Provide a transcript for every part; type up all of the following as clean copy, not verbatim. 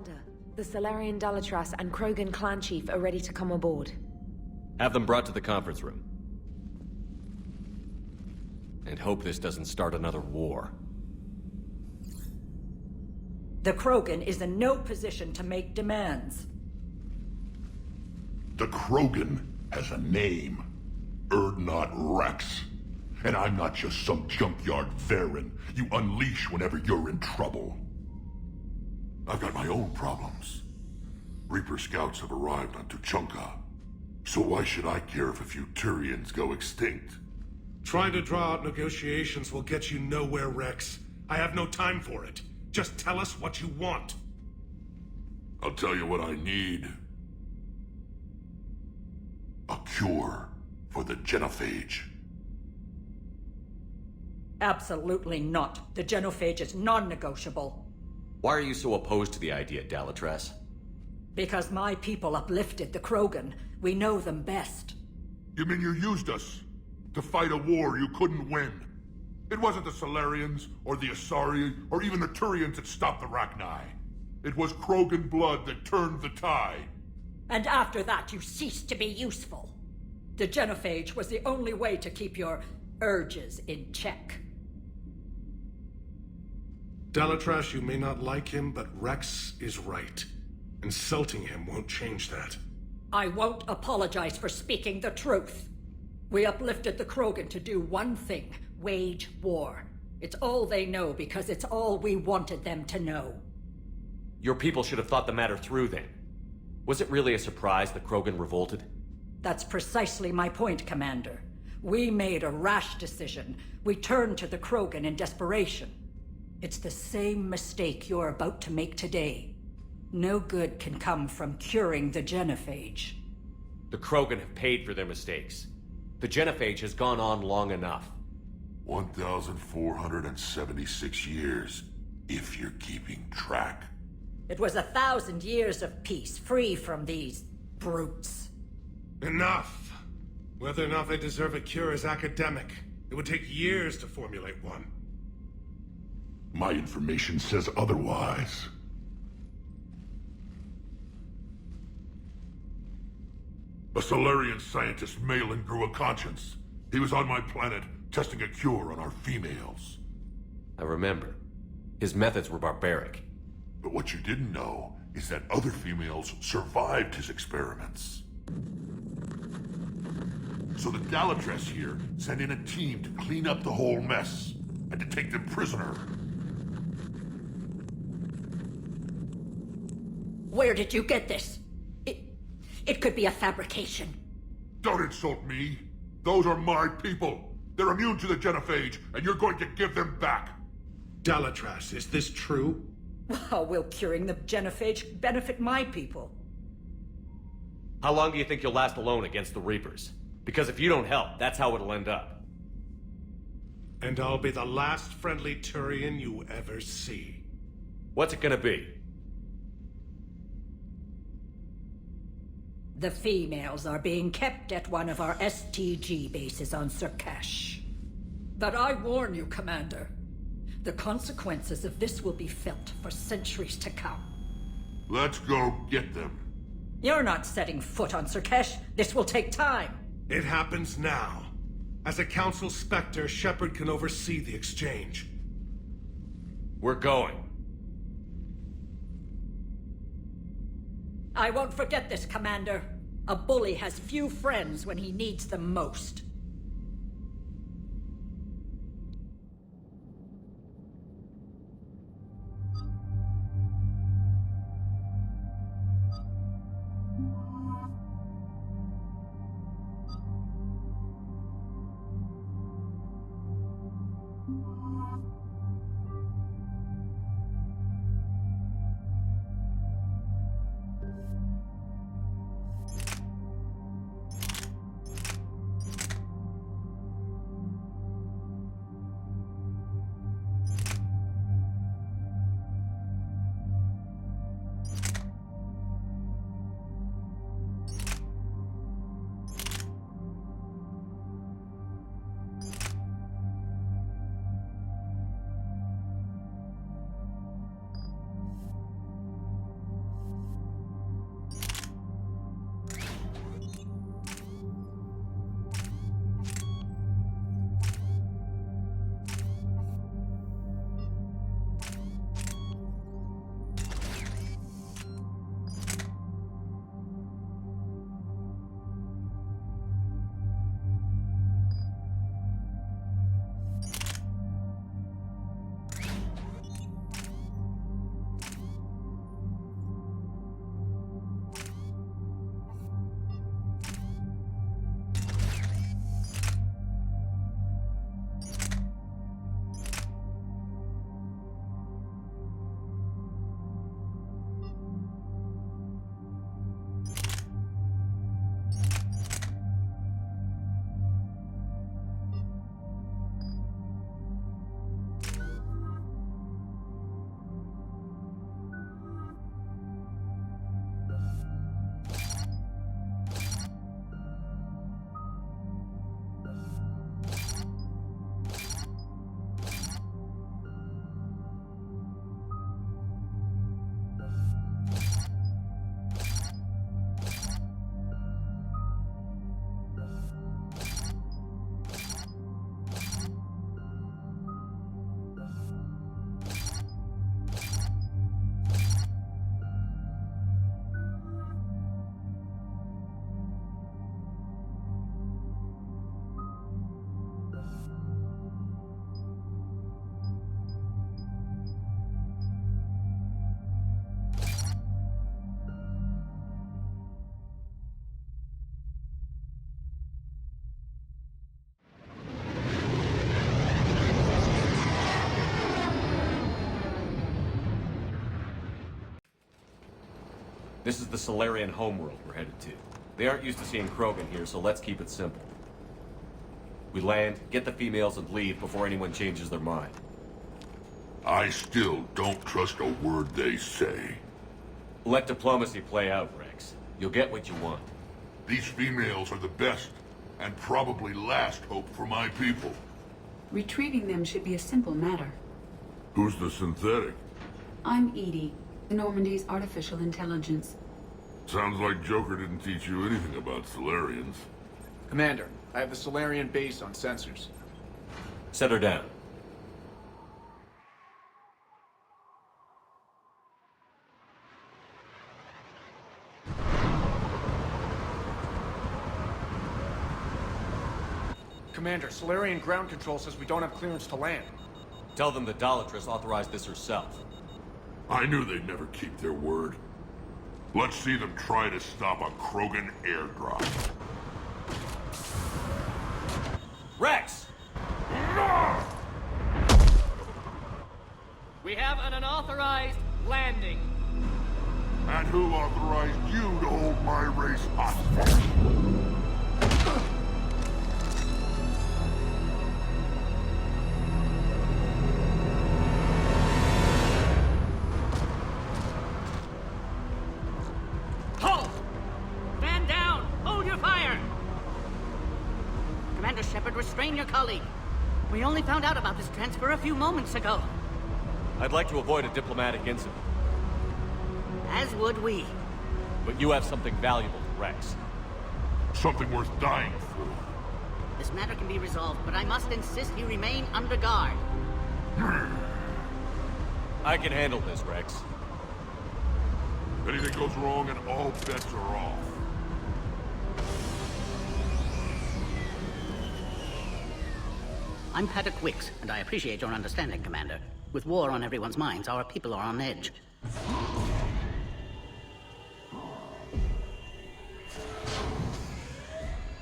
Commander, the Salarian Dalitras and Krogan clan chief are ready to come aboard. Have them brought to the conference room. And hope this doesn't start another war. The Krogan is in no position to make demands. The Krogan has a name. Urdnot Rex. And I'm not just some junkyard Varen you unleash whenever you're in trouble. I've got my own problems. Reaper scouts have arrived on Tuchanka. So why should I care if a few Turians go extinct? Trying to draw out negotiations will get you nowhere, Rex. I have no time for it. Just tell us what you want. I'll tell you what I need. A cure for the genophage. Absolutely not. The genophage is non-negotiable. Why are you so opposed to the idea, Dalitras? Because my people uplifted the Krogan. We know them best. You mean you used us to fight a war you couldn't win? It wasn't the Salarians, or the Asari, or even the Turians that stopped the Rachni. It was Krogan blood that turned the tide. And after that, you ceased to be useful. The genophage was the only way to keep your urges in check. Dalitras, you may not like him, but Rex is right. Insulting him won't change that. I won't apologize for speaking the truth. We uplifted the Krogan to do one thing: wage war. It's all they know because it's all we wanted them to know. Your people should have thought the matter through then. Was it really a surprise the Krogan revolted? That's precisely my point, Commander. We made a rash decision. We turned to the Krogan in desperation. It's the same mistake you're about to make today. No good can come from curing the genophage. The Krogan have paid for their mistakes. The genophage has gone on long enough. 1,476 years, if you're keeping track. It was 1,000 years of peace, free from these brutes. Enough! Whether or not they deserve a cure is academic. It would take years to formulate one. My information says otherwise. A Solarian scientist Malin grew a conscience. He was on my planet, testing a cure on our females. I remember. His methods were barbaric. But what you didn't know is that other females survived his experiments. So the Dalitras here sent in a team to clean up the whole mess, and to take them prisoner. Where did you get this? It could be a fabrication. Don't insult me. Those are my people. They're immune to the genophage, and you're going to give them back. Dalitras, is this true? How will curing the genophage benefit my people? How long do you think you'll last alone against the Reapers? Because if you don't help, that's how it'll end up. And I'll be the last friendly Turian you ever see. What's it gonna be? The females are being kept at one of our STG bases on Surkash. But I warn you, Commander. The consequences of this will be felt for centuries to come. Let's go get them. You're not setting foot on Surkash. This will take time. It happens now. As a Council Spectre, Shepard can oversee the exchange. We're going. I won't forget this, Commander. A bully has few friends when he needs them most. This is the Solarian homeworld we're headed to. They aren't used to seeing Krogan here, so let's keep it simple. We land, get the females, and leave before anyone changes their mind. I still don't trust a word they say. Let diplomacy play out, Rex. You'll get what you want. These females are the best, and probably last hope for my people. Retrieving them should be a simple matter. Who's the synthetic? I'm Edie, Normandy's artificial intelligence. Sounds like Joker didn't teach you anything about Solarians. Commander, I have the Solarian base on sensors. Set her down. Commander, Solarian ground control says we don't have clearance to land. Tell them the Dalatra's authorized this herself. I knew they'd never keep their word. Let's see them try to stop a Krogan airdrop. Rex! We have an unauthorized landing. And who authorized you to hold my race hostage? Halt! Man down! Hold your fire! Commander Shepard, restrain your colleague. We only found out about this transfer a few moments ago. I'd like to avoid a diplomatic incident, As would we. but you have something valuable to Rex. Something worth dying for. This matter can be resolved, but I must insist you remain under guard. I can handle this, Rex. Anything goes wrong and all bets are off. I'm Paddock Wicks, and I appreciate your understanding, Commander. With war on everyone's minds, our people are on edge.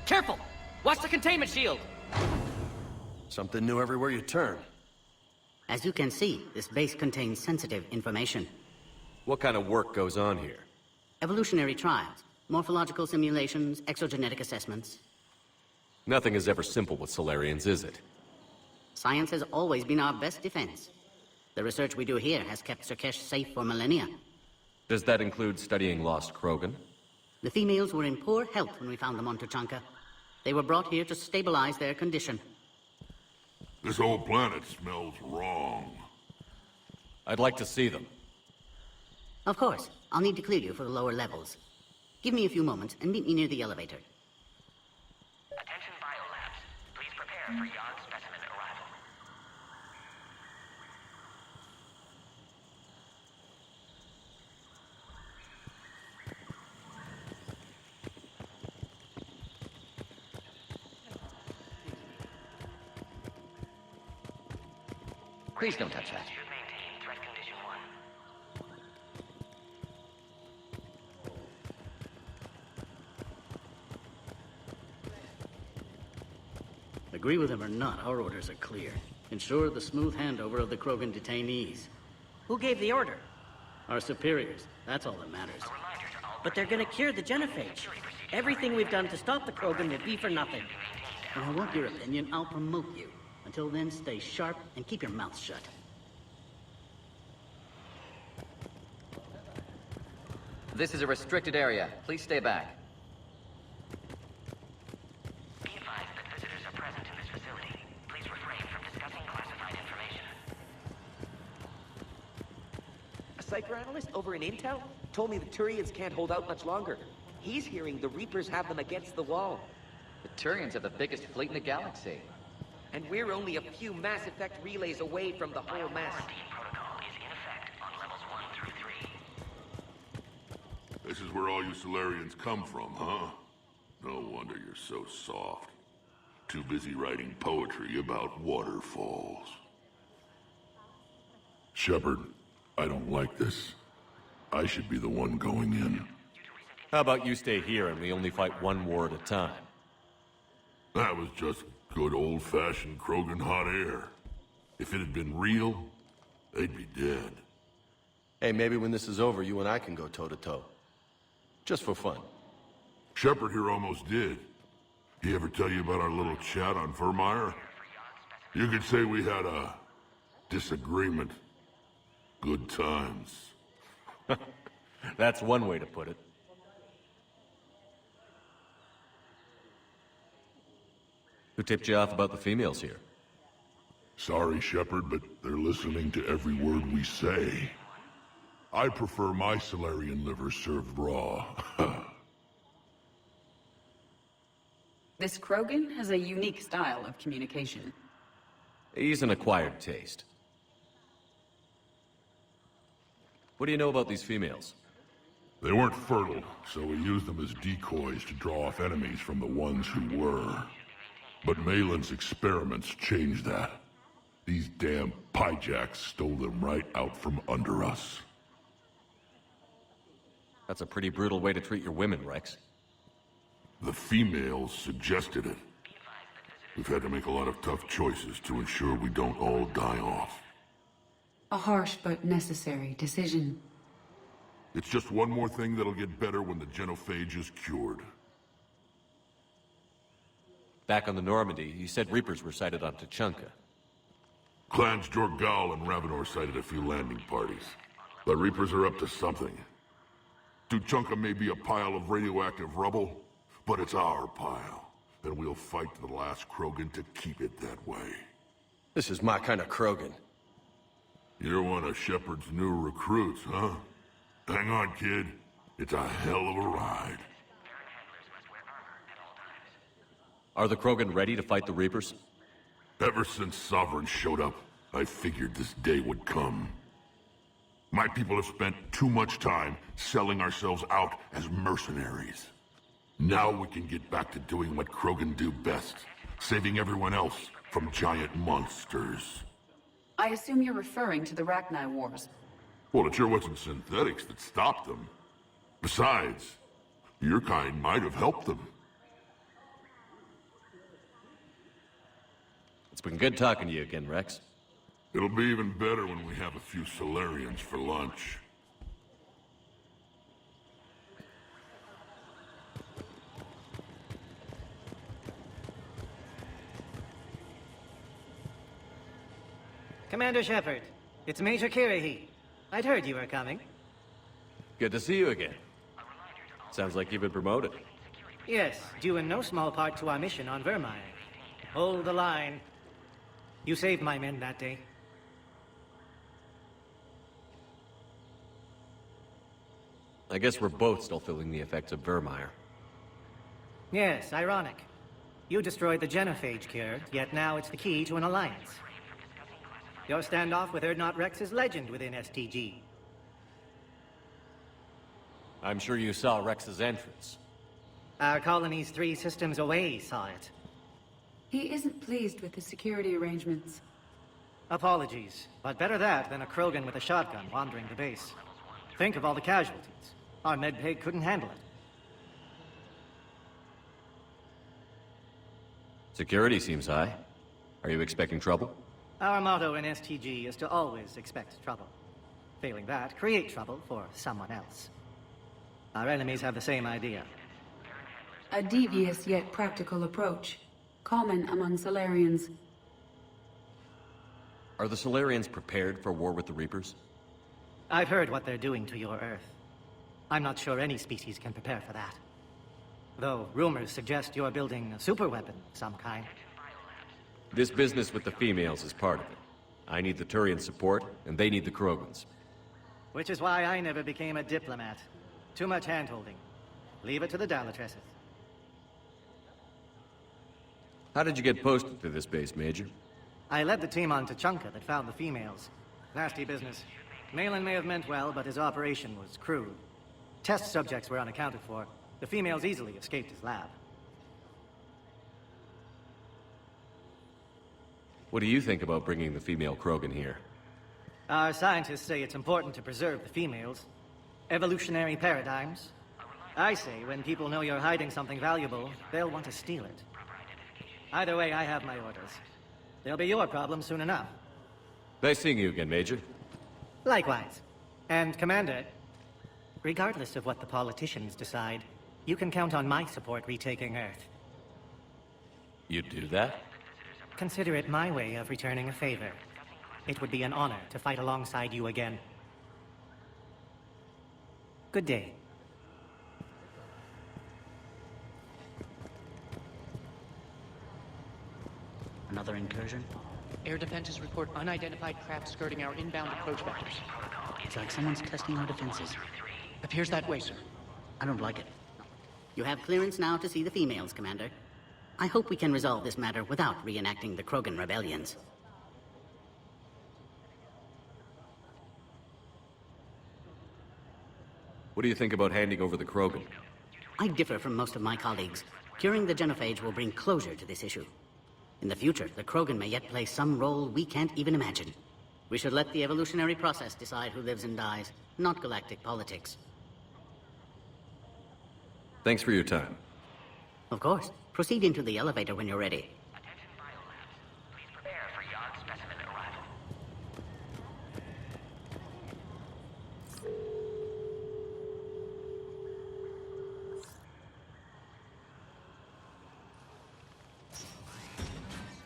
Careful! Watch the containment shield! Something new everywhere you turn. As you can see, this base contains sensitive information. What kind of work goes on here? Evolutionary trials, morphological simulations, exogenetic assessments. Nothing is ever simple with Solarians, is it? Science has always been our best defense. The research we do here has kept Surkesh safe for millennia. Does that include studying lost Krogan? The females were in poor health when we found them on Tuchanka. They were brought here to stabilize their condition. This whole planet smells wrong. I'd like to see them. Of course, I'll need to clear you for the lower levels. Give me a few moments and meet me near the elevator. Attention biolabs. Please prepare for yard specimen arrival. Please don't touch that. Should maintain threat condition 1. Agree with him or not, our orders are clear. Ensure the smooth handover of the Krogan detainees. Who gave the order? Our superiors. That's all that matters. But they're gonna cure the genophage. Everything we've done to stop the Krogan will be for nothing. When I want your opinion, I'll promote you. Until then, stay sharp and keep your mouth shut. This is a restricted area. Please stay back. Be advised that visitors are present in this facility. Please refrain from discussing classified information. A psychoanalyst over in Intel told me the Turians can't hold out much longer. He's hearing the Reapers have them against the wall. The Turians have the biggest fleet in the galaxy. And we're only a few Mass Effect relays away from the whole mess. Quarantine protocol is in effect on levels 1 through 3. This is where all you Solarians come from, huh? No wonder you're so soft. Too busy writing poetry about waterfalls. Shepard, I don't like this. I should be the one going in. How about you stay here and we only fight one war at a time? That was just good old-fashioned Krogan hot air. If it had been real, they'd be dead. Hey, maybe when this is over, you and I can go toe-to-toe. Just for fun. Shepard here almost did. He ever tell you about our little chat on Vermeer? You could say we had a disagreement. Good times. That's one way to put it. Who tipped you off about the females here? Sorry, Shepard, but they're listening to every word we say. I prefer my Solarian liver served raw. This Krogan has a unique style of communication. He's an acquired taste. What do you know about these females? They weren't fertile, so we used them as decoys to draw off enemies from the ones who were. But Malin's experiments changed that. These damn pyjacks stole them right out from under us. That's a pretty brutal way to treat your women, Rex. The females suggested it. We've had to make a lot of tough choices to ensure we don't all die off. A harsh but necessary decision. It's just one more thing that'll get better when the genophage is cured. Back on the Normandy, you said Reapers were sighted on Tuchanka. Clans Jorgal and Ravenor sighted a few landing parties. The Reapers are up to something. Tuchanka may be a pile of radioactive rubble, but it's our pile. And we'll fight to the last Krogan to keep it that way. This is my kind of Krogan. You're one of Shepard's new recruits, huh? Hang on, kid. It's a hell of a ride. Are the Krogan ready to fight the Reapers? Ever since Sovereign showed up, I figured this day would come. My people have spent too much time selling ourselves out as mercenaries. Now we can get back to doing what Krogan do best, saving everyone else from giant monsters. I assume you're referring to the Rachni Wars. Well, it sure wasn't synthetics that stopped them. Besides, your kind might have helped them. It's been good talking to you again, Rex. It'll be even better when we have a few Solarians for lunch. Commander Shepard, it's Major Kirahi. I'd heard you were coming. Good to see you again. Sounds like you've been promoted. Yes, due in no small part to our mission on Vermeer. Hold the line. You saved my men that day. I guess we're both still feeling the effects of Vermeer. Yes, ironic. You destroyed the genophage cure, yet now it's the key to an alliance. Your standoff with Urdnot Rex is legend within STG. I'm sure you saw Rex's entrance. Our colony's 3 systems away saw it. He isn't pleased with the security arrangements. Apologies, but better that than a Krogan with a shotgun wandering the base. Think of all the casualties. Our medbay couldn't handle it. Security seems high. Are you expecting trouble? Our motto in STG is to always expect trouble. Failing that, create trouble for someone else. Our enemies have the same idea. A devious yet practical approach. Common among Solarians. Are the Solarians prepared for war with the Reapers? I've heard what they're doing to your Earth. I'm not sure any species can prepare for that. Though rumors suggest you're building a superweapon of some kind. This business with the females is part of it. I need the Turian support, and they need the Krogans. Which is why I never became a diplomat. Too much hand-holding. Leave it to the Dalitresses. How did you get posted to this base, Major? I led the team on Tuchanka that found the females. Nasty business. Malin may have meant well, but his operation was crude. Test subjects were unaccounted for. The females easily escaped his lab. What do you think about bringing the female Krogan here? Our scientists say it's important to preserve the females. Evolutionary paradigms. I say when people know you're hiding something valuable, they'll want to steal it. Either way, I have my orders. They'll be your problem soon enough. Nice seeing you again, Major. Likewise. And Commander, Regardless of what the politicians decide, you can count on my support retaking Earth. You'd do that? Consider it my way of returning a favor. It would be an honor to fight alongside you again. Good day. Another incursion? Air defenses report unidentified craft skirting our inbound approach vectors. It's like someone's testing our defenses. Appears that way, sir. I don't like it. You have clearance now to see the females, Commander. I hope we can resolve this matter without reenacting the Krogan rebellions. What do you think about handing over the Krogan? I differ from most of my colleagues. Curing the genophage will bring closure to this issue. In the future, the Krogan may yet play some role we can't even imagine. We should let the evolutionary process decide who lives and dies, not galactic politics. Thanks for your time. Of course. Proceed into the elevator when you're ready. Attention biolabs. Please prepare for yard specimen arrival.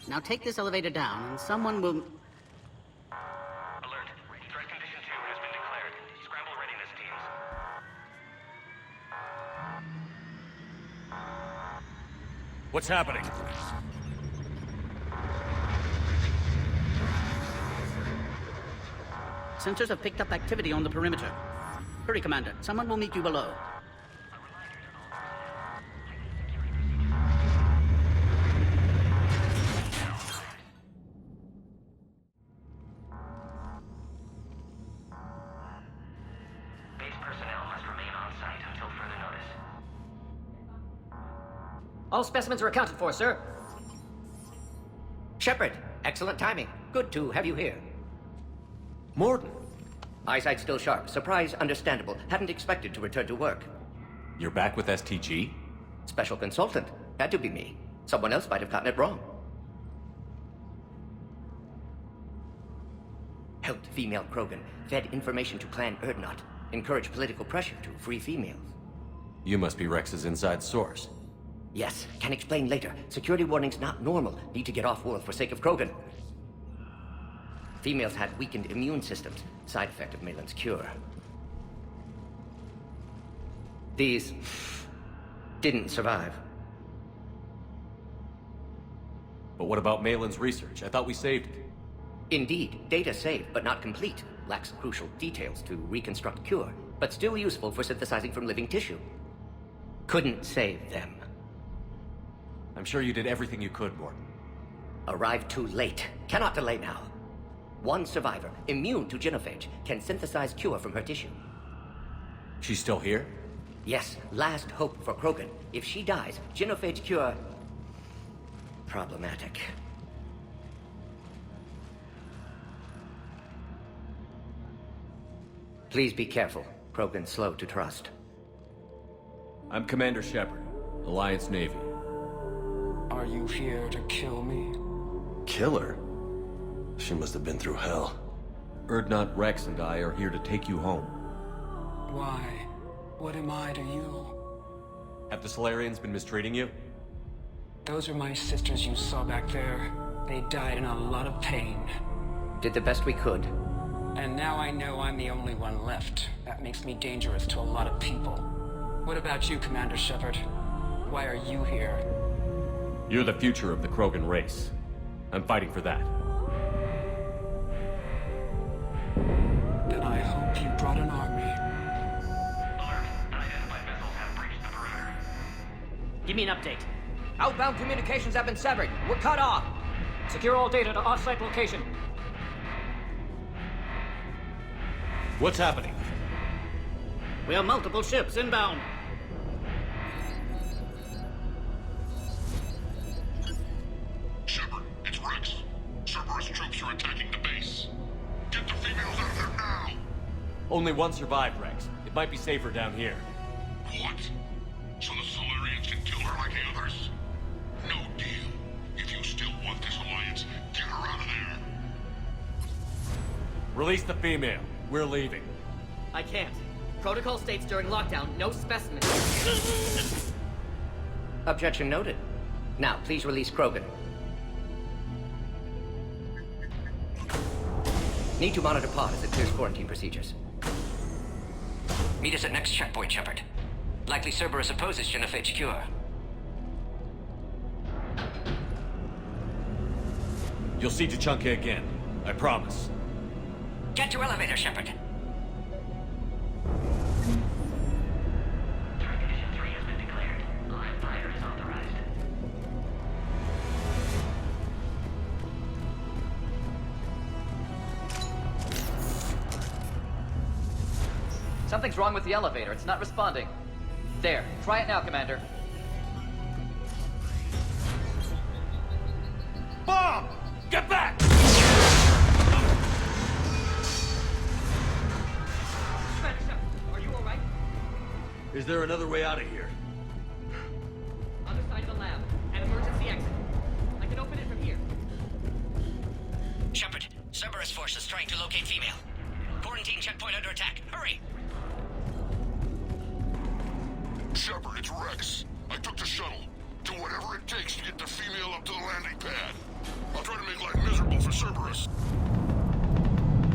Now take this elevator down, and someone will... Alert. Threat condition 2 has been declared. Scramble readiness teams. What's happening? Sensors have picked up activity on the perimeter. Hurry, Commander. Someone will meet you below. Base personnel must remain on site until further notice. All specimens are accounted for, sir. Shepard, excellent timing. Good to have you here. Morden! Eyesight still sharp. Surprise understandable. Hadn't expected to return to work. You're back with STG? Special consultant. Had to be me. Someone else might have gotten it wrong. Helped female Krogan. Fed information to Clan Erdnot. Encouraged political pressure to free females. You must be Rex's inside source. Yes, can explain later. Security warnings not normal. Need to get off-world for sake of Krogan. Females had weakened immune systems. Side effect of Malin's cure. These... didn't survive. But what about Malin's research? I thought we saved it. Indeed, data saved, but not complete. Lacks crucial details to reconstruct cure, but still useful for synthesizing from living tissue. Couldn't save them. I'm sure you did everything you could, Morden. Arrived too late. Cannot delay now. One survivor, immune to genophage, can synthesize cure from her tissue. She's still here? Yes, last hope for Krogan. If she dies, genophage cure... problematic. Please be careful. Krogan's slow to trust. I'm Commander Shepard, Alliance Navy. Are you here to kill me? Kill her? She must have been through hell. Erdnot, Rex, and I are here to take you home. Why? What am I to you? Have the Solarians been mistreating you? Those are my sisters you saw back there. They died in a lot of pain. Did the best we could. And now I know I'm the only one left. That makes me dangerous to a lot of people. What about you, Commander Shepard? Why are you here? You're the future of the Krogan race. I'm fighting for that. Then I hope you brought an army. Alert. Unidentified missiles have breached the perimeter. Give me an update. Outbound communications have been severed. We're cut off. Secure all data to off-site location. What's happening? We have multiple ships inbound. Shepard, it's Rex. Cerberus troops are attacking the base. Get the females out of there now! Only one survived, Rex. It might be safer down here. What? So the Solarians can kill her like the others? No deal. If you still want this alliance, get her out of there. Release the female. We're leaving. I can't. Protocol states during lockdown, no specimens. Objection noted. Now, please release Krogan. Need to monitor pod as it clears quarantine procedures. Meet us at next checkpoint, Shepard. Likely Cerberus opposes genophage cure. You'll see Tuchanka again. I promise. Get to elevator, Shepard. Condition 3 has been declared. Live fire is authorized. Something's wrong with the elevator. It's not responding. There. Try it now, Commander. Bomb! Get back! Are you alright? Is there another way out of here? Other side of the lab. An emergency exit. I can open it from here. Shepard, Cerberus force is trying to locate female. Quarantine checkpoint under attack. Hurry! Shepard, it's Rex. I took the shuttle. Do whatever it takes to get the female up to the landing pad. I'll try to make life miserable for Cerberus.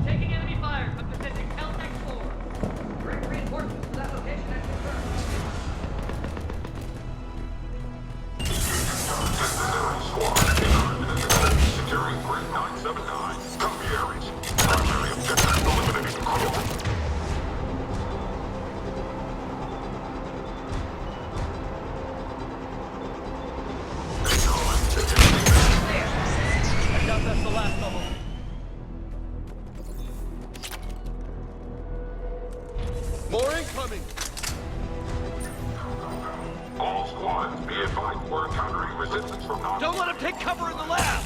Taking enemy fire from Pacific Caltech 4. Direct reinforcements to that location and confirmed. Securing grid 979. Copy Ares. Primary objective eliminating Krogan. That's the last of them. More incoming! All squads, be advised we're encountering resistance from non- Don't let him take cover in the lab!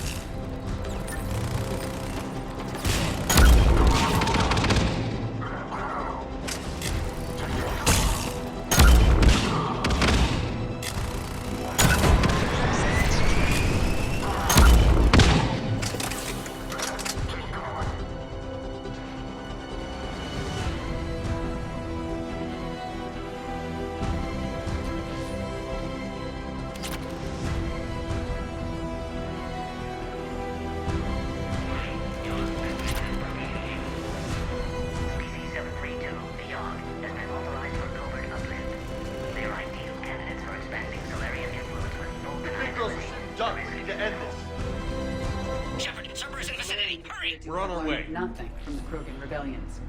We're on our way. Nothing from the Krogan rebellions.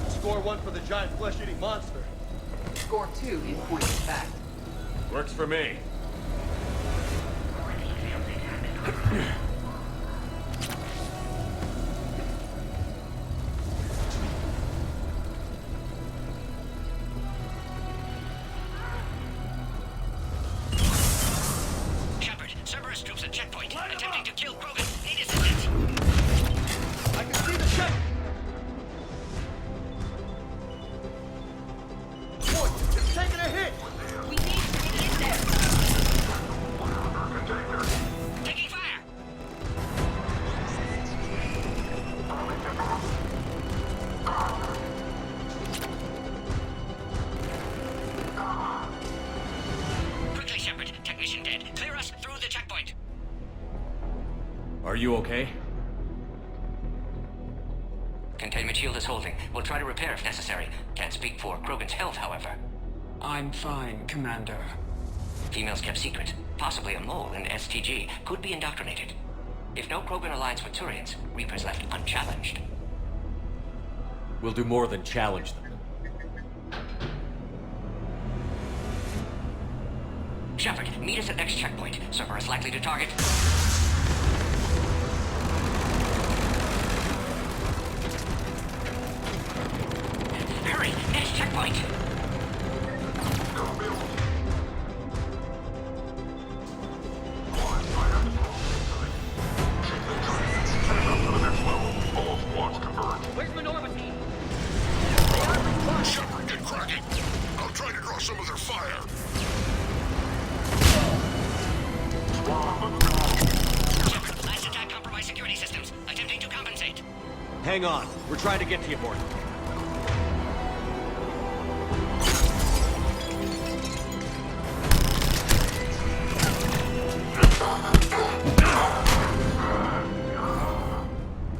Score 1 for the giant flesh-eating monster. Score 2 in point of fact. Works for me. Shepard, Cerberus troops at checkpoint, attempting to kill Krogan. Need assistance. I can see the ship! Boy, it's taking a hit! We need to get in there! Taking fire! Quickly, Shepard. Technician dead. Clear us through the checkpoint. Are you okay? Containment shield is holding. We'll try to repair if necessary. Can't speak for Krogan's health, however. I'm fine, Commander. Females kept secret. Possibly a mole in STG. Could be indoctrinated. If no Krogan aligns with Turians, Reapers left unchallenged. We'll do more than challenge them. Shepard, meet us at next checkpoint. Cerberus likely to target. Hurry! Next checkpoint! Where's Minorva team? Hang on. We're trying to get to you, Morton.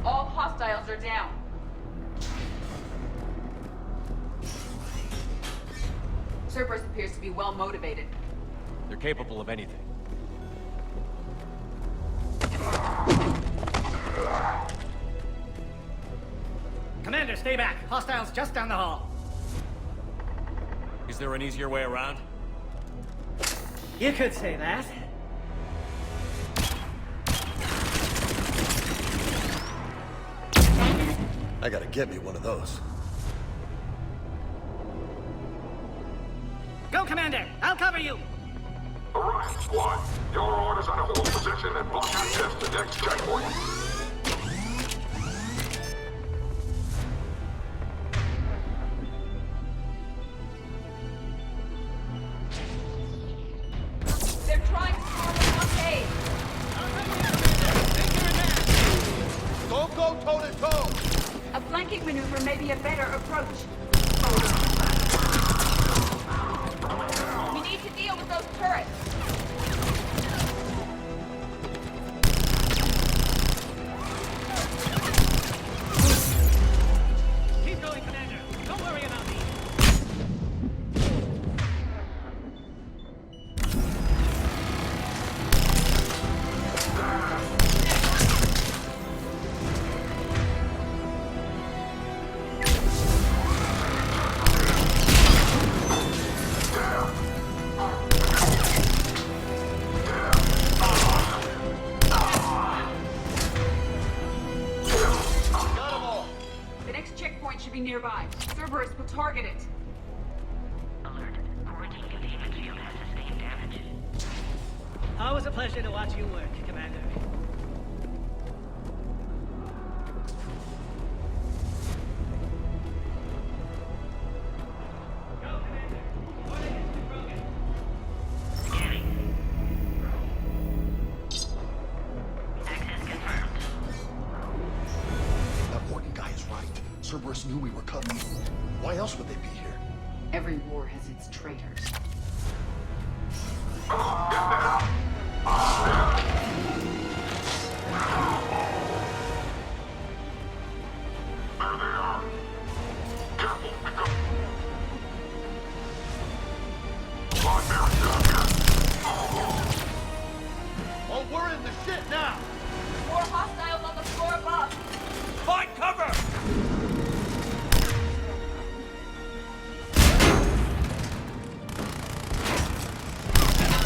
All hostiles are down. Cerberus appears to be well motivated. They're capable of anything. Commander, stay back. Hostiles just down the hall. Is there an easier way around? You could say that. I gotta get me one of those. Go, Commander! I'll cover you! Alright, squad. Your orders are to hold position and block access to next checkpoint. They're trying to form a blockade. Don't go toe-to-toe! A flanking maneuver may be a better approach. We need to deal with those turrets. Keep going, Commander. Don't worry about me. The next checkpoint should be nearby. Cerberus will target it. Always a pleasure to watch you work, Commander. That Morton guy is right. Cerberus knew we were coming. Why else would they be here? Every war has its traitors. Oh, we're in the shit now! More hostiles on the floor above. Find cover!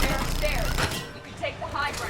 They're upstairs. We can take the high ground.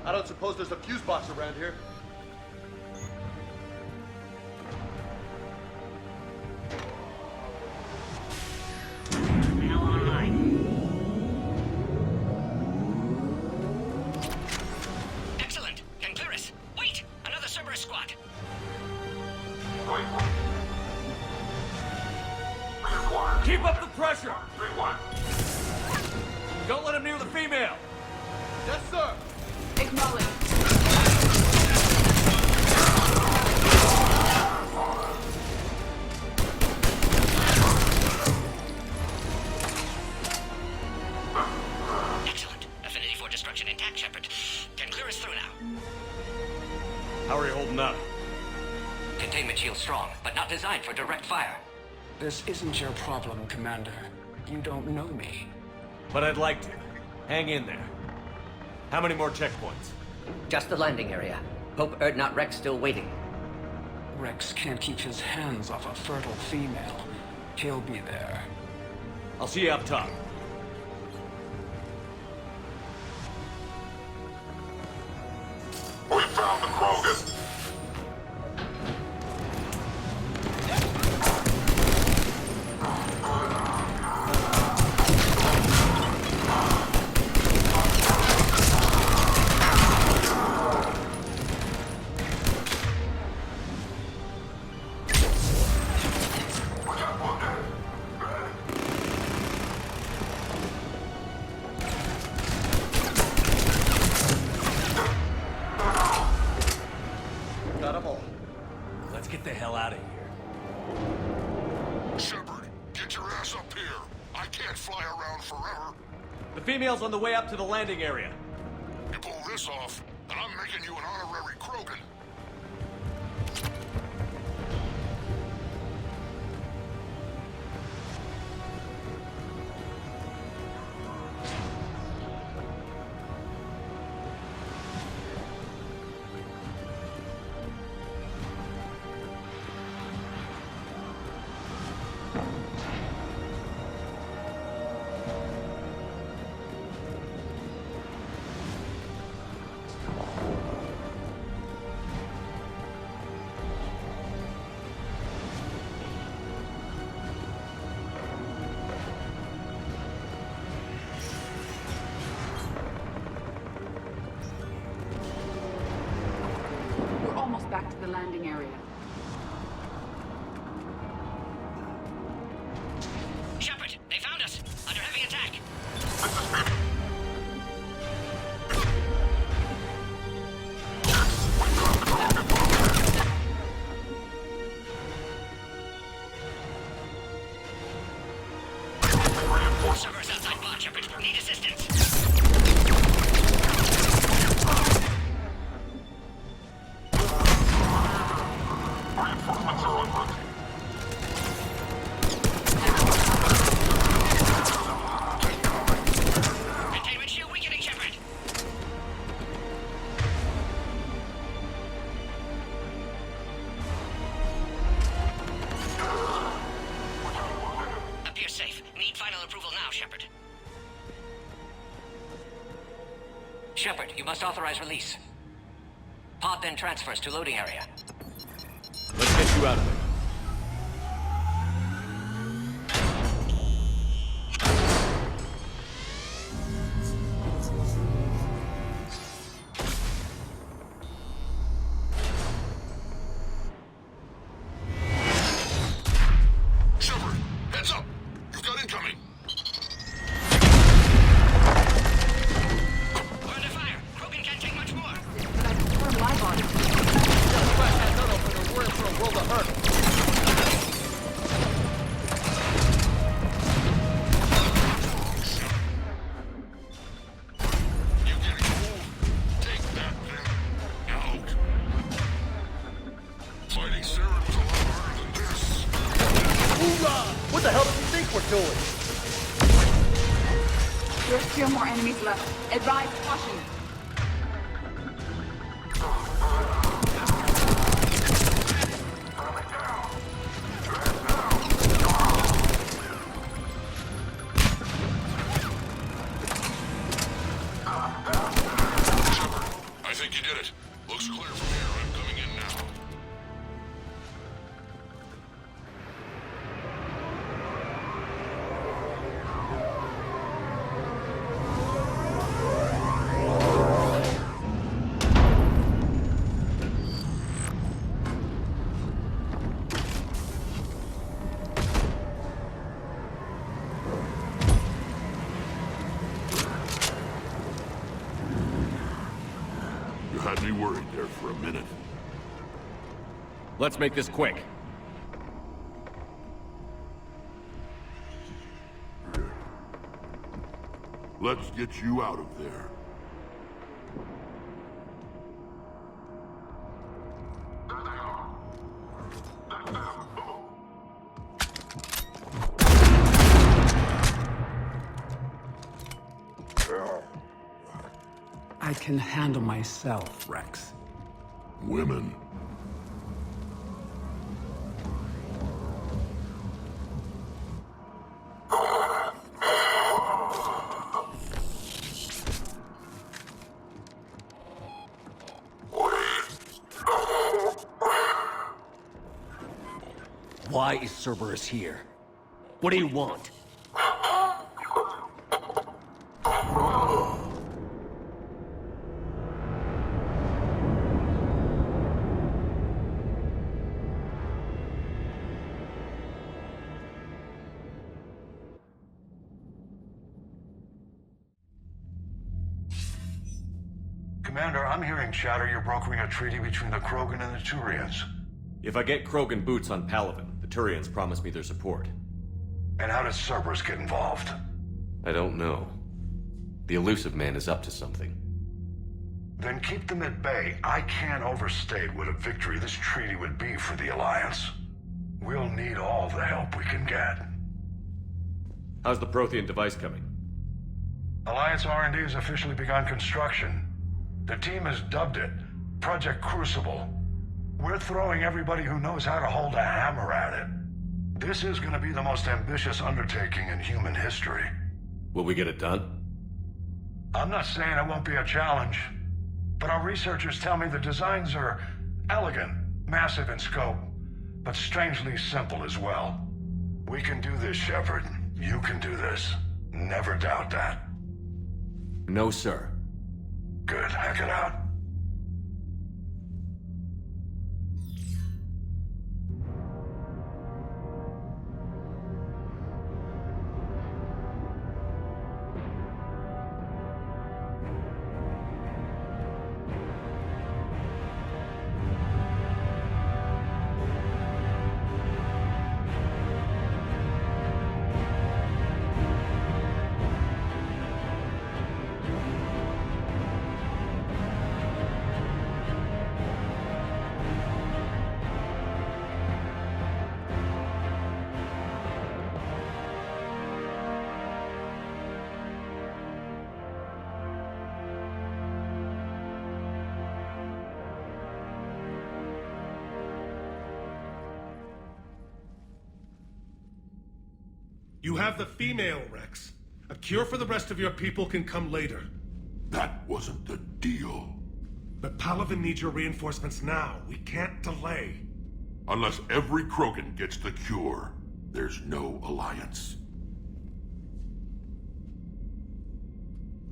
I don't suppose there's a fuse box around here. Now online. Excellent. Can clear us. Wait! Another Cerberus squad. Keep up the pressure! Don't let him near the female! Yes, sir! Acknowledge. Excellent. Affinity for destruction intact, Shepard. Can clear us through now. How are you holding up? Containment shield strong, but not designed for direct fire. This isn't your problem, Commander. You don't know me. But I'd like to. Hang in there. How many more checkpoints? Just the landing area. Hope Erdnot Rex still waiting. Rex can't keep his hands off a fertile female. He'll be there. I'll see you up top. We found the Krogan! Got them all. Let's get the hell out of here. Shepard, get your ass up here. I can't fly around forever. The female's on the way up to the landing area. You pull this off, and I'm making you an honorary Krogan. We're almost back to the landing area. Shepard, they found us. Under heavy attack. Cerberus outside pod, Shepard. Need assistance. Containment shield weakening, Shepard. Appears safe. Need final approval now, Shepard. Shepard, you must authorize release. Pod then transfers to loading area. Let's get you out of there. Shepard, heads up! You've got incoming! We're under fire. Krogan can't take much more. But I prefer my body. Just crash that tunnel for the word for a world of hurt. You getting cold? Take that then. Out. Fighting Saren was a lot harder than this. Hoorah! What the hell do you think we're doing? There are still more enemies left. Advise caution. think you did it. Looks clear from here. I'm coming in now. You had me worried there for a minute. Let's make this quick. Let's get you out of there. I can handle myself, Rex. Women. Why is Cerberus here? What do you want? Commander, I'm hearing chatter you're brokering a treaty between the Krogan and the Turians. If I get Krogan boots on Palaven, the Turians promise me their support. And how does Cerberus get involved? I don't know. The Elusive Man is up to something. Then keep them at bay. I can't overstate what a victory this treaty would be for the Alliance. We'll need all the help we can get. How's the Prothean device coming? Alliance R&D has officially begun construction. The team has dubbed it Project Crucible. We're throwing everybody who knows how to hold a hammer at it. This is going to be the most ambitious undertaking in human history. Will we get it done? I'm not saying it won't be a challenge, but our researchers tell me the designs are elegant, massive in scope, but strangely simple as well. We can do this, Shepard. You can do this. Never doubt that. No, sir. Good. Hack it out. You have the female, Rex. A cure for the rest of your people can come later. That wasn't the deal. But Palaven needs your reinforcements now. We can't delay. Unless every Krogan gets the cure, there's no alliance.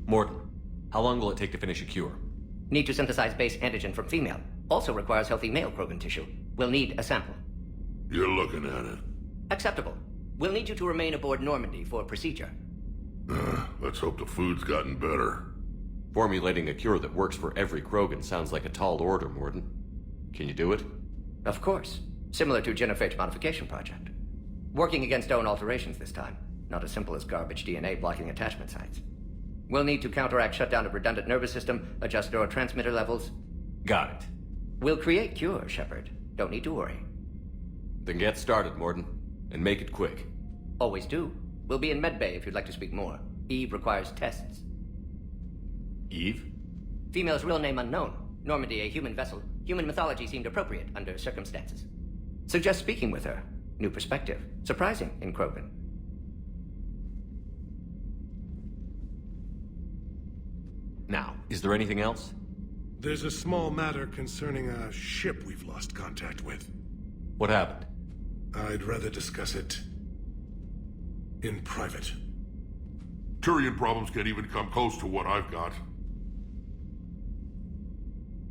Morton, how long will it take to finish a cure? Need to synthesize base antigen from female. Also requires healthy male Krogan tissue. We'll need a sample. You're looking at it. Acceptable. We'll need you to remain aboard Normandy for procedure. Let's hope the food's gotten better. Formulating a cure that works for every Krogan sounds like a tall order, Morton. Can you do it? Of course. Similar to Genophage modification project. Working against own alterations this time. Not as simple as garbage DNA blocking attachment sites. We'll need to counteract shutdown of redundant nervous system, adjust neurotransmitter levels. Got it. We'll create cure, Shepard. Don't need to worry. Then get started, Morton. And make it quick. Always do. We'll be in medbay if you'd like to speak more. Eve requires tests. Eve? Female's real name unknown. Normandy, a human vessel. Human mythology seemed appropriate under circumstances. Suggest speaking with her. New perspective. Surprising in Krogan. Now, is there anything else? There's a small matter concerning a ship we've lost contact with. What happened? I'd rather discuss it in private. Turian problems can't even come close to what I've got.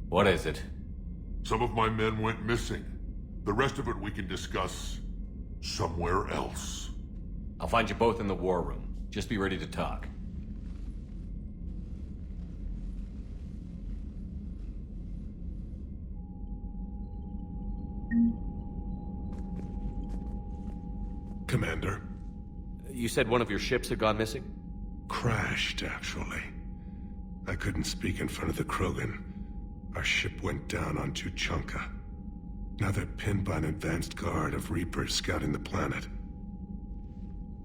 What is it? Some of my men went missing. The rest of it we can discuss somewhere else. I'll find you both in the war room. Just be ready to talk. Commander. You said one of your ships had gone missing? Crashed, actually. I couldn't speak in front of the Krogan. Our ship went down on Tuchanka. Now they're pinned by an advanced guard of Reapers scouting the planet.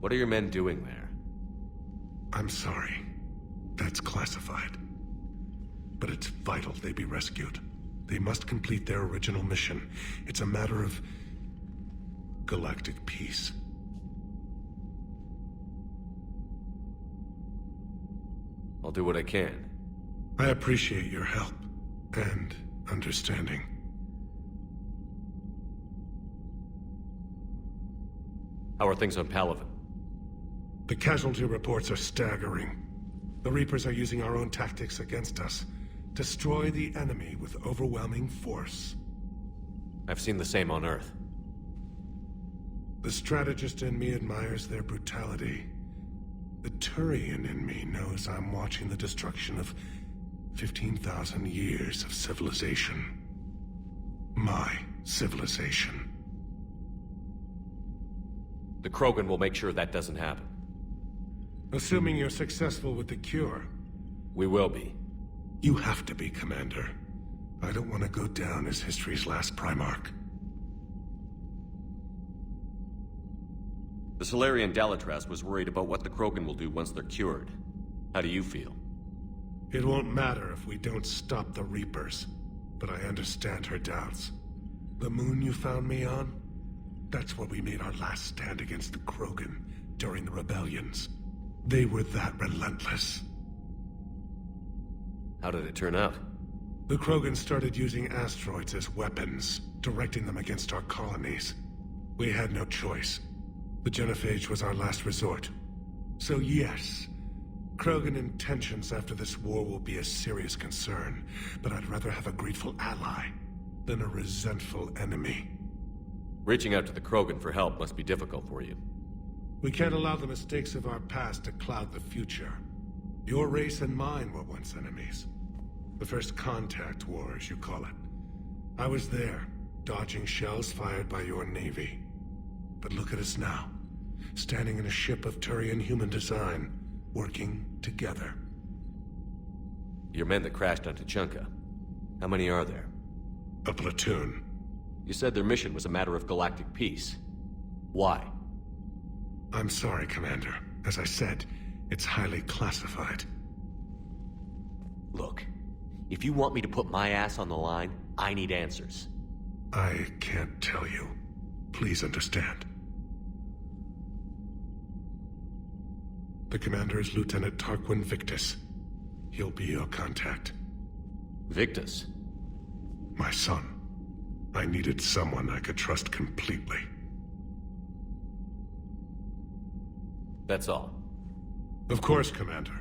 What are your men doing there? I'm sorry. That's classified. But it's vital they be rescued. They must complete their original mission. It's a matter of galactic peace. I'll do what I can. I appreciate your help and understanding. How are things on Palaven? The casualty reports are staggering. The Reapers are using our own tactics against us. Destroy the enemy with overwhelming force. I've seen the same on Earth. The strategist in me admires their brutality. The Turian in me knows I'm watching the destruction of 15,000 years of civilization. My civilization. The Krogan will make sure that doesn't happen. Assuming you're successful with the cure. We will be. You have to be, Commander. I don't want to go down as history's last Primarch. The Salarian Dalitras was worried about what the Krogan will do once they're cured. How do you feel? It won't matter if we don't stop the Reapers, but I understand her doubts. The moon you found me on? That's where we made our last stand against the Krogan during the rebellions. They were that relentless. How did it turn out? The Krogan started using asteroids as weapons, directing them against our colonies. We had no choice. The genophage was our last resort. So yes, Krogan intentions after this war will be a serious concern, but I'd rather have a grateful ally than a resentful enemy. Reaching out to the Krogan for help must be difficult for you. We can't allow the mistakes of our past to cloud the future. Your race and mine were once enemies. The first contact war, as you call it. I was there, dodging shells fired by your navy. But look at us now, standing in a ship of Turian human design, working together. Your men that crashed on Tuchanka. How many are there? A platoon. You said their mission was a matter of galactic peace. Why? I'm sorry, Commander. As I said, it's highly classified. Look, if you want me to put my ass on the line, I need answers. I can't tell you. Please understand. The commander is Lieutenant Tarquin Victus. He'll be your contact. Victus? My son. I needed someone I could trust completely. That's all. Of course, Commander.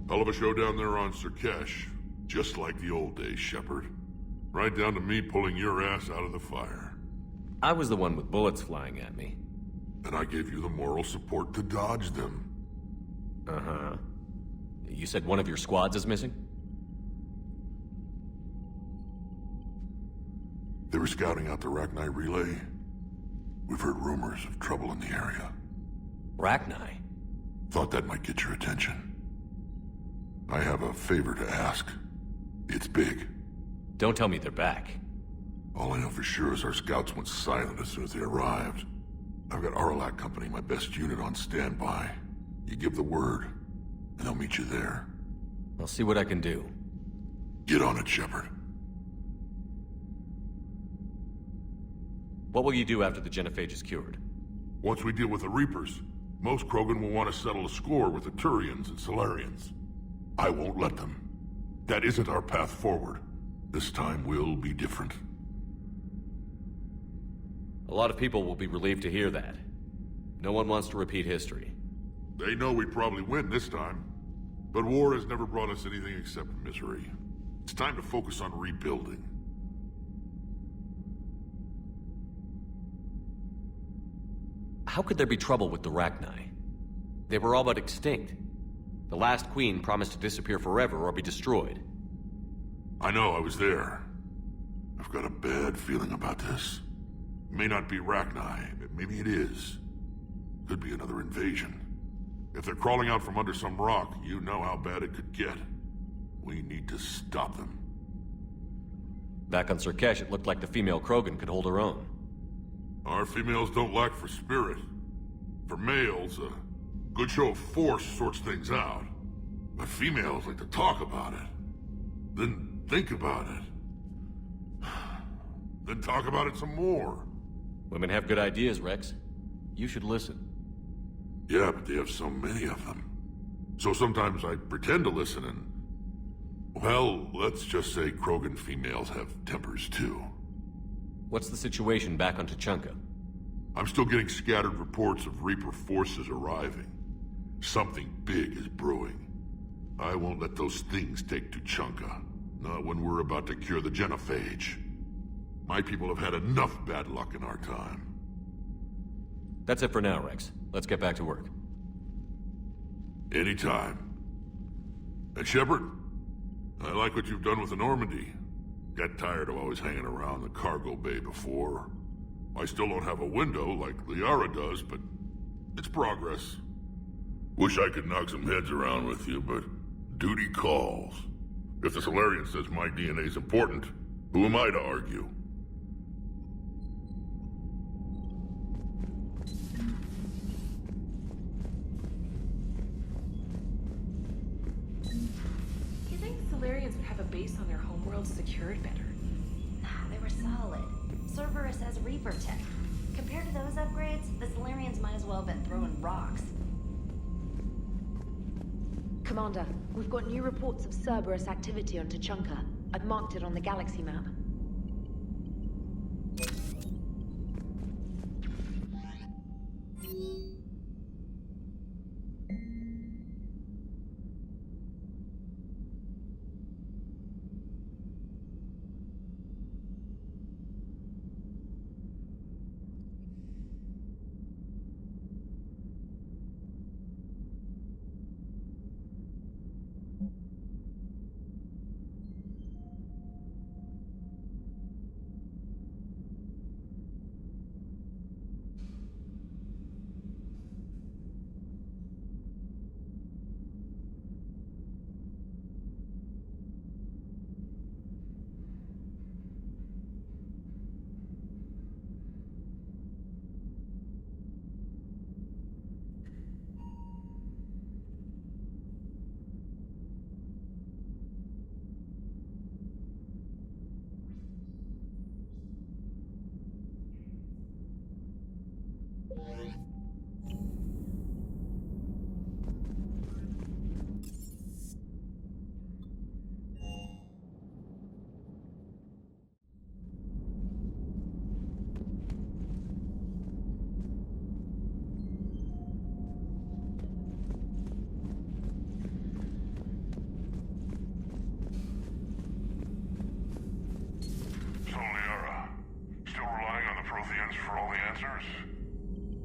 Hell of a show down there on Surkesh. Just like the old days, Shepard. Right down to me pulling your ass out of the fire. I was the one with bullets flying at me. And I gave you the moral support to dodge them. Uh-huh. You said one of your squads is missing? They were scouting out the Rachni relay. We've heard rumors of trouble in the area. Rachni? Thought that might get your attention. I have a favor to ask. It's big. Don't tell me they're back. All I know for sure is our scouts went silent as soon as they arrived. I've got Aralak Company, my best unit, on standby. You give the word, and they'll meet you there. I'll see what I can do. Get on it, Shepard. What will you do after the genophage is cured? Once we deal with the Reapers, Most Krogan will want to settle a score with the Turians and Solarians. I won't let them. That isn't our path forward. This time will be different. A lot of people will be relieved to hear that. No one wants to repeat history. They know we'd probably win this time. But war has never brought us anything except misery. It's time to focus on rebuilding. How could there be trouble with the Rachni? They were all but extinct. The last queen promised to disappear forever or be destroyed. I know, I was there. I've got a bad feeling about this. It may not be Rachni, but maybe it is. Could be another invasion. If they're crawling out from under some rock, you know how bad it could get. We need to stop them. Back on Surkesh, it looked like the female Krogan could hold her own. Our females don't lack for spirit. For males, a good show of force sorts things out. But females like to talk about it. Then think about it. Then talk about it some more. Women have good ideas, Rex. You should listen. Yeah, but they have so many of them. So sometimes I pretend to listen and... Well, let's just say Krogan females have tempers too. What's the situation back on Tuchanka? I'm still getting scattered reports of Reaper forces arriving. Something big is brewing. I won't let those things take Tuchanka. Not when we're about to cure the genophage. My people have had enough bad luck in our time. That's it for now, Rex. Let's get back to work. Anytime. And Shepard, I like what you've done with the Normandy. Got tired of always hanging around the cargo bay before. I still don't have a window like Liara does, but it's progress. Wish I could knock some heads around with you, but duty calls. If the Solarian says my DNA's important, who am I to argue? You think the Solarians would have a base on their homeworld secured better? Nah, they were solid. Cerberus has Reaper tech. Compared to those upgrades, the Solarians might as well have been throwing rocks. Commander, we've got new reports of Cerberus activity on Tuchanka. I've marked it on the galaxy map.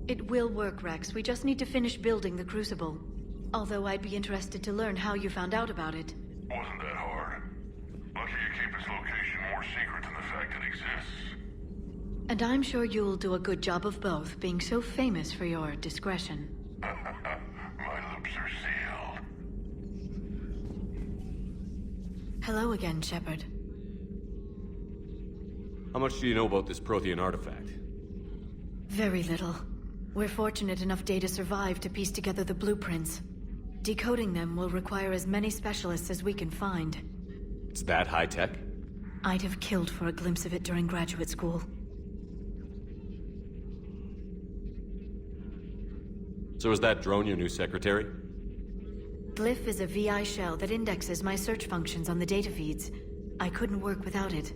It will work, Rex. We just need to finish building the Crucible. Although I'd be interested to learn how you found out about it. Wasn't that hard. Lucky you keep its location more secret than the fact it exists. And I'm sure you'll do a good job of both, being so famous for your discretion. My lips are sealed. Hello again, Shepard. How much do you know about this Prothean artifact? Very little. We're fortunate enough Data survived to piece together the blueprints. Decoding them will require as many specialists as we can find. It's that high-tech? I'd have killed for a glimpse of it during graduate school. So is that drone your new secretary? Glyph is a VI shell that indexes my search functions on the data feeds. I couldn't work without it.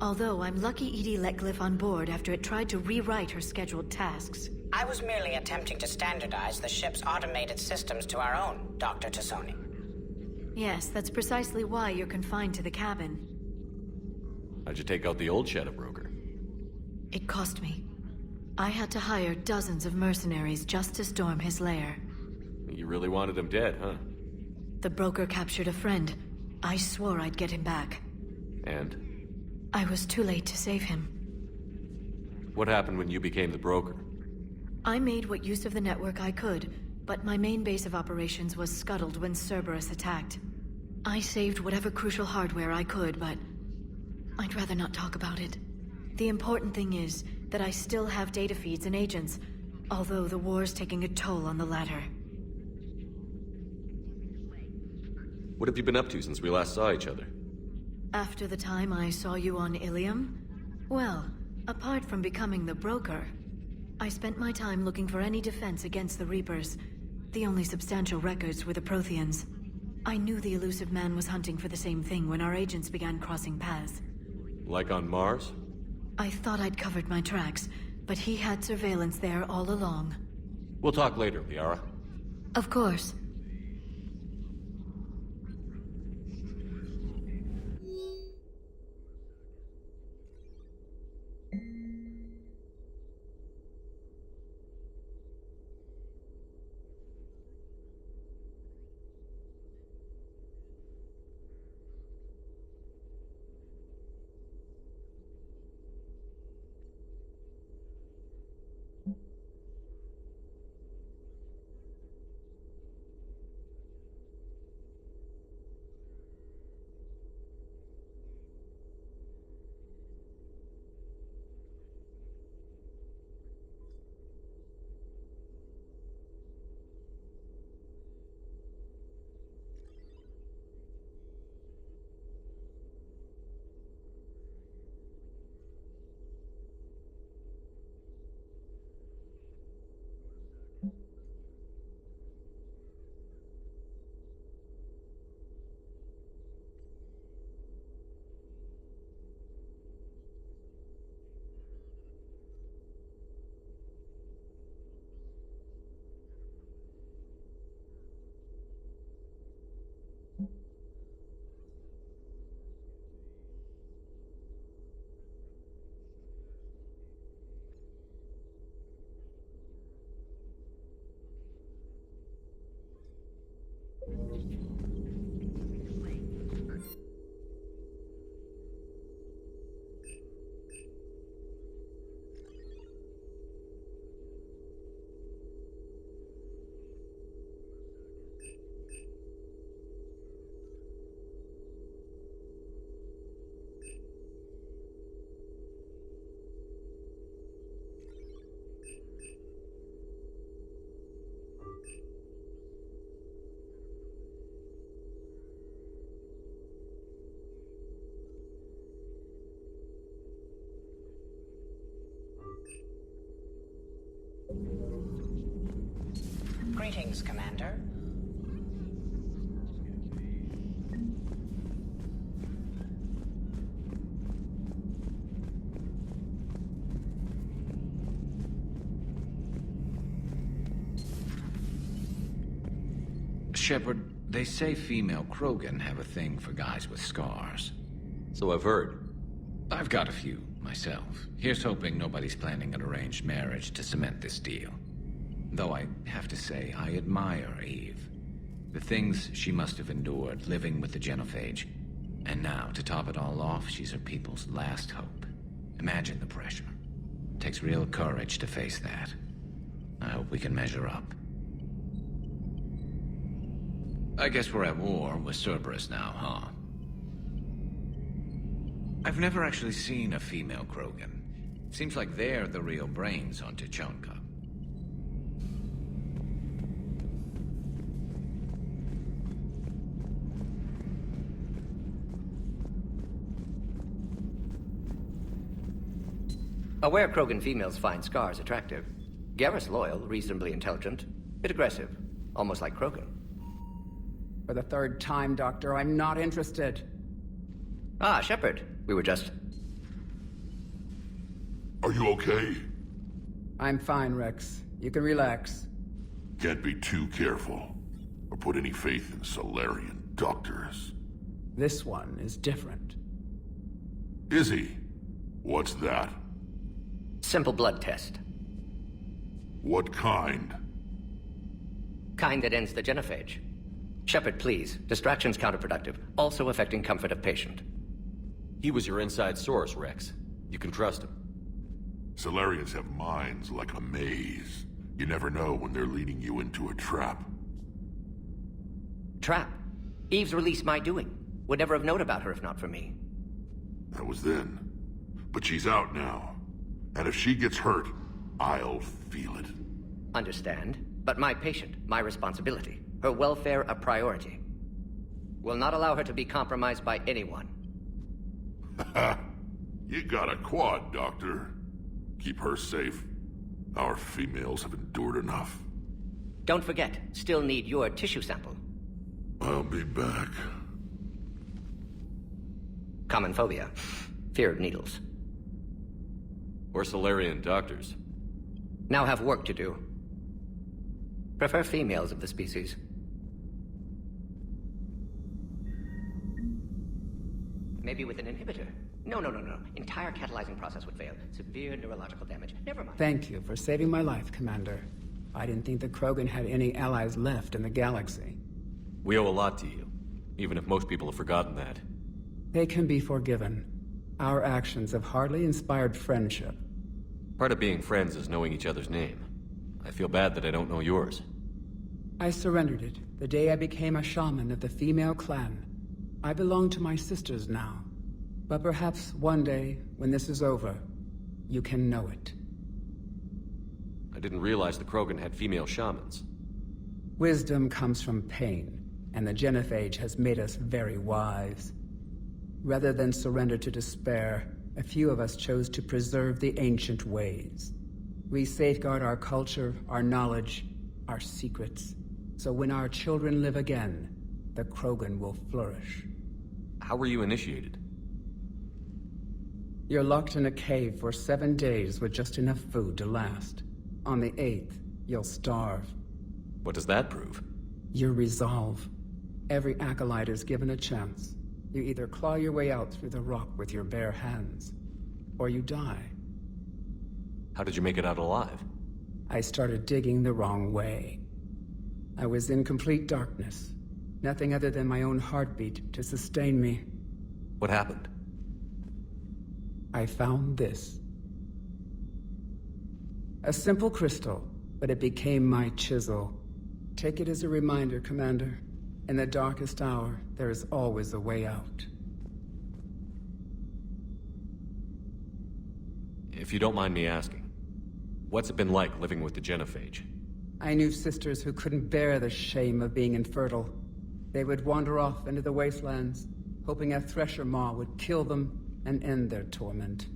Although I'm lucky EDI let Glyph on board after it tried to rewrite her scheduled tasks. I was merely attempting to standardize the ship's automated systems to our own, Dr. Tassoni. Yes, that's precisely why you're confined to the cabin. How'd you take out the old Shadow Broker? It cost me. I had to hire dozens of mercenaries just to storm his lair. You really wanted him dead, huh? The broker captured a friend. I swore I'd get him back. And? I was too late to save him. What happened when you became the broker? I made what use of the network I could, but my main base of operations was scuttled when Cerberus attacked. I saved whatever crucial hardware I could, but I'd rather not talk about it. The important thing is that I still have data feeds and agents, although the war's taking a toll on the latter. What have you been up to since we last saw each other? After the time I saw you on Ilium? Well, apart from becoming the broker, I spent my time looking for any defense against the Reapers. The only substantial records were the Protheans. I knew the elusive man was hunting for the same thing when our agents began crossing paths. Like on Mars? I thought I'd covered my tracks, but he had surveillance there all along. We'll talk later, Liara. Of course. Greetings, Commander. Shepard, they say female Krogan have a thing for guys with scars. So I've heard. I've got a few, myself. Here's hoping nobody's planning an arranged marriage to cement this deal. Though I have to say, I admire Eve. The things she must have endured living with the Genophage. And now, to top it all off, she's her people's last hope. Imagine the pressure. It takes real courage to face that. I hope we can measure up. I guess we're at war with Cerberus now, huh? I've never actually seen a female Krogan. Seems like they're the real brains on Tuchanka. Aware Krogan females find scars attractive. Garrus loyal, reasonably intelligent. Bit aggressive. Almost like Krogan. For the third time, Doctor, I'm not interested. Ah, Shepard. We were just... Are you okay? I'm fine, Rex. You can relax. Can't be too careful, or put any faith in Solarian doctors. This one is different. Is he? What's that? Simple blood test. What kind? Kind that ends the genophage. Shepard, please. Distraction's counterproductive, also affecting comfort of patient. He was your inside source, Rex. You can trust him. Solarians have minds like a maze. You never know when they're leading you into a trap. Trap? Eve's release my doing. Would never have known about her if not for me. That was then. But she's out now. And if she gets hurt, I'll feel it. Understand. But my patient, my responsibility. Her welfare a priority. Will not allow her to be compromised by anyone. You got a quad, Doctor. Keep her safe. Our females have endured enough. Don't forget, still need your tissue sample. I'll be back. Common phobia. Fear of needles. Or Solarian doctors. Now have work to do. Prefer females of the species. Maybe with an inhibitor. No. Entire catalyzing process would fail. Severe neurological damage. Never mind. Thank you for saving my life, Commander. I didn't think the Krogan had any allies left in the galaxy. We owe a lot to you, even if most people have forgotten that. They can be forgiven. Our actions have hardly inspired friendship. Part of being friends is knowing each other's name. I feel bad that I don't know yours. I surrendered it the day I became a shaman of the female clan. I belong to my sisters now. But perhaps one day, when this is over, you can know it. I didn't realize the Krogan had female shamans. Wisdom comes from pain, and the genophage has made us very wise. Rather than surrender to despair, a few of us chose to preserve the ancient ways. We safeguard our culture, our knowledge, our secrets. So when our children live again, the Krogan will flourish. How were you initiated? You're locked in a cave for 7 days with just enough food to last. On the 8th, you'll starve. What does that prove? Your resolve. Every acolyte is given a chance. You either claw your way out through the rock with your bare hands, or you die. How did you make it out alive? I started digging the wrong way. I was in complete darkness. Nothing other than my own heartbeat to sustain me. What happened? I found this. A simple crystal, but it became my chisel. Take it as a reminder, Commander. In the darkest hour, there is always a way out. If you don't mind me asking, what's it been like living with the genophage? I knew sisters who couldn't bear the shame of being infertile. They would wander off into the wastelands, hoping a thresher maw would kill them and end their torment.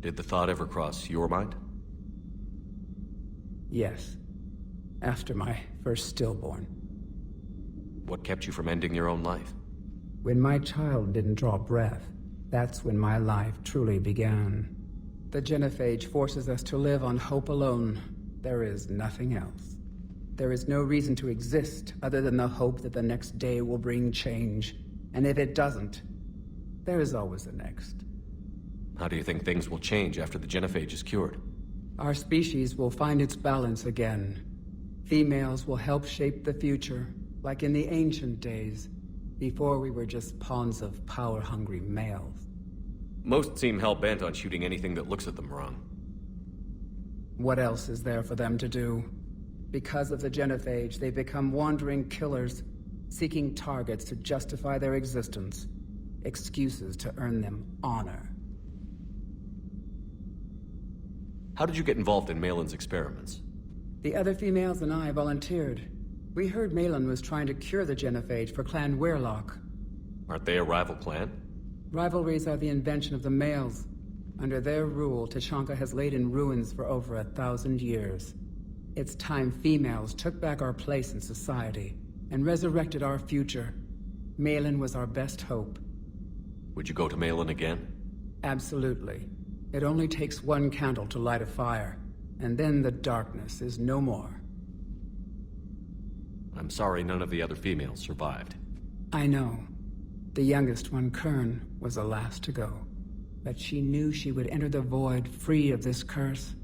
Did the thought ever cross your mind? Yes. After my first stillborn. What kept you from ending your own life? When my child didn't draw breath, that's when my life truly began. The genophage forces us to live on hope alone. There is nothing else. There is no reason to exist other than the hope that the next day will bring change. And if it doesn't, there is always the next. How do you think things will change after the genophage is cured? Our species will find its balance again. Females will help shape the future, like in the ancient days, before we were just pawns of power-hungry males. Most seem hell-bent on shooting anything that looks at them wrong. What else is there for them to do? Because of the genophage, they become wandering killers, seeking targets to justify their existence. Excuses to earn them honor. How did you get involved in Malin's experiments? The other females and I volunteered. We heard Malin was trying to cure the genophage for Clan Weirlock. Aren't they a rival clan? Rivalries are the invention of the males. Under their rule, Tuchanka has laid in ruins for over 1,000 years. It's time females took back our place in society and resurrected our future. Malin was our best hope. Would you go to Malin again? Absolutely. It only takes one candle to light a fire, and then the darkness is no more. I'm sorry none of the other females survived. I know. The youngest one, Kern, was the last to go. But she knew she would enter the void free of this curse,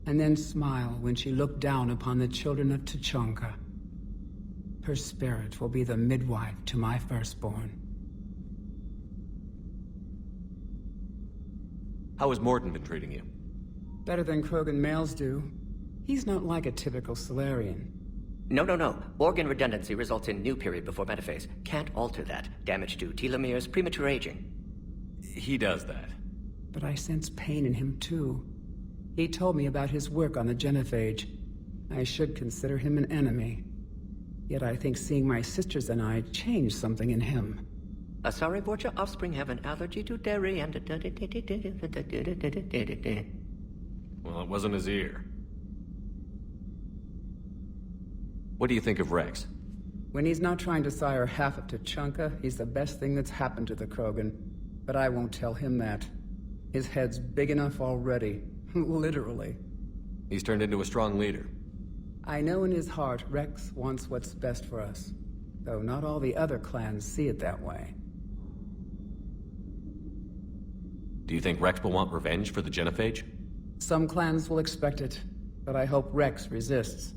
and then smile when she looked down upon the children of Tuchanka. Her spirit will be the midwife to my firstborn. How has Mordin been treating you? Better than Krogan males do. He's not like a typical Solarian. No. Organ redundancy results in new period before metaphase. Can't alter that. Damage to telomeres, premature aging. He does that. But I sense pain in him too. He told me about his work on the genophage. I should consider him an enemy. Yet I think seeing my sisters and I changed something in him. Asari Borgia offspring have an allergy to dairy and... Well, it wasn't his ear. What do you think of Rex? When he's not trying to sire half of Tuchanka, he's the best thing that's happened to the Krogan. But I won't tell him that. His head's big enough already. Literally. He's turned into a strong leader. I know in his heart Rex wants what's best for us. Though not all the other clans see it that way. Do you think Rex will want revenge for the genophage? Some clans will expect it, but I hope Rex resists.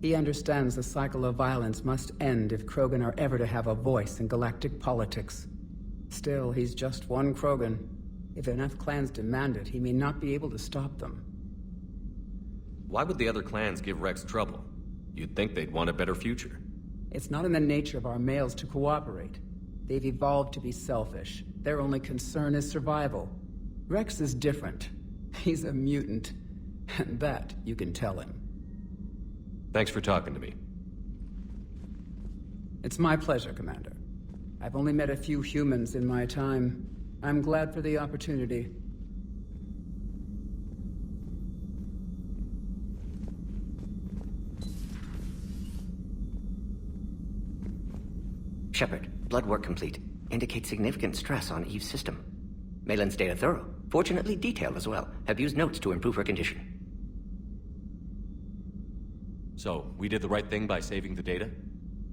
He understands the cycle of violence must end if Krogan are ever to have a voice in galactic politics. Still, he's just one Krogan. If enough clans demand it, he may not be able to stop them. Why would the other clans give Rex trouble? You'd think they'd want a better future. It's not in the nature of our males to cooperate. They've evolved to be selfish. Their only concern is survival. Rex is different. He's a mutant. And that you can tell him. Thanks for talking to me. It's my pleasure, Commander. I've only met a few humans in my time. I'm glad for the opportunity. Shepard, blood work complete. Indicates significant stress on Eve's system. Malin's data thorough. Fortunately detailed as well. Have used notes to improve her condition. So, we did the right thing by saving the data?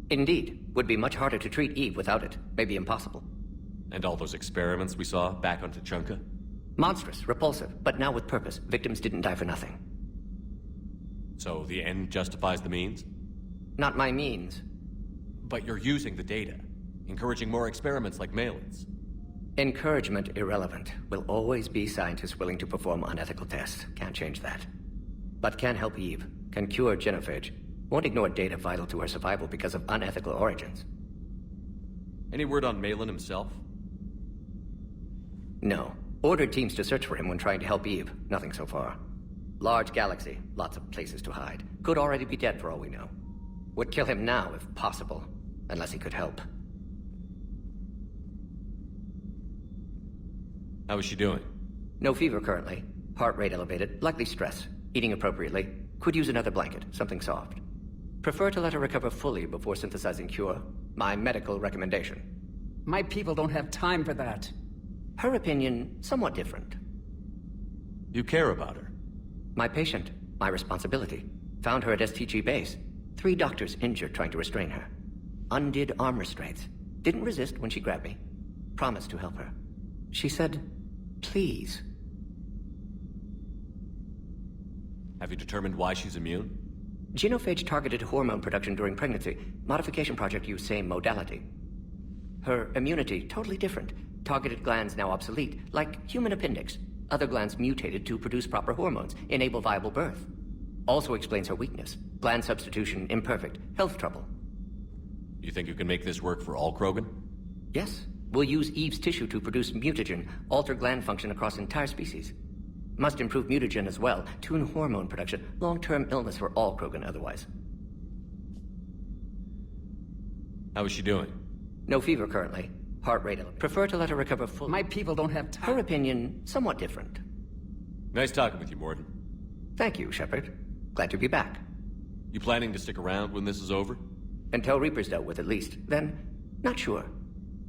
Indeed. Would be much harder to treat Eve without it. Maybe impossible. And all those experiments we saw back on Tuchanka? Monstrous, repulsive, but now with purpose. Victims didn't die for nothing. So the end justifies the means? Not my means. But you're using the data, encouraging more experiments like Malin's. Encouragement irrelevant. Will always be scientists willing to perform unethical tests. Can't change that. But can help Eve. Can cure genophage. Won't ignore data vital to her survival because of unethical origins. Any word on Malin himself? No. Ordered teams to search for him when trying to help Eve. Nothing so far. Large galaxy. Lots of places to hide. Could already be dead for all we know. Would kill him now if possible. Unless he could help. How is she doing? No fever currently. Heart rate elevated. Likely stress. Eating appropriately. Could use another blanket. Something soft. Prefer to let her recover fully before synthesizing cure. My medical recommendation. My people don't have time for that. Her opinion, somewhat different. You care about her? My patient. My responsibility. Found her at STG base. 3 doctors injured trying to restrain her. Undid arm restraints. Didn't resist when she grabbed me. Promised to help her. She said, please. Have you determined why she's immune? Genophage targeted hormone production during pregnancy. Modification project used same modality. Her immunity, totally different. Targeted glands now obsolete, like human appendix. Other glands mutated to produce proper hormones, enable viable birth. Also explains her weakness. Gland substitution imperfect. Health trouble. You think you can make this work for all Krogan? Yes. We'll use Eve's tissue to produce mutagen, alter gland function across entire species. Must improve mutagen as well, tune hormone production. Long-term illness for all Krogan otherwise. How is she doing? No fever currently. Heart rate elevated. Prefer to let her recover fully. My people don't have time. Her opinion, somewhat different. Nice talking with you, Mordin. Thank you, Shepard. Glad to be back. You planning to stick around when this is over? Until Reaper's dealt with, at least. Then, not sure.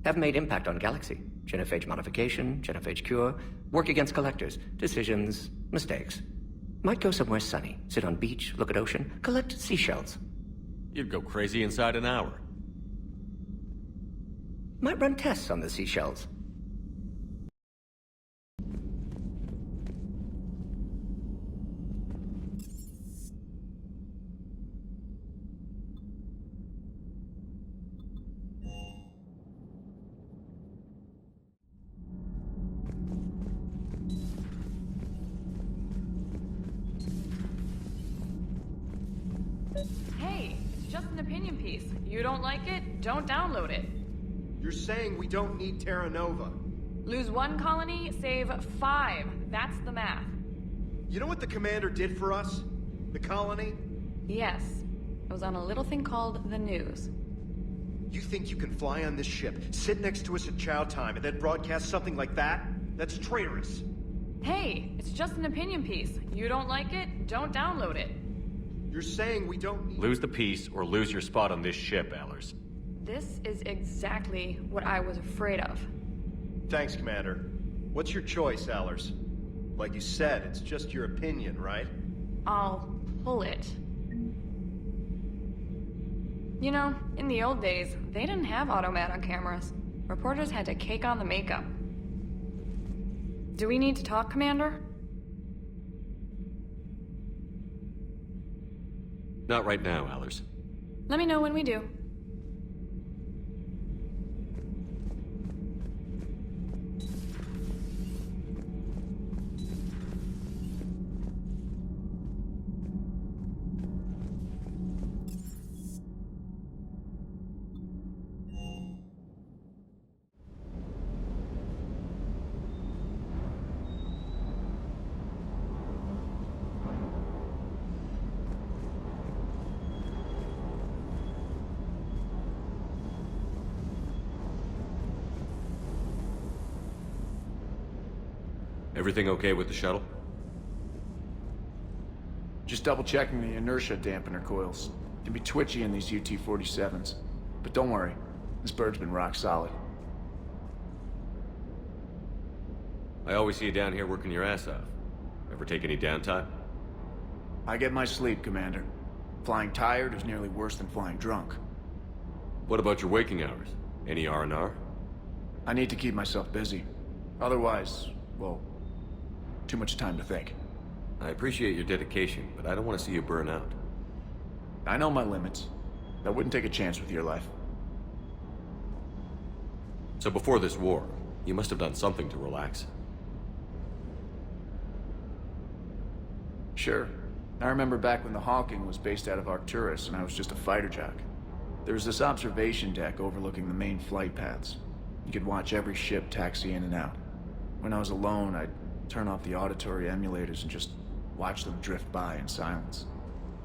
Have made impact on Galaxy. Genophage modification, genophage cure, work against collectors, decisions, mistakes. Might go somewhere sunny, sit on beach, look at ocean, collect seashells. You'd go crazy inside an hour. Might run tests on the seashells. Hey, it's just an opinion piece. You don't like it? Don't download it. You're saying we don't need Terra Nova. Lose 1 colony, save 5. That's the math. You know what the commander did for us? The colony? Yes. It was on a little thing called the news. You think you can fly on this ship, sit next to us at chow time, and then broadcast something like that? That's traitorous. Hey, it's just an opinion piece. You don't like it? Don't download it. You're saying we don't need... Lose the piece or lose your spot on this ship, Allers. This is exactly what I was afraid of. Thanks, Commander. What's your choice, Allers? Like you said, it's just your opinion, right? I'll pull it. You know, in the old days, they didn't have automata cameras. Reporters had to cake on the makeup. Do we need to talk, Commander? Not right now, Allers. Let me know when we do. Everything okay with the shuttle? Just double-checking the inertia dampener coils. Can be twitchy in these UT-47s. But don't worry, this bird's been rock solid. I always see you down here working your ass off. Ever take any downtime? I get my sleep, Commander. Flying tired is nearly worse than flying drunk. What about your waking hours? Any R&R? I need to keep myself busy. Otherwise, well, too much time to think. I appreciate your dedication, but I don't want to see you burn out. I know my limits. I wouldn't take a chance with your life. So before this war, you must have done something to relax. Sure. I remember back when the Hawking was based out of Arcturus and I was just a fighter jock. There was this observation deck overlooking the main flight paths. You could watch every ship taxi in and out. When I was alone, I'd turn off the auditory emulators and just watch them drift by in silence.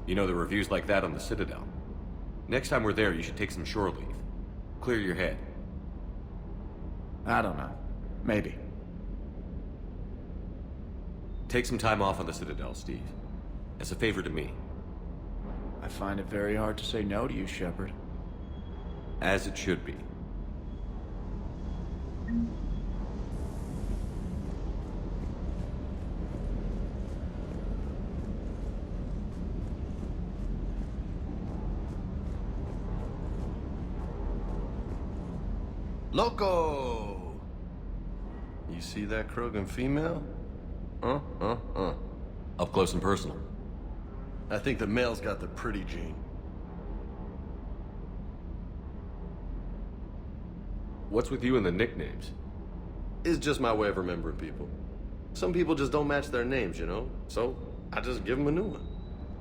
You know, the reviews like that on the Citadel. Next time we're there, you should take some shore leave. Clear your head. I don't know. Maybe. Take some time off on the Citadel, Steve. As a favor to me. I find it very hard to say no to you, Shepard. As it should be. Loco! You see that Krogan female? Up close and personal. I think the male's got the pretty gene. What's with you and the nicknames? It's just my way of remembering people. Some people just don't match their names, you know? So, I just give them a new one.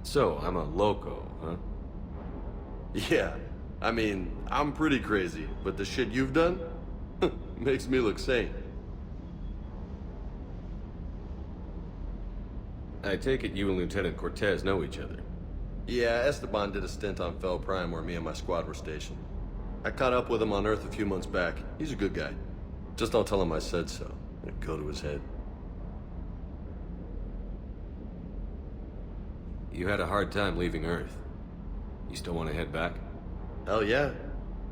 So, I'm a loco, huh? Yeah. I mean, I'm pretty crazy, but the shit you've done makes me look sane. I take it you and Lieutenant Cortez know each other. Yeah, Esteban did a stint on Fel Prime where me and my squad were stationed. I caught up with him on Earth a few months back. He's a good guy. Just don't tell him I said so. It'd go to his head. You had a hard time leaving Earth. You still want to head back? Hell yeah.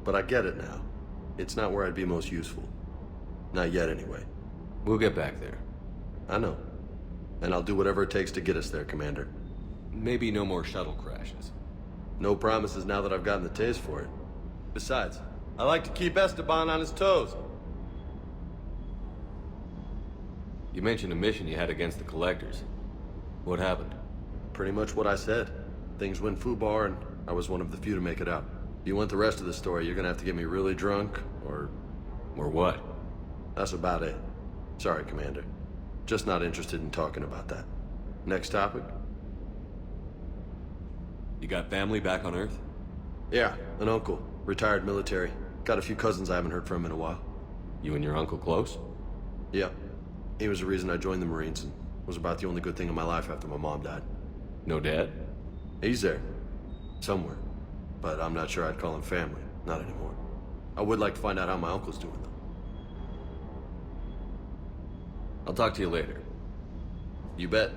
But I get it now. It's not where I'd be most useful. Not yet, anyway. We'll get back there. I know. And I'll do whatever it takes to get us there, Commander. Maybe no more shuttle crashes. No promises now that I've gotten the taste for it. Besides, I like to keep Esteban on his toes. You mentioned a mission you had against the Collectors. What happened? Pretty much what I said. Things went foobar, and I was one of the few to make it out. If you want the rest of the story, you're gonna have to get me really drunk, or... Or what? That's about it. Sorry, Commander. Just not interested in talking about that. Next topic? You got family back on Earth? Yeah, an uncle. Retired military. Got a few cousins I haven't heard from in a while. You and your uncle close? Yeah. He was the reason I joined the Marines and was about the only good thing in my life after my mom died. No dad? He's there. Somewhere. But I'm not sure I'd call him family. Not anymore. I would like to find out how my uncle's doing, though. I'll talk to you later. You bet.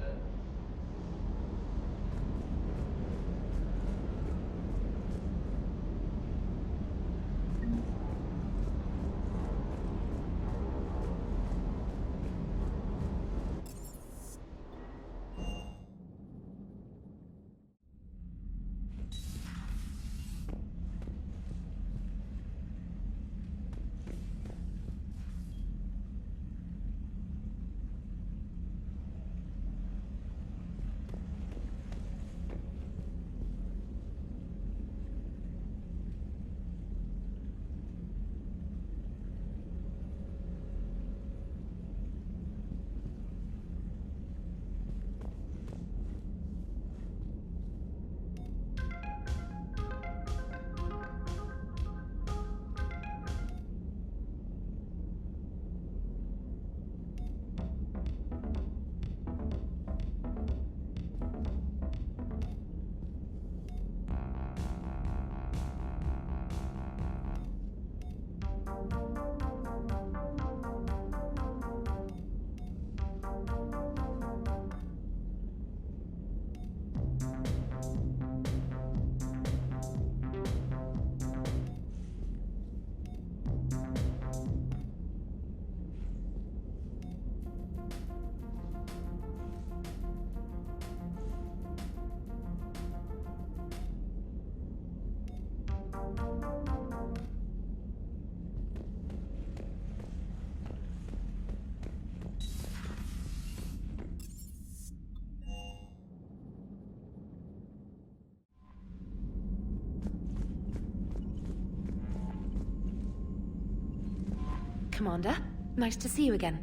Commander, nice to see you again.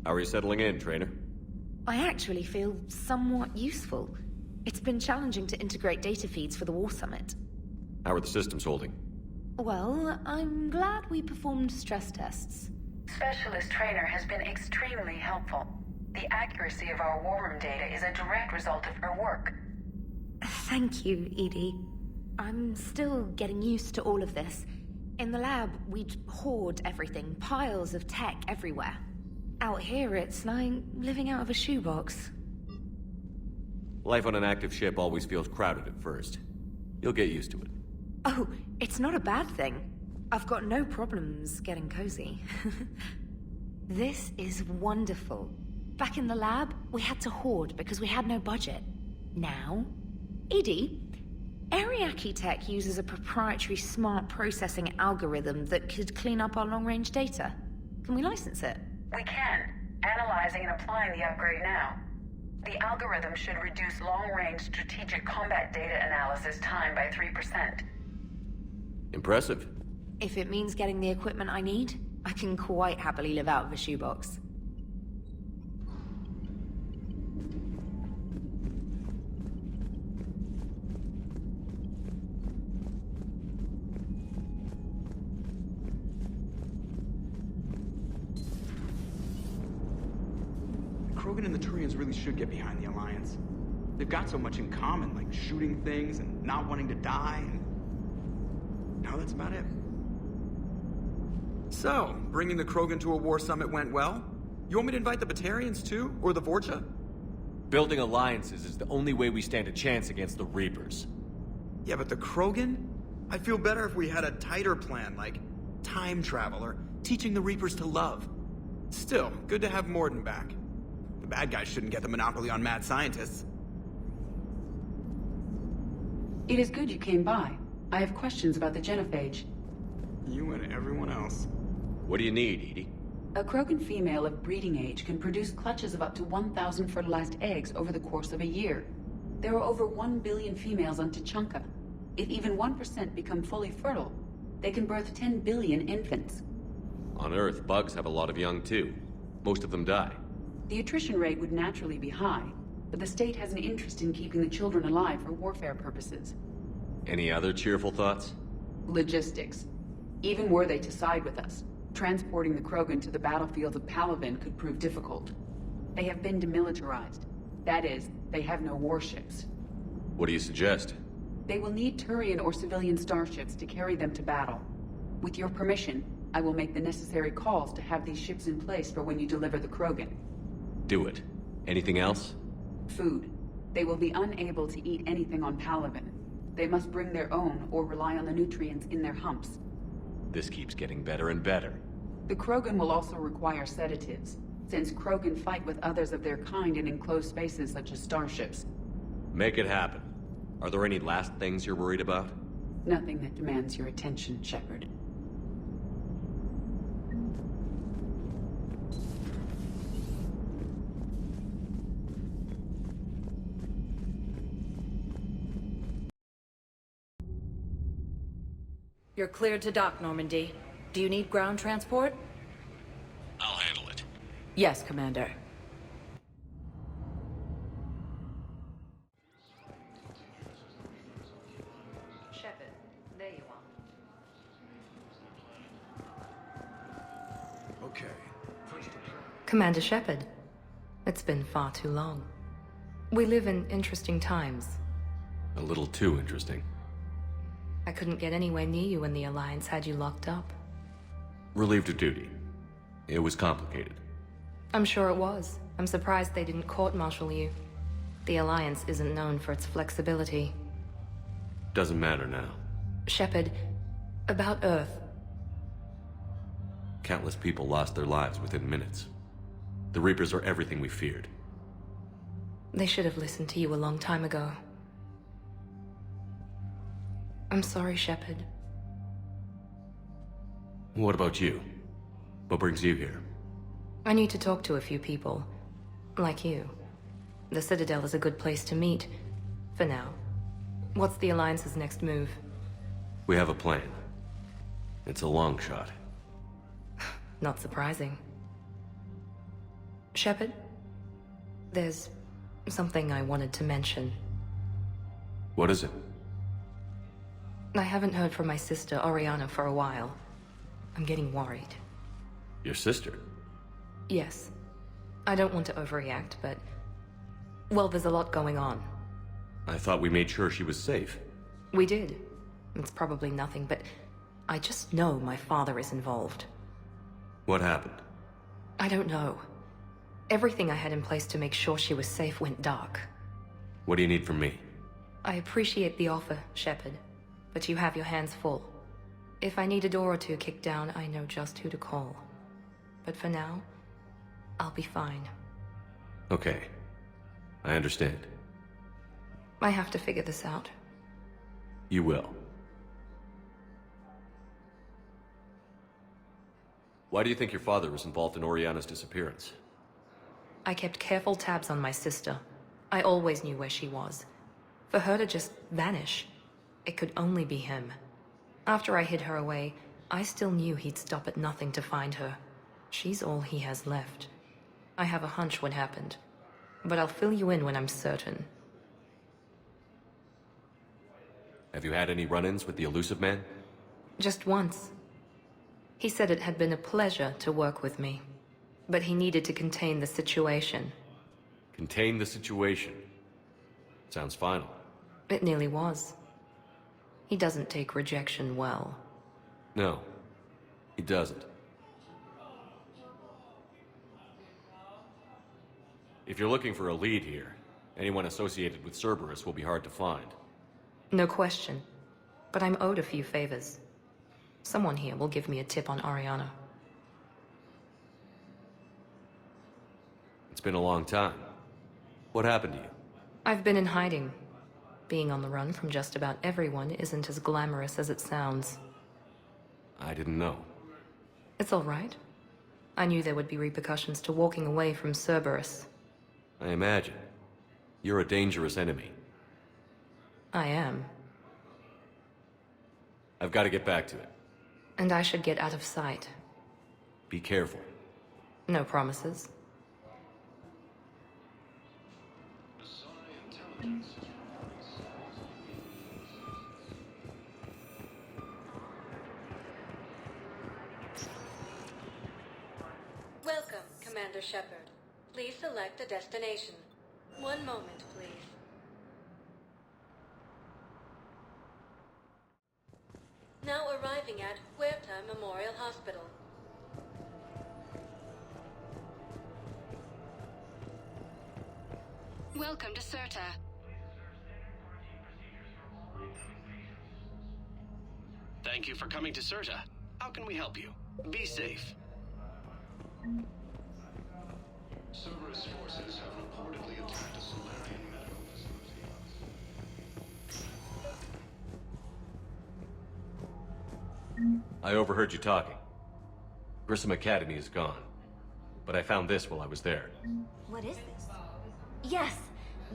How are you settling in, Trainer? I actually feel somewhat useful. It's been challenging to integrate data feeds for the War Summit. How are the systems holding? Well, I'm glad we performed stress tests. Specialist Trainer has been extremely helpful. The accuracy of our war room data is a direct result of her work. Thank you, Edie. I'm still getting used to all of this. In the lab, we'd hoard everything, piles of tech everywhere. Out here, it's like living out of a shoebox. Life on an active ship always feels crowded at first. You'll get used to it. Oh, it's not a bad thing. I've got no problems getting cozy. This is wonderful. Back in the lab, we had to hoard because we had no budget. Now, Edie, Ariake Tech uses a proprietary smart processing algorithm that could clean up our long-range data. Can we license it? We can. Analyzing and applying the upgrade now. The algorithm should reduce long-range strategic combat data analysis time by 3%. Impressive. If it means getting the equipment I need, I can quite happily live out of a shoebox. Krogan and the Turians really should get behind the Alliance. They've got so much in common, like shooting things and not wanting to die, and... now that's about it. So, bringing the Krogan to a war summit went well? You want me to invite the Batarians too? Or the Vorcha? Building alliances is the only way we stand a chance against the Reapers. Yeah, but the Krogan? I'd feel better if we had a tighter plan, like time travel or teaching the Reapers to love. Still, good to have Morden back. The bad guys shouldn't get the monopoly on mad scientists. It is good you came by. I have questions about the genophage. You and everyone else. What do you need, Edie? A Krogan female of breeding age can produce clutches of up to 1,000 fertilized eggs over the course of a year. There are over 1 billion females on Tuchanka. If even 1% become fully fertile, they can birth 10 billion infants. On Earth, bugs have a lot of young too. Most of them die. The attrition rate would naturally be high, but the state has an interest in keeping the children alive for warfare purposes. Any other cheerful thoughts? Logistics. Even were they to side with us, transporting the Krogan to the battlefields of Palaven could prove difficult. They have been demilitarized. That is, they have no warships. What do you suggest? They will need Turian or civilian starships to carry them to battle. With your permission, I will make the necessary calls to have these ships in place for when you deliver the Krogan. Do it. Anything else? Food. They will be unable to eat anything on Palaven. They must bring their own or rely on the nutrients in their humps. This keeps getting better and better. The Krogan will also require sedatives, since Krogan fight with others of their kind in enclosed spaces such as starships. Make it happen. Are there any last things you're worried about? Nothing that demands your attention, Shepard. You're cleared to dock, Normandy. Do you need ground transport? I'll handle it. Yes, Commander. Shepard, there you are. Okay. Commander Shepard, it's been far too long. We live in interesting times. A little too interesting. I couldn't get anywhere near you when the Alliance had you locked up. Relieved of duty. It was complicated. I'm sure it was. I'm surprised they didn't court-martial you. The Alliance isn't known for its flexibility. Doesn't matter now. Shepard, about Earth. Countless people lost their lives within minutes. The Reapers are everything we feared. They should have listened to you a long time ago. I'm sorry, Shepard. What about you? What brings you here? I need to talk to a few people. Like you. The Citadel is a good place to meet. For now. What's the Alliance's next move? We have a plan. It's a long shot. Not surprising. Shepard? There's something I wanted to mention. What is it? I haven't heard from my sister, Oriana, for a while. I'm getting worried. Your sister? Yes. I don't want to overreact, but... well, there's a lot going on. I thought we made sure she was safe. We did. It's probably nothing, but... I just know my father is involved. What happened? I don't know. Everything I had in place to make sure she was safe went dark. What do you need from me? I appreciate the offer, Shepard. But you have your hands full. If I need a door or two kicked down, I know just who to call. But for now, I'll be fine. Okay. I understand. I have to figure this out. You will. Why do you think your father was involved in Oriana's disappearance? I kept careful tabs on my sister. I always knew where she was. For her to just vanish, it could only be him. After I hid her away, I still knew he'd stop at nothing to find her. She's all he has left. I have a hunch what happened, but I'll fill you in when I'm certain. Have you had any run-ins with the elusive man? Just once. He said it had been a pleasure to work with me, but he needed to contain the situation. Contain the situation. Sounds final. It nearly was. He doesn't take rejection well. No, he doesn't. If you're looking for a lead here, anyone associated with Cerberus will be hard to find. No question. But I'm owed a few favors. Someone here will give me a tip on Ariana. It's been a long time. What happened to you? I've been in hiding. Being on the run from just about everyone isn't as glamorous as it sounds. I didn't know. It's all right. I knew there would be repercussions to walking away from Cerberus. I imagine. You're a dangerous enemy. I am. I've got to get back to it. And I should get out of sight. Be careful. No promises. Welcome, Commander Shepard. Please select a destination. One moment, please. Now arriving at Huerta Memorial Hospital. Welcome to Certa. Thank you for coming to Certa. How can we help you? Be safe. Cerberus forces have reportedly attacked a Solarian medical facility. I overheard you talking. Grissom Academy is gone. But I found this while I was there. What is this? Yes,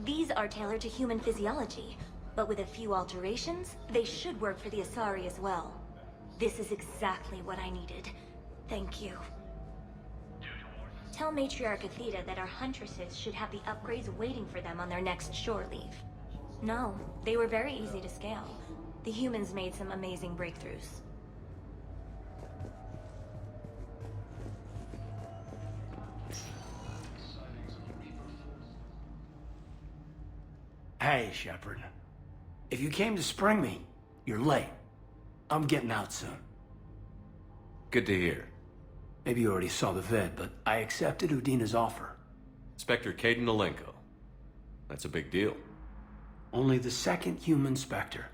these are tailored to human physiology, but with a few alterations, they should work for the Asari as well. This is exactly what I needed. Thank you. Tell Matriarch Athena that our huntresses should have the upgrades waiting for them on their next shore leave. No, they were very easy to scale. The humans made some amazing breakthroughs. Hey, Shepard. If you came to spring me, you're late. I'm getting out soon. Good to hear. Maybe you already saw the vid, but I accepted Udina's offer. Spectre Caden Alenko. That's a big deal. Only the second human Spectre.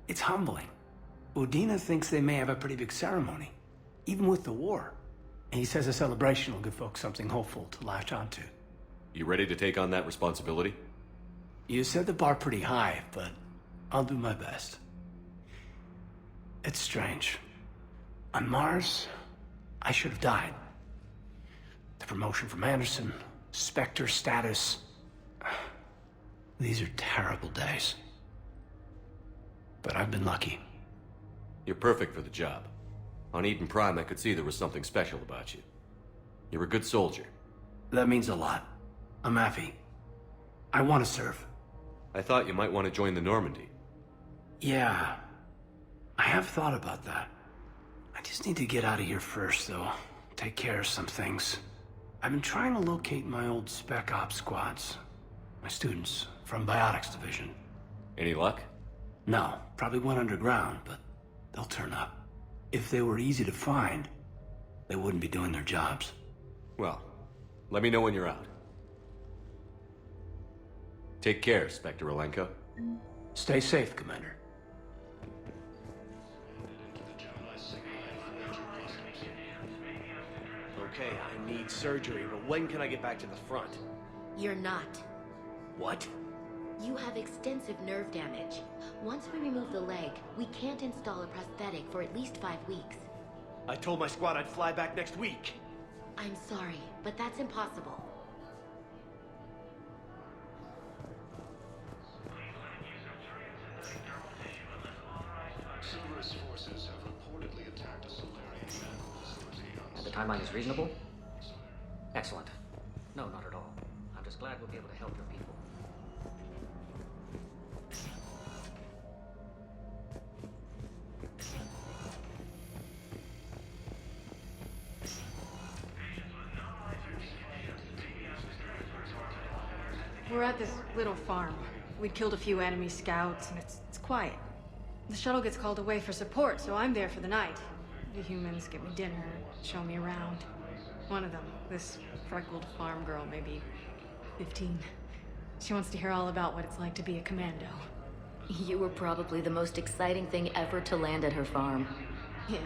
It's humbling. Udina thinks they may have a pretty big ceremony, even with the war. And he says a celebration will give folks something hopeful to latch onto. You ready to take on that responsibility? You set the bar pretty high, but I'll do my best. It's strange. On Mars, I should have died. The promotion from Anderson, Spectre status. These are terrible days. But I've been lucky. You're perfect for the job. On Eden Prime, I could see there was something special about you. You're a good soldier. That means a lot. I'm happy. I want to serve. I thought you might want to join the Normandy. Yeah. I have thought about that. I just need to get out of here first, though. Take care of some things. I've been trying to locate my old Spec Ops squads. My students from Biotics Division. Any luck? No, probably went underground, but they'll turn up. If they were easy to find, they wouldn't be doing their jobs. Well, let me know when you're out. Take care, Spectre Alenko. Stay safe, Commander. Okay, I need surgery, but when can I get back to the front? You're not. What? You have extensive nerve damage. Once we remove the leg, we can't install a prosthetic for at least 5 weeks. I told my squad I'd fly back next week. I'm sorry, but that's impossible. Cerberus forces have reportedly attacked a Solarian medical facility on... And the timeline is reasonable? Excellent. No, not at all. I'm just glad we'll be able to help your people. We're at this little farm. We'd killed a few enemy scouts, and it's quiet. The shuttle gets called away for support, so I'm there for the night. The humans get me dinner, show me around. One of them, this freckled farm girl, maybe 15. She wants to hear all about what it's like to be a commando. You were probably the most exciting thing ever to land at her farm. Yeah.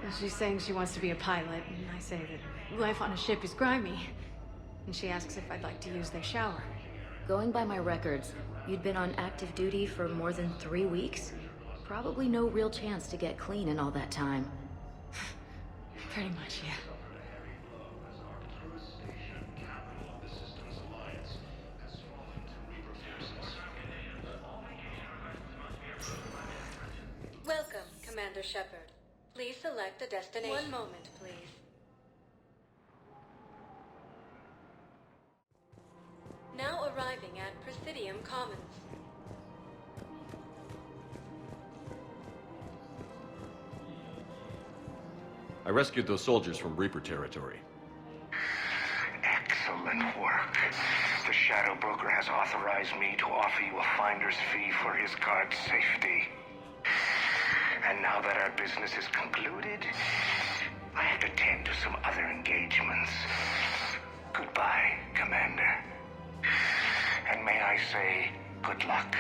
And she's saying she wants to be a pilot, and I say that life on a ship is grimy. And she asks if I'd like to use their shower. Going by my records, you'd been on active duty for more than 3 weeks. Probably no real chance to get clean in all that time. Pretty much, yeah. Welcome, Commander Shepard. Please select a destination. One moment, please. Now arriving at Presidium Commons. I rescued those soldiers from Reaper territory. Excellent work. The Shadow Broker has authorized me to offer you a finder's fee for his guard's safety. And now that our business is concluded, I have to tend to some other engagements. Goodbye, Commander. And may I say, good luck.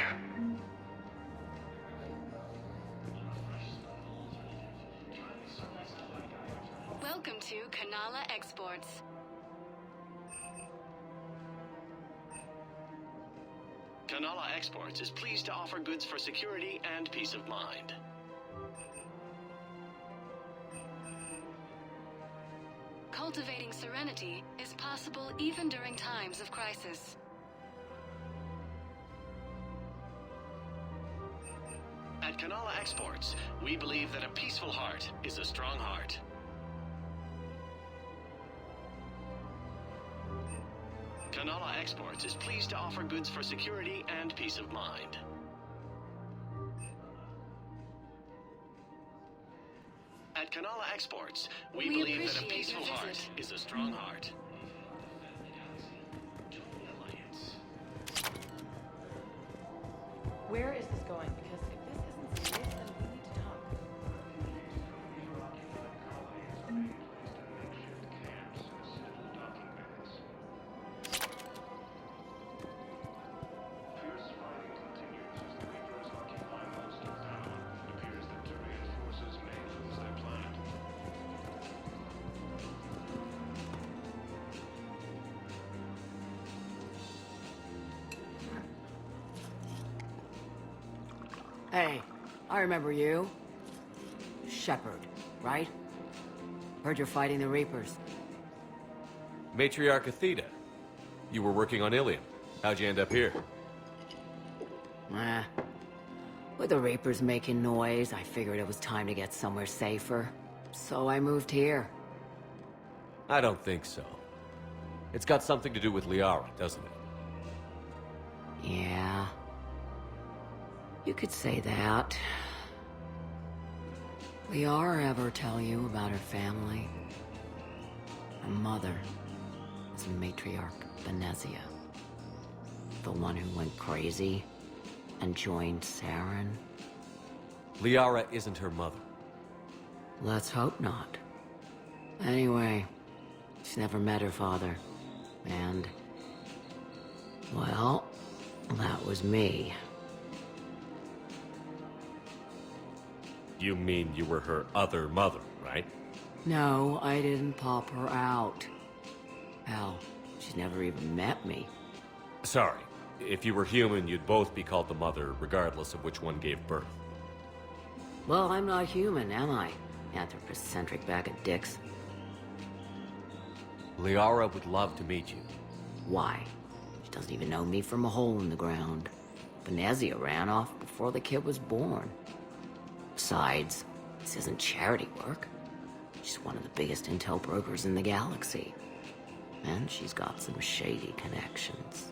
Welcome to Kanala Exports. Kanala Exports is pleased to offer goods for security and peace of mind. Cultivating serenity is possible even during times of crisis. At Kanala Exports, we believe that a peaceful heart is a strong heart. Kanala Exports is pleased to offer goods for security and peace of mind. At Kanala Exports, we believe that a peaceful heart is a strong heart. Where is this going? Because if this isn't serious, then we need to talk. Hey, I remember you. Shepard, right? Heard you're fighting the Reapers. Matriarch Athena. You were working on Ilium. How'd you end up here? With the Reapers making noise, I figured it was time to get somewhere safer. So I moved here. I don't think so. It's got something to do with Liara, doesn't it? Yeah. You could say that. Liara ever tell you about her family? Her mother was Matriarch Benezia. The one who went crazy and joined Saren. Liara isn't her mother. Let's hope not. Anyway, she never met her father. And, well, that was me. You mean you were her other mother, right? No, I didn't pop her out. Hell, she's never even met me. Sorry. If you were human, you'd both be called the mother, regardless of which one gave birth. Well, I'm not human, am I? Anthropocentric bag of dicks. Liara would love to meet you. Why? She doesn't even know me from a hole in the ground. Benezia ran off before the kid was born. Besides, this isn't charity work. She's one of the biggest intel brokers in the galaxy. And she's got some shady connections.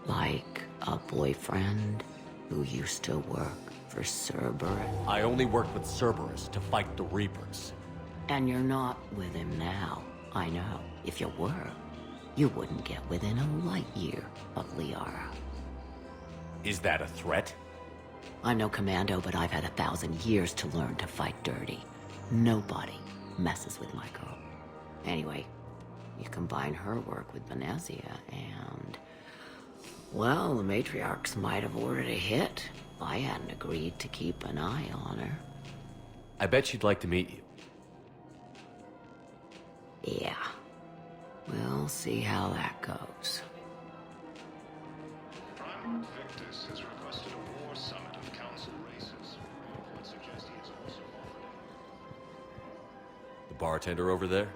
Like a boyfriend who used to work for Cerberus. I only worked with Cerberus to fight the Reapers. And you're not with him now. I know. If you were, you wouldn't get within a light year of Liara. Is that a threat? I'm no commando, but I've had 1,000 years to learn to fight dirty. Nobody messes with my girl. Anyway, you combine her work with Benezia and... Well, the matriarchs might have ordered a hit if I hadn't agreed to keep an eye on her. I bet she'd like to meet you. Yeah. We'll see how that goes. Prime Victus has requested a war summit of council races. Reports suggest he is also offered The bartender over there?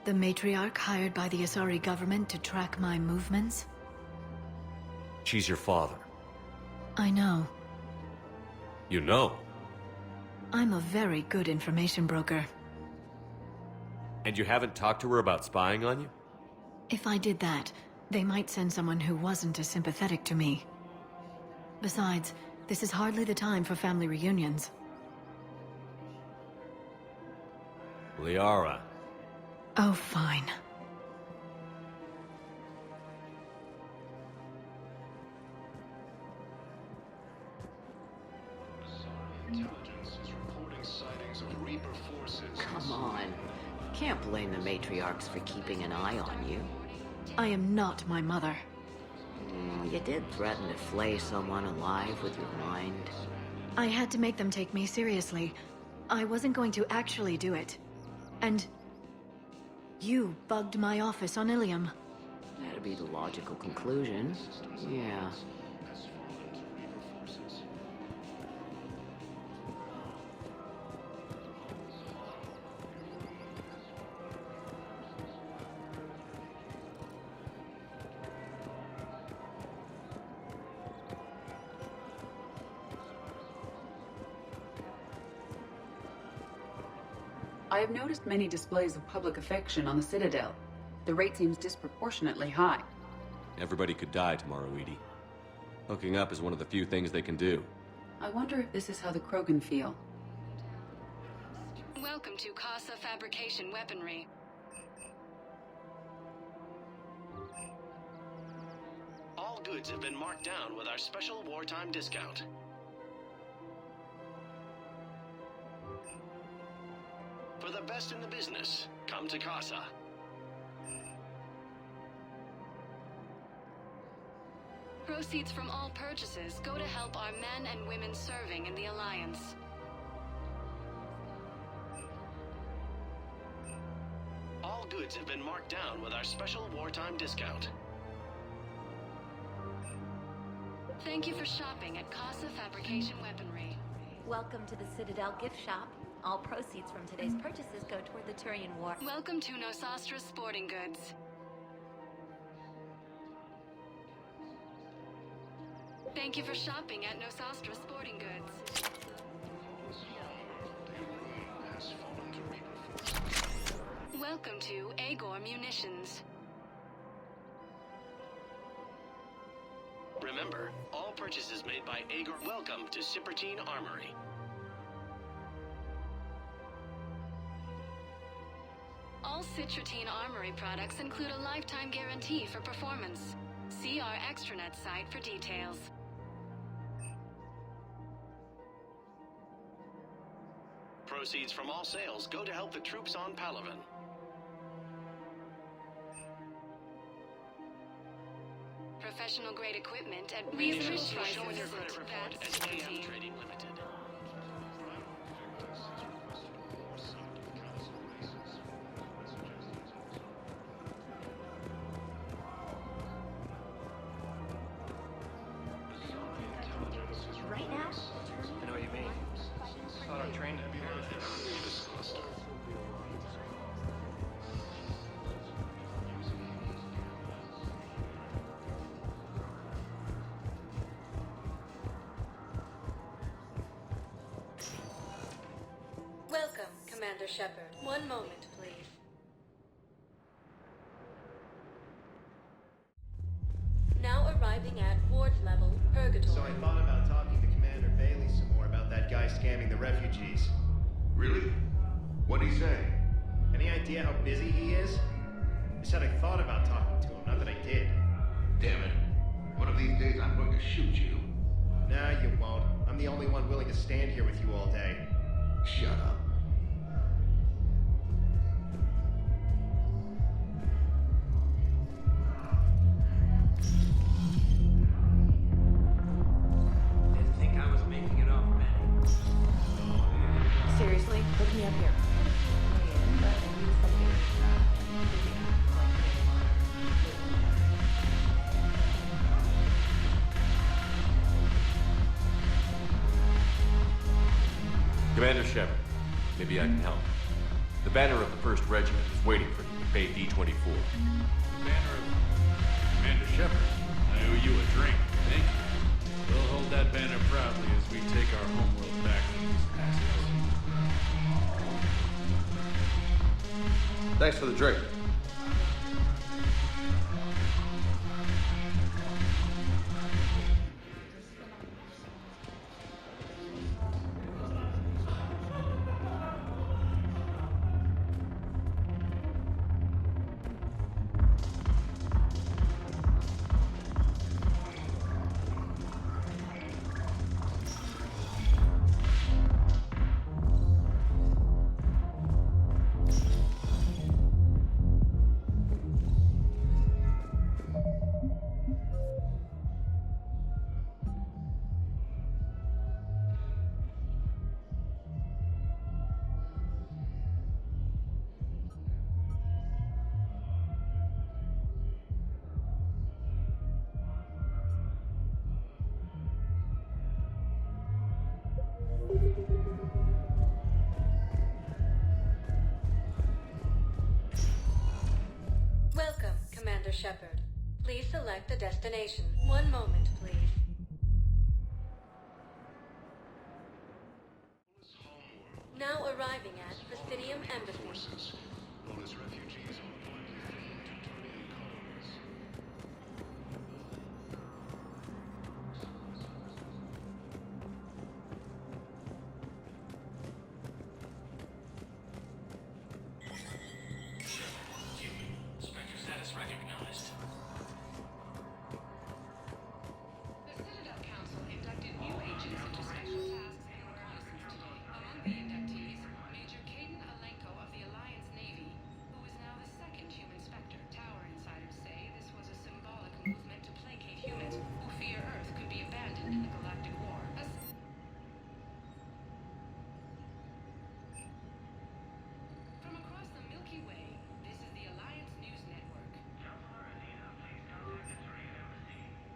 The matriarch hired by the Asari government to track my movements? She's your father. I know. You know? I'm a very good information broker. And you haven't talked to her about spying on you? If I did that, they might send someone who wasn't as sympathetic to me. Besides, this is hardly the time for family reunions. Liara. Oh, fine. intelligence is reporting sightings of Reaper forces. Come on. Can't blame the matriarchs for keeping an eye on you. I am not my mother. You did threaten to flay someone alive with your mind. I had to make them take me seriously. I wasn't going to actually do it. And you bugged my office on Ilium. That'd be the logical conclusion. Yeah. I have noticed many displays of public affection on the Citadel. The rate seems disproportionately high. Everybody could die tomorrow, Edie. Hooking up is one of the few things they can do. I wonder if this is how the Krogan feel. Welcome to Casa Fabrication Weaponry. All goods have been marked down with our special wartime discount. For the best in the business, come to Casa. Proceeds from all purchases go to help our men and women serving in the Alliance. All goods have been marked down with our special wartime discount. Thank you for shopping at Casa Fabrication Weaponry. Welcome to the Citadel gift shop. All proceeds from today's purchases go toward the Turian War. Welcome to Nosastra Sporting Goods. Thank you for shopping at Nosastra Sporting Goods. Welcome to Agor Munitions. Remember, all purchases made by Agor. Welcome to Cipertine Armory. All Citratine Armory products include a lifetime guarantee for performance. See our extranet site for details. Proceeds from all sales go to help the troops on Palaven. Professional grade equipment at Reasonable reasonable prices. show in your credit report as That's AM Citratine. Trading Limited. Right now? I know what you mean. Thought our train had been Welcome, Commander Shepard. One moment, please. Now arriving at ward level, Purgatory. So I thought about talking to Commander Bailey some more about that guy scamming the refugees. Really? What'd he say? Any idea how busy he is? I said I thought about talking to him, not that I did. Damn it. One of these days I'm going to shoot you. Nah, you won't. I'm the only one willing to stand here with you all day. Shut up. Seriously, look me up here. Commander Shepard, maybe I can help. The banner of the 1st Regiment is waiting for you at Bay D-24. The banner of Commander Shepard. I owe you a drink. Thank you. We'll hold that banner proudly as we take our homeworld back from these assets. Thanks for the drink. Welcome, Commander Shepard. Please select a destination. One moment, please. Now arriving at Presidium Embassy. Known as refugees on Spectre status recognized. The Citadel Council inducted new agents into special tasks and reconnaissance today. Among the inductees, Major Caden Alenko of the Alliance Navy, who is now the 2nd human Spectre. Tower insiders say this was a symbolic movement to placate humans who fear Earth could be abandoned in the galactic war. From across the Milky Way, this is the Alliance News Network.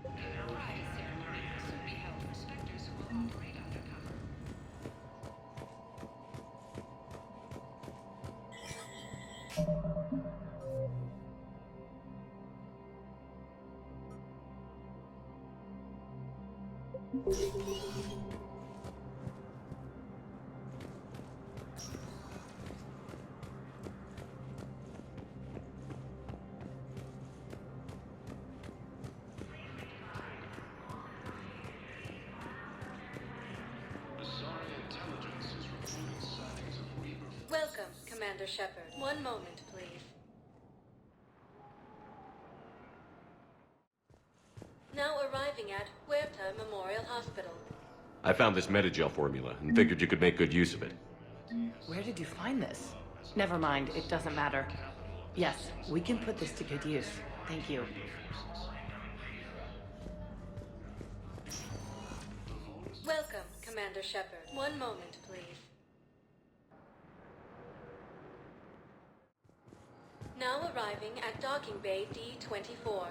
Their private ceremony will soon be held for Spectres who will operate undercover. Welcome, Commander Shepard. One moment, please. Now arriving at Huerta Memorial Hospital. I found this Metagel formula and figured you could make good use of it. Where did you find this? Never mind, it doesn't matter. Yes, we can put this to good use. Thank you. Welcome, Commander Shepard. One moment, please. Now arriving at Docking Bay D-24.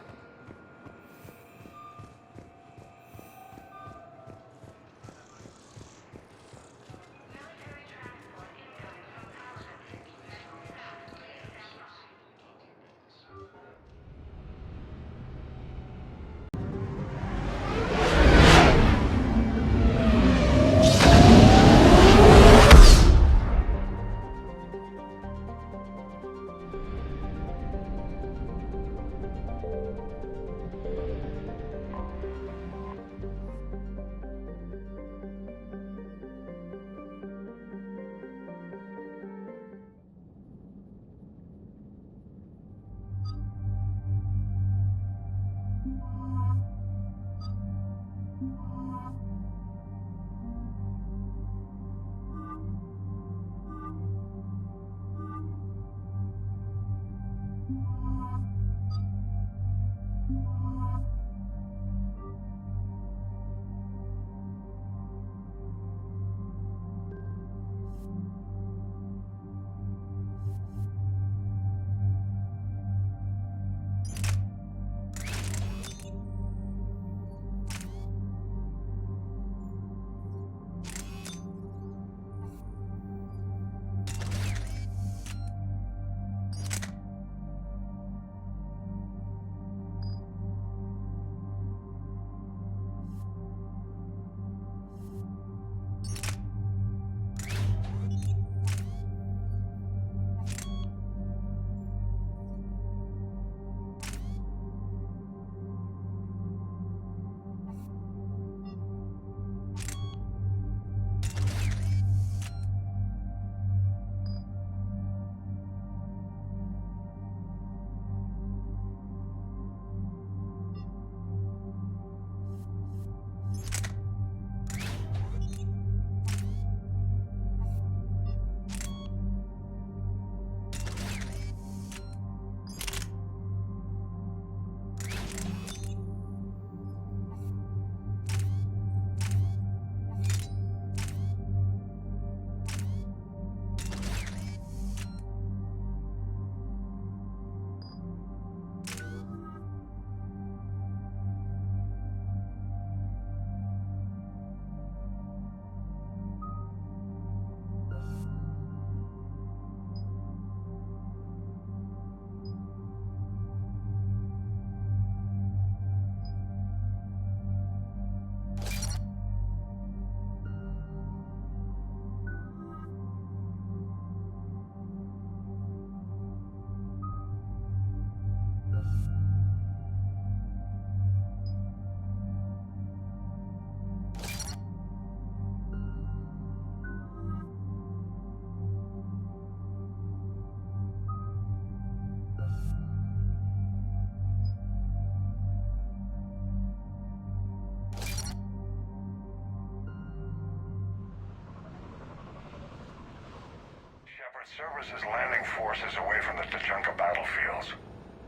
Cerberus' landing forces away from the Tachanka battlefields.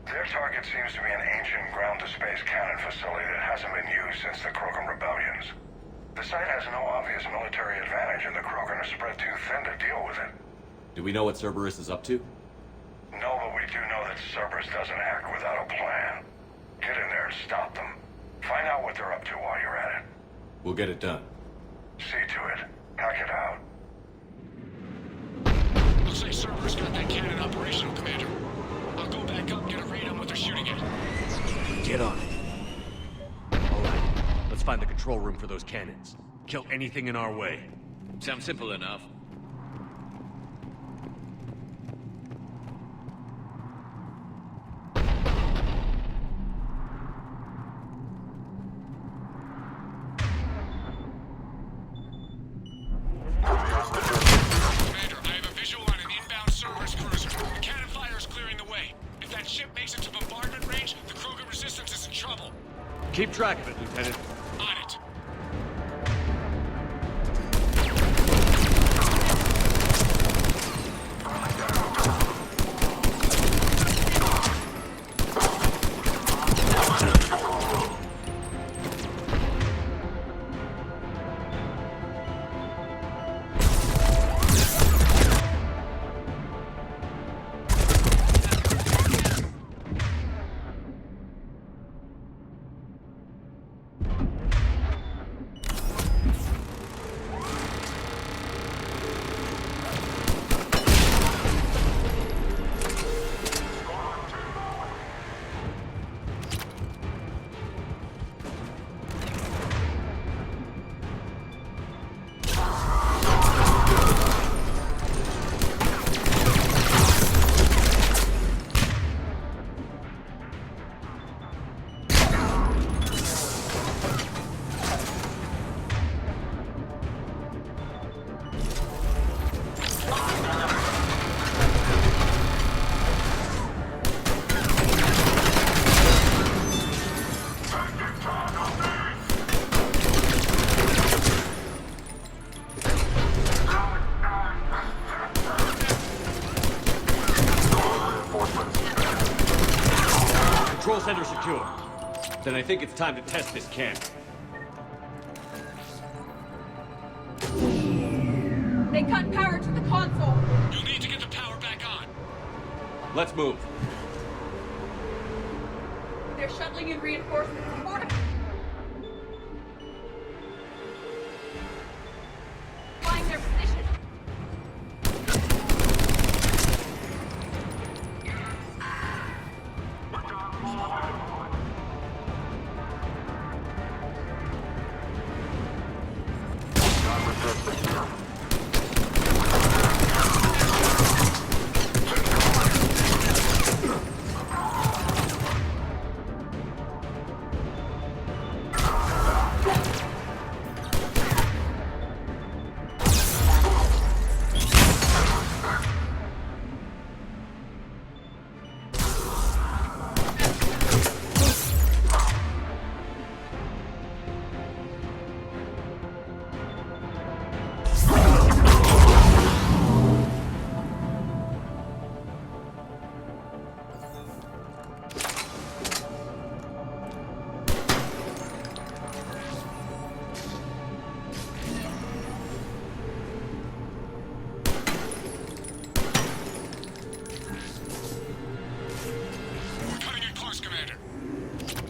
Their target seems to be an ancient ground-to-space cannon facility that hasn't been used since the Krogan rebellions. The site has no obvious military advantage, and the Krogan are spread too thin to deal with it. Do we know what Cerberus is up to? No, but we do know that Cerberus doesn't act without a plan. Get in there and stop them. Find out what they're up to while you're at it. We'll get it done. See to it. Hack it out. Looks like Cerberus got that cannon operational, Commander. I'll go back up and get a read on what they're shooting at. Get on it. Alright, let's find the control room for those cannons. Kill anything in our way. Sounds simple enough. Keep track of it, Lieutenant. On it. Control center secure. Then I think it's time to test this cannon. They cut power to the console. You'll need to get the power back on. Let's move. They're shuttling in reinforcements. Find their position.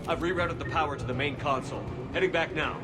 I've rerouted the power to the main console. Heading back now.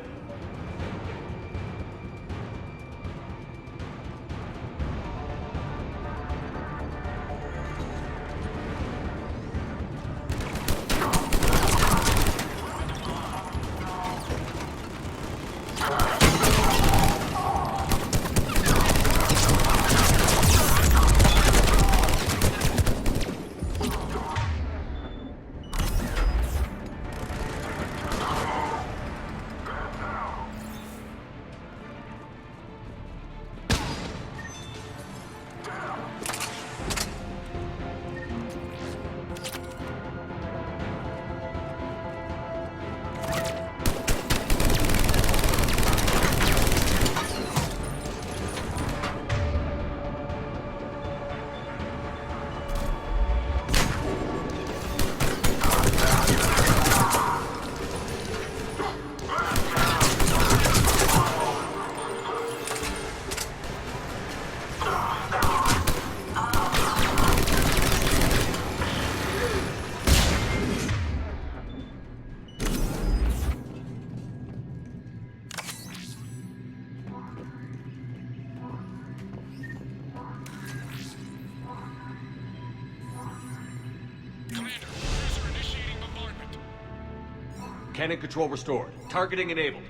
Cannon control restored. Targeting enabled.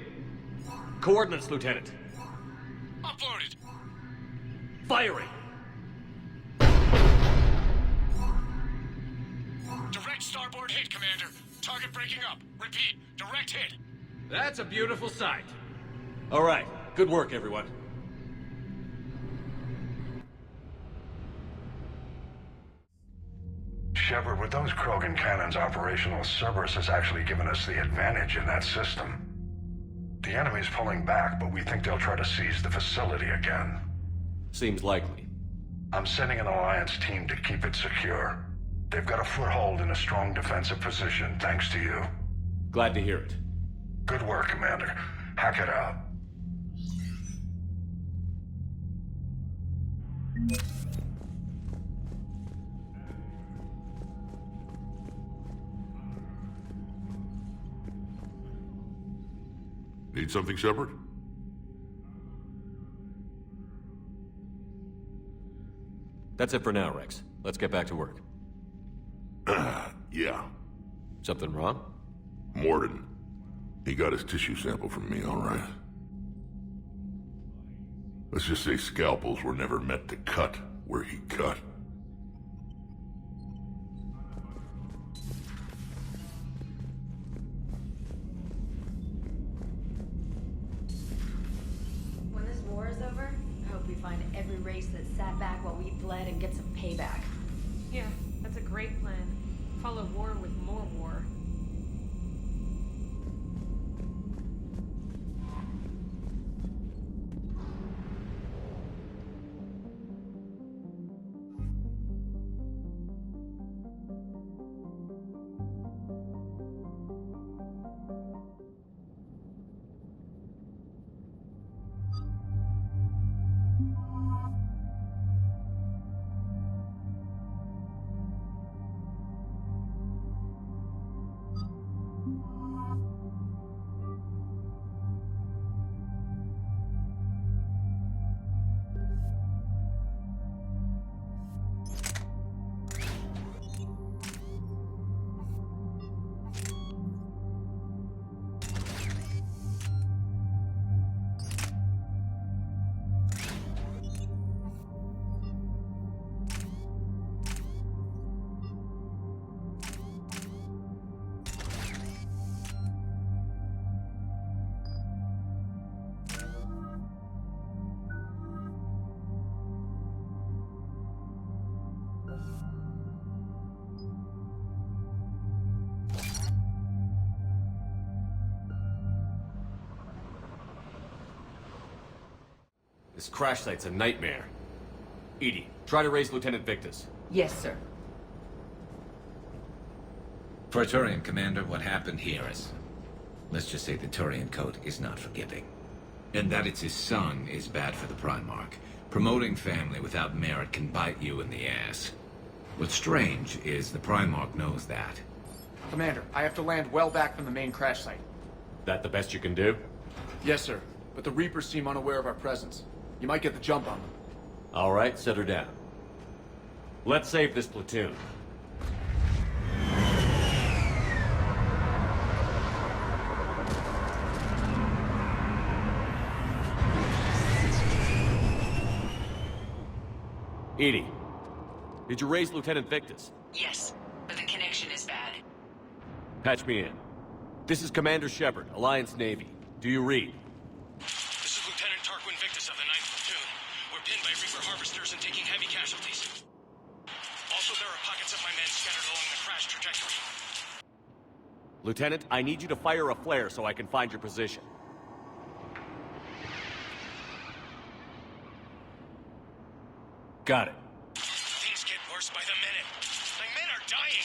Coordinates, Lieutenant. Uploaded. Firing! Direct starboard hit, Commander. Target breaking up. Repeat, direct hit. That's a beautiful sight. All right, good work, everyone. Shepard, with those Krogan cannons operational, Cerberus has actually given us the advantage in that system. The enemy's pulling back, but we think they'll try to seize the facility again. Seems likely. I'm sending an Alliance team to keep it secure. They've got a foothold in a strong defensive position, thanks to you. Glad to hear it. Good work, Commander. Hack it out. Need something, Shepard? That's it for now, Rex. Let's get back to work. Yeah. Something wrong? Morden. He got his tissue sample from me, all right. Let's just say scalpels were never meant to cut where he cut. When this war is over, I hope we find every race that sat back while we bled and get some payback. Yeah, that's a great plan. Follow war with more war. This crash site's a nightmare. EDI, try to raise Lieutenant Victus. Yes, sir. Praetorian Commander, what happened here is... let's just say the Turian Code is not forgiving. And that it's his son is bad for the Primarch. Promoting family without merit can bite you in the ass. What's strange is the Primarch knows that. Commander, I have to land well back from the main crash site. That the best you can do? Yes, sir. But the Reapers seem unaware of our presence. You might get the jump on them. All right, set her down. Let's save this platoon. EDI, did you raise Lieutenant Victus? Yes, but the connection is bad. Patch me in. This is Commander Shepard, Alliance Navy. Do you read? This is Lieutenant Tarquin Victus of the 9th Platoon. We're pinned by Reaper harvesters and taking heavy casualties. Also, there are pockets of my men scattered along the crash trajectory. Lieutenant, I need you to fire a flare so I can find your position. Got it. Things get worse by the minute. My men are dying!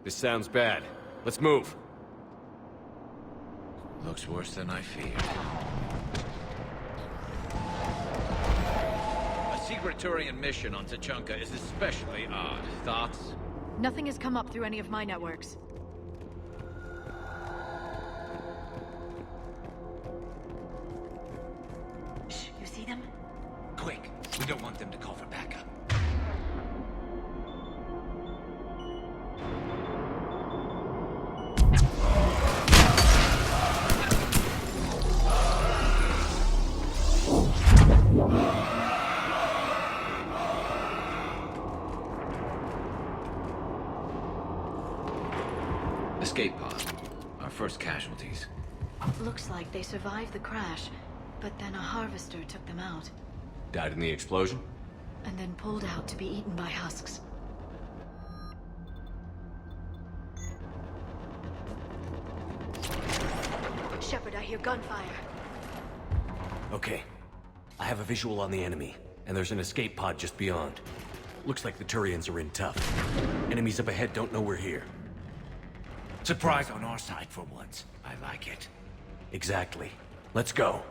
This sounds bad. Let's move. Looks worse than I feared. A secret Turian mission on Tachanka is especially odd. Thoughts? Nothing has come up through any of my networks. Shh, you see them? Quick! We don't want them to call for backup. escape pod. Our first casualties. Looks like they survived the crash, but then a harvester took them out, Died in the explosion? and then pulled out to be eaten by husks. Shepard, I hear gunfire. Okay. I have a visual on the enemy, and there's an escape pod just beyond. Looks like the Turians are in tough. Enemies up ahead don't know we're here. Surprise on our side for once. I like it. Exactly. Let's go.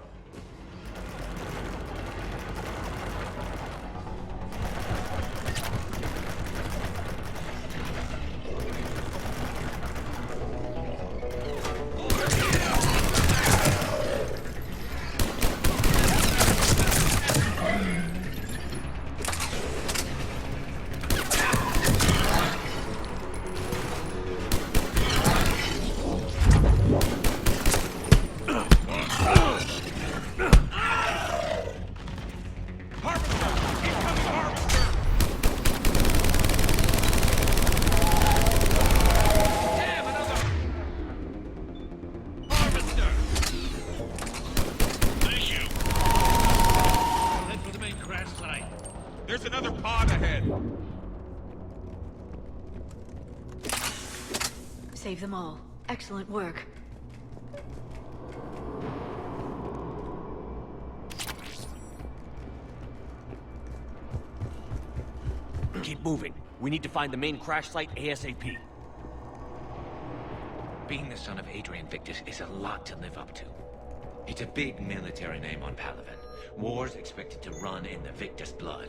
There's another pod ahead. Save them all. Excellent work. Keep moving. We need to find the main crash site ASAP. Being the son of Adrian Victus is a lot to live up to. It's a big military name on Palaven. War's expected to run in the Victus blood.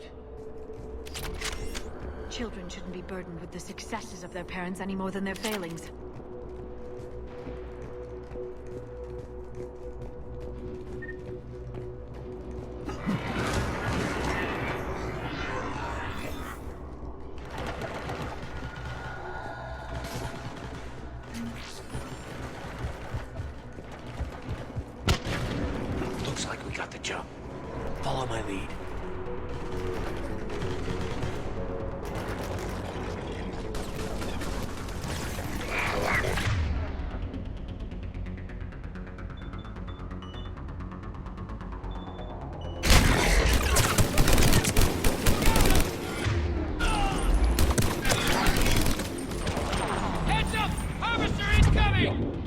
Children shouldn't be burdened with the successes of their parents any more than their failings. Looks like we got the jump. Follow my lead. Heads up! Harvester incoming!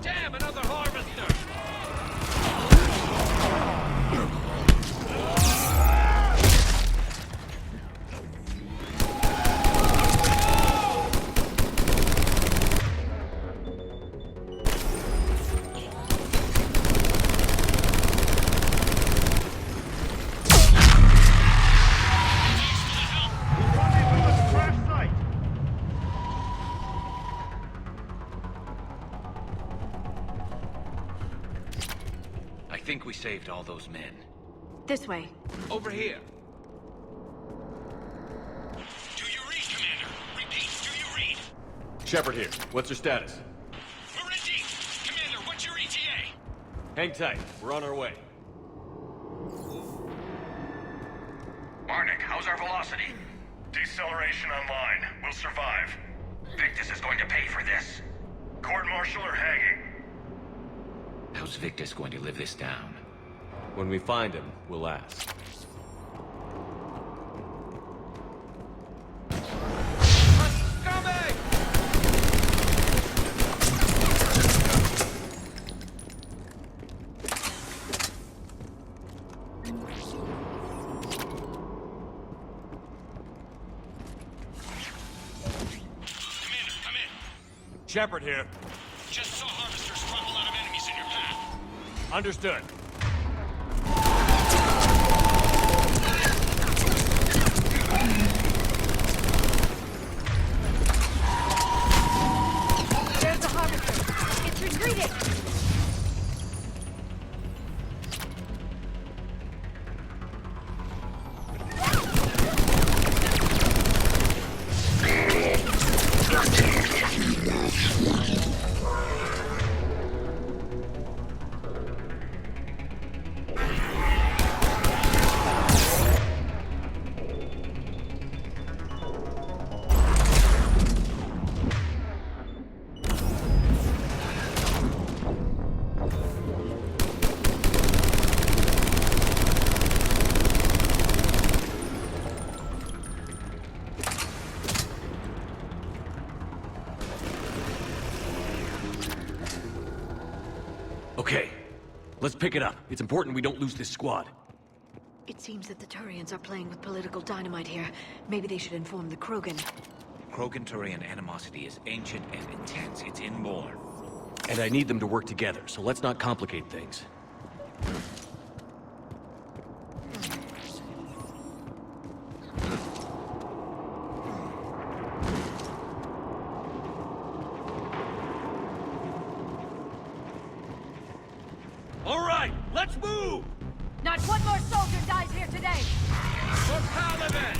Damn, another harvester! I think we saved all those men. This way. Over here. Do you read, Commander? Repeat, do you read? Shepard here. What's your status? We're in deep. Commander, what's your ETA? Hang tight. We're on our way. Marnik, how's our velocity? Deceleration online. We'll survive. Victus is going to pay for this. Court-martial or hanging? How's Victus going to live this down? When we find him, we'll ask. Commander, come in. Shepard here. Just saw harvesters drop a lot of enemies in your path. Understood. There's the harvester. It's retreating. Okay, let's pick it up. It's important we don't lose this squad. It seems that the Turians are playing with political dynamite here. Maybe they should inform the Krogan. Krogan-Turian animosity is ancient and intense. It's inborn. And I need them to work together, so let's not complicate things. All right, let's move! Not one more soldier dies here today! For Taliban!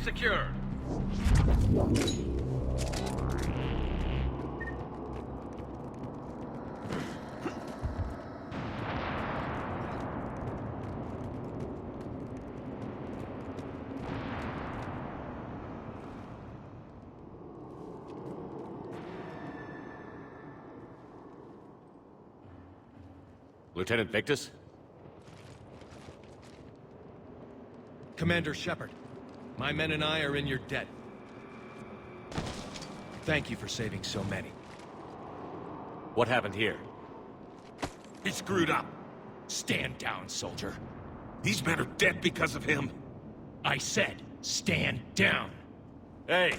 Secure. Lieutenant Victus? Commander Shepard, my men and I are in your debt. Thank you for saving so many. What happened here? He screwed up. Stand down, soldier. These men are dead because of him. I said, stand down. Hey,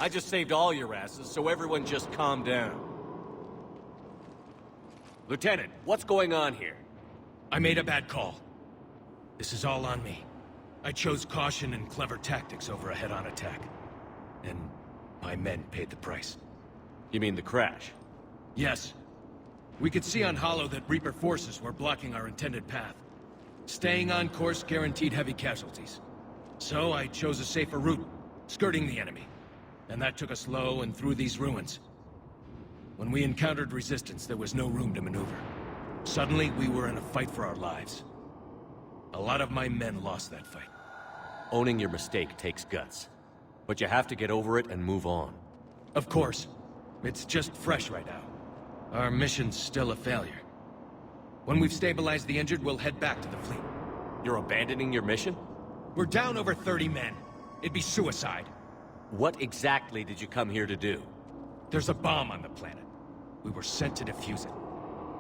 I just saved all your asses, so everyone just calm down. Lieutenant, what's going on here? I made a bad call. This is all on me. I chose caution and clever tactics over a head-on attack. And my men paid the price. You mean the crash? Yes. We could see on Hollow that Reaper forces were blocking our intended path. Staying on course guaranteed heavy casualties. So I chose a safer route, skirting the enemy. And that took us low and through these ruins. When we encountered resistance, there was no room to maneuver. Suddenly, we were in a fight for our lives. A lot of my men lost that fight. Owning your mistake takes guts. But you have to get over it and move on. Of course. It's just fresh right now. Our mission's still a failure. When we've stabilized the injured, we'll head back to the fleet. You're abandoning your mission? We're down over 30 men. It'd be suicide. What exactly did you come here to do? There's a bomb on the planet. We were sent to defuse it.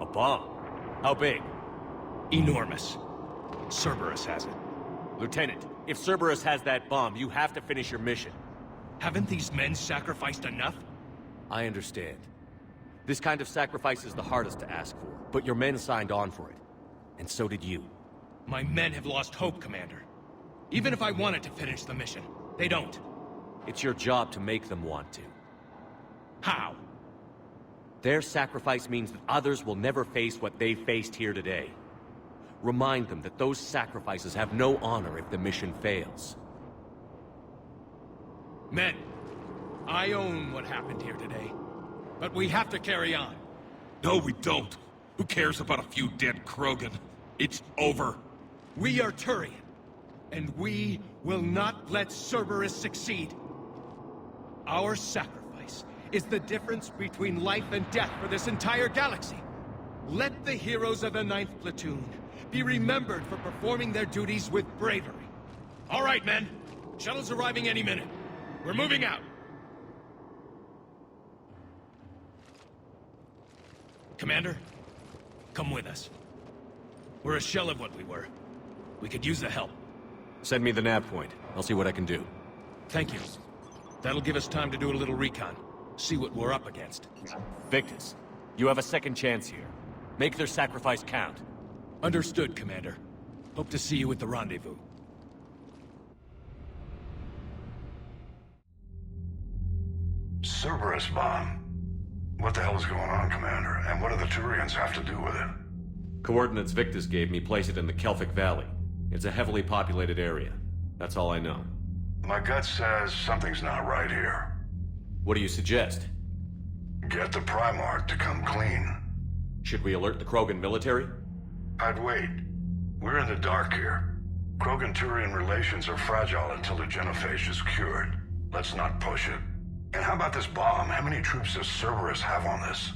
A bomb? How big? Enormous. Cerberus has it. Lieutenant, if Cerberus has that bomb, you have to finish your mission. Haven't these men sacrificed enough? I understand. This kind of sacrifice is the hardest to ask for, but your men signed on for it. And so did you. My men have lost hope, Commander. Even if I wanted to finish the mission, they don't. It's your job to make them want to. How? Their sacrifice means that others will never face what they faced here today. Remind them that those sacrifices have no honor if the mission fails. Men, I own what happened here today. But we have to carry on. No, we don't. Who cares about a few dead Krogan? It's over. We are Turian, and we will not let Cerberus succeed. Our sacrifice is the difference between life and death for this entire galaxy. Let the heroes of the 9th Platoon be remembered for performing their duties with bravery. All right, men. Shuttle's arriving any minute. We're moving out. Commander, come with us. We're a shell of what we were. We could use the help. Send me the nav point. I'll see what I can do. Thank you. That'll give us time to do a little recon. See what we're up against. Victus, you have a second chance here. Make their sacrifice count. Understood, Commander. Hope to see you at the rendezvous. Cerberus bomb. What the hell is going on, Commander? And what do the Turians have to do with it? Coordinates Victus gave me place it in the Kelphic Valley. It's a heavily populated area. That's all I know. My gut says something's not right here. What do you suggest? Get the Primarch to come clean. Should we alert the Krogan military? I'd wait. We're in the dark here. Krogan-Turian relations are fragile until the genophage is cured. Let's not push it. And how about this bomb? How many troops does Cerberus have on this?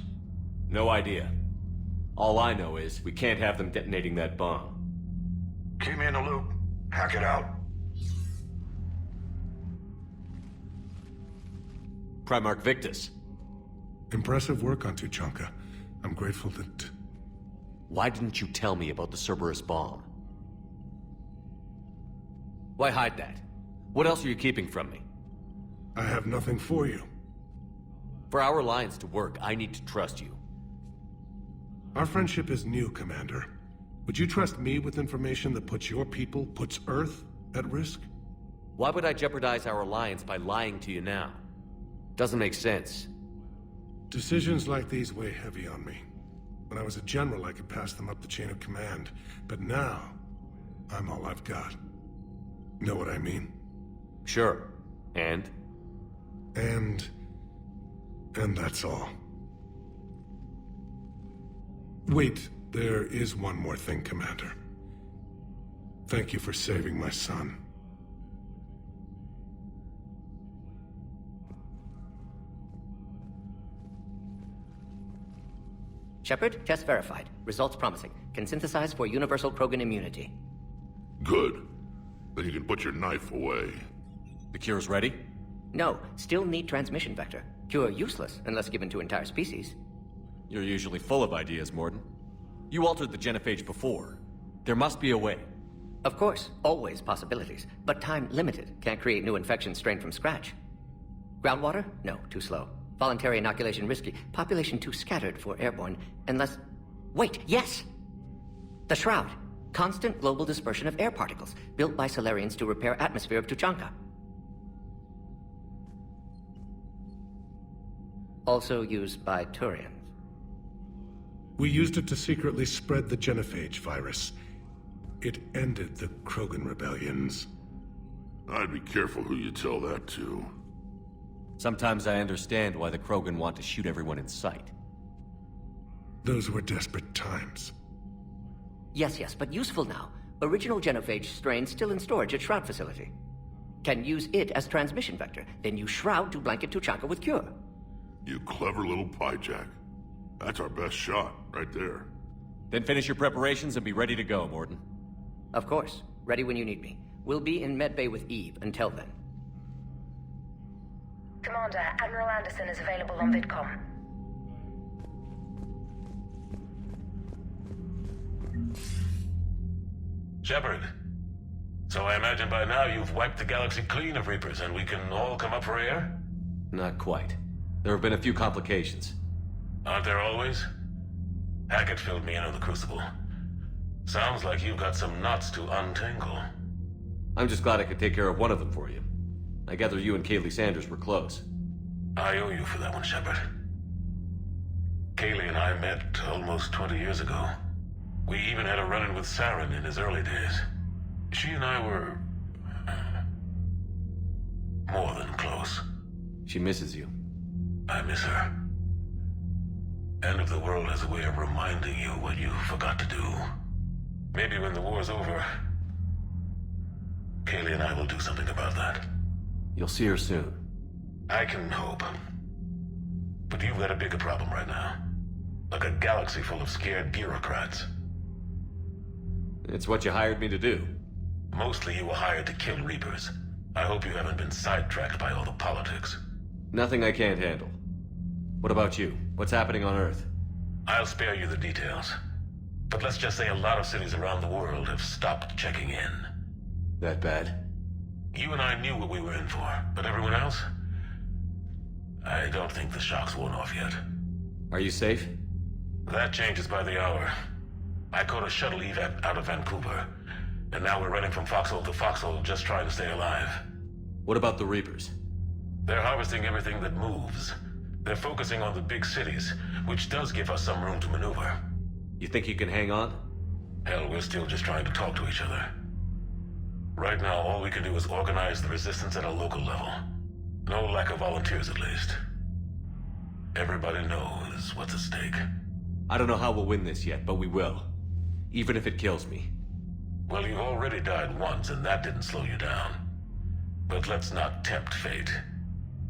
No idea. All I know is we can't have them detonating that bomb. Keep me in the loop. Hack it out. Primarch Victus. Impressive work on Tuchanka. I'm grateful that... Why didn't you tell me about the Cerberus bomb? Why hide that? What else are you keeping from me? I have nothing for you. For our alliance to work, I need to trust you. Our friendship is new, Commander. Would you trust me with information that puts your people, puts Earth, at risk? Why would I jeopardize our alliance by lying to you now? Doesn't make sense. Decisions like these weigh heavy on me. When I was a general, I could pass them up the chain of command. But now, I'm all I've got. Know what I mean? Sure. And that's all. Wait, there is one more thing, Commander. Thank you for saving my son. Shepard, test verified. Results promising. Can synthesize for universal Krogan immunity. Good. Then you can put your knife away. The cure's ready? No, still need transmission vector. Cure useless unless given to entire species. You're usually full of ideas, Morden. You altered the genophage before. There must be a way. Of course, always possibilities, but time limited. Can't create new infection strain from scratch. Groundwater? No, too slow. Voluntary inoculation risky. Population too scattered for airborne, unless... Wait, yes! The Shroud. Constant global dispersion of air particles, built by Solarians to repair atmosphere of Tuchanka. Also used by Turians. We used it to secretly spread the genophage virus. It ended the Krogan rebellions. I'd be careful who you tell that to. Sometimes I understand why the Krogan want to shoot everyone in sight. Those were desperate times. Yes, but useful now. Original genophage strain still in storage at Shroud facility. Can use it as transmission vector, then use Shroud to blanket Tuchanka with cure. You clever little pyjack. That's our best shot, right there. Then finish your preparations and be ready to go, Morden. Of course. Ready when you need me. We'll be in medbay with Eve until then. Commander, Admiral Anderson is available on VidCom. Shepard. So I imagine by now you've wiped the galaxy clean of Reapers and we can all come up for air? Not quite. There have been a few complications. Aren't there always? Hackett filled me in on the Crucible. Sounds like you've got some knots to untangle. I'm just glad I could take care of one of them for you. I gather you and Kaylee Sanders were close. I owe you for that one, Shepard. Kaylee and I met almost 20 years ago. We even had a run-in with Saren in his early days. She and I were... more than close. She misses you. I miss her. End of the World has a way of reminding you what you forgot to do. Maybe when the war's over, Kaylee and I will do something about that. You'll see her soon. I can hope. But you've got a bigger problem right now. Like a galaxy full of scared bureaucrats. It's what you hired me to do. Mostly you were hired to kill Reapers. I hope you haven't been sidetracked by all the politics. Nothing I can't handle. What about you? What's happening on Earth? I'll spare you the details. But let's just say a lot of cities around the world have stopped checking in. That bad? You and I knew what we were in for, but everyone else? I don't think the shock's worn off yet. Are you safe? That changes by the hour. I caught a shuttle evac out of Vancouver, and now we're running from foxhole to foxhole just trying to stay alive. What about the Reapers? They're harvesting everything that moves. They're focusing on the big cities, which does give us some room to maneuver. You think you can hang on? Hell, we're still just trying to talk to each other. Right now, all we can do is organize the resistance at a local level. No lack of volunteers, at least. Everybody knows what's at stake. I don't know how we'll win this yet, but we will. Even if it kills me. Well, you've already died once, and that didn't slow you down. But let's not tempt fate.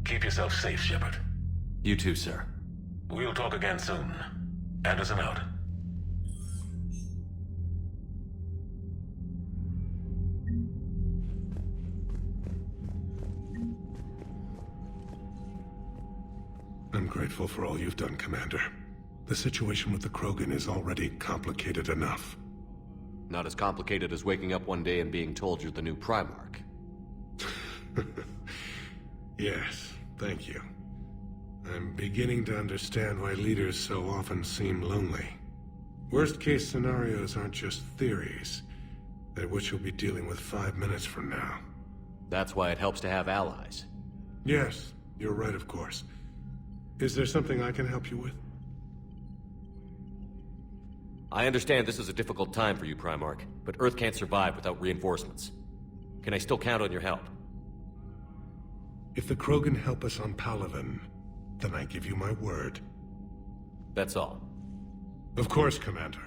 Keep yourself safe, Shepard. You too, sir. We'll talk again soon. Anderson out. I'm grateful for all you've done, Commander. The situation with the Krogan is already complicated enough. Not as complicated as waking up one day and being told you're the new Primarch. Yes, thank you. I'm beginning to understand why leaders so often seem lonely. Worst-case scenarios aren't just theories. They're what you'll be dealing with 5 minutes from now. That's why it helps to have allies. Yes, you're right, of course. Is there something I can help you with? I understand this is a difficult time for you, Primarch, but Earth can't survive without reinforcements. Can I still count on your help? If the Krogan help us on Palaven, then I give you my word. That's all. Of course, Commander.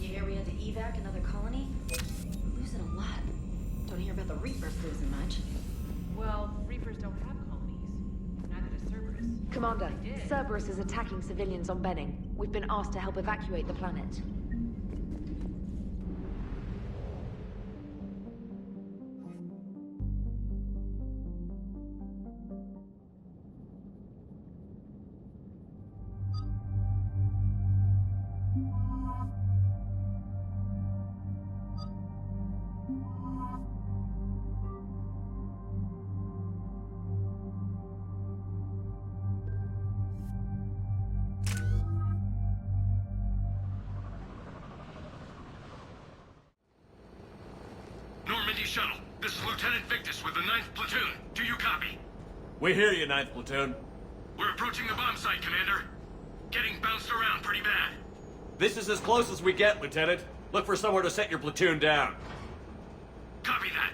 You hear we had to evac another colony? We're losing a lot. Don't hear about the Reapers losing much. Well, Reapers don't have colonies. Neither does Cerberus. Commander, Cerberus is attacking civilians on Benning. We've been asked to help evacuate the planet. Normandy Shuttle, this is Lieutenant Victus with the 9th Platoon. Do you copy? We hear you, 9th Platoon. We're approaching the bomb site, Commander. Getting bounced around pretty bad. This is as close as we get, Lieutenant. Look for somewhere to set your platoon down. Copy that.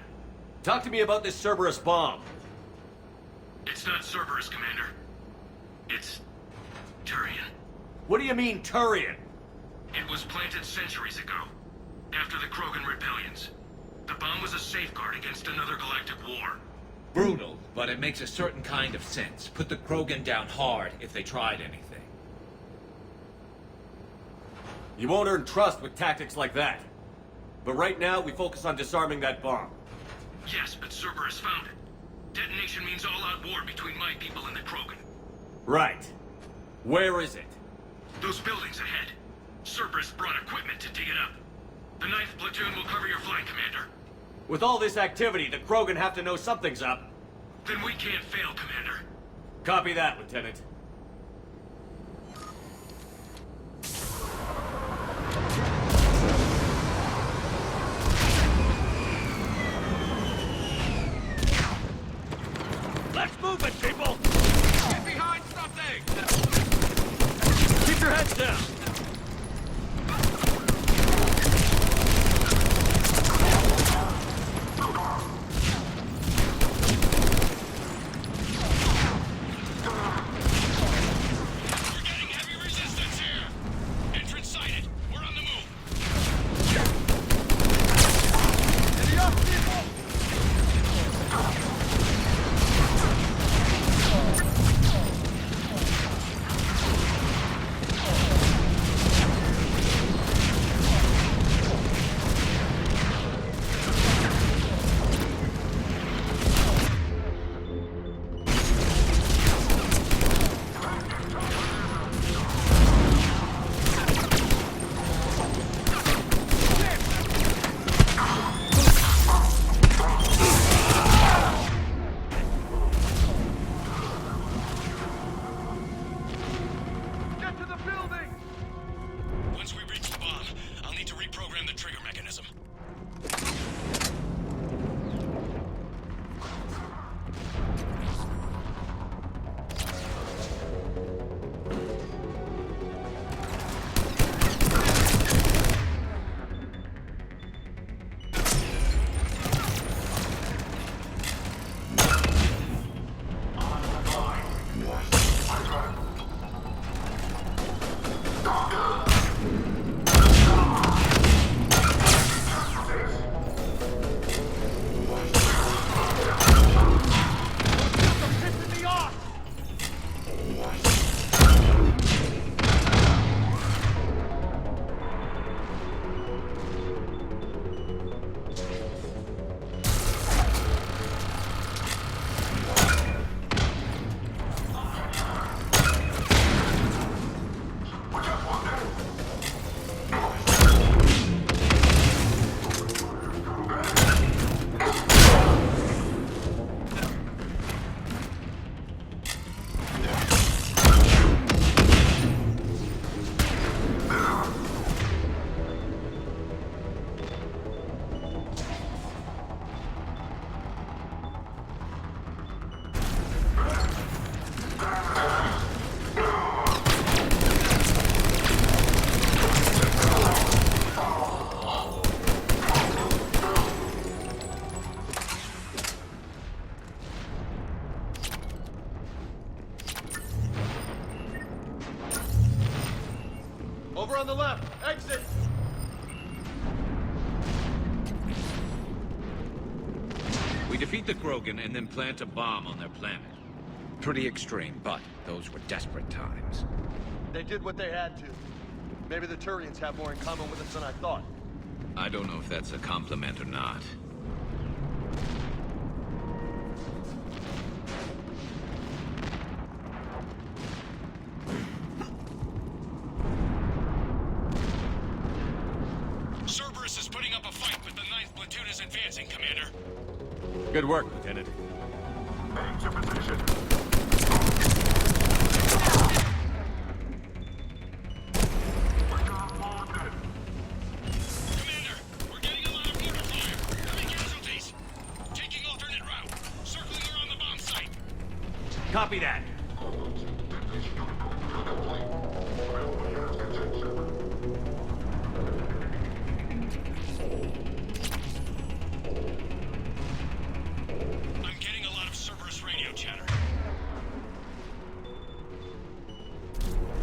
Talk to me about this Cerberus bomb. It's not Cerberus, Commander. It's... Turian. What do you mean, Turian? It was planted centuries ago, after the Krogan rebellions. The bomb was a safeguard against another galactic war. Brutal, but it makes a certain kind of sense. Put the Krogan down hard if they tried anything. You won't earn trust with tactics like that. But right now, we focus on disarming that bomb. Yes, but Cerberus found it. Detonation means all-out war between my people and the Krogan. Right. Where is it? Those buildings ahead. Cerberus brought equipment to dig it up. The 9th platoon will cover your flank, Commander. With all this activity, the Krogan have to know something's up. Then we can't fail, Commander. Copy that, Lieutenant. Let's move it, people! Get behind something! Keep your heads down! Over on the left! Exit! We defeat the Krogan and then plant a bomb on their planet. Pretty extreme, but those were desperate times. They did what they had to. Maybe the Turians have more in common with us than I thought. I don't know if that's a compliment or not. Cerberus is putting up a fight, but the 9th platoon is advancing, Commander. Good work, Lieutenant. Heading to position. Commander, we're getting a lot of mortar fire. Heavy casualties. Taking alternate route. Circling around the bomb site. Copy that. I'm getting a lot of Cerberus radio chatter.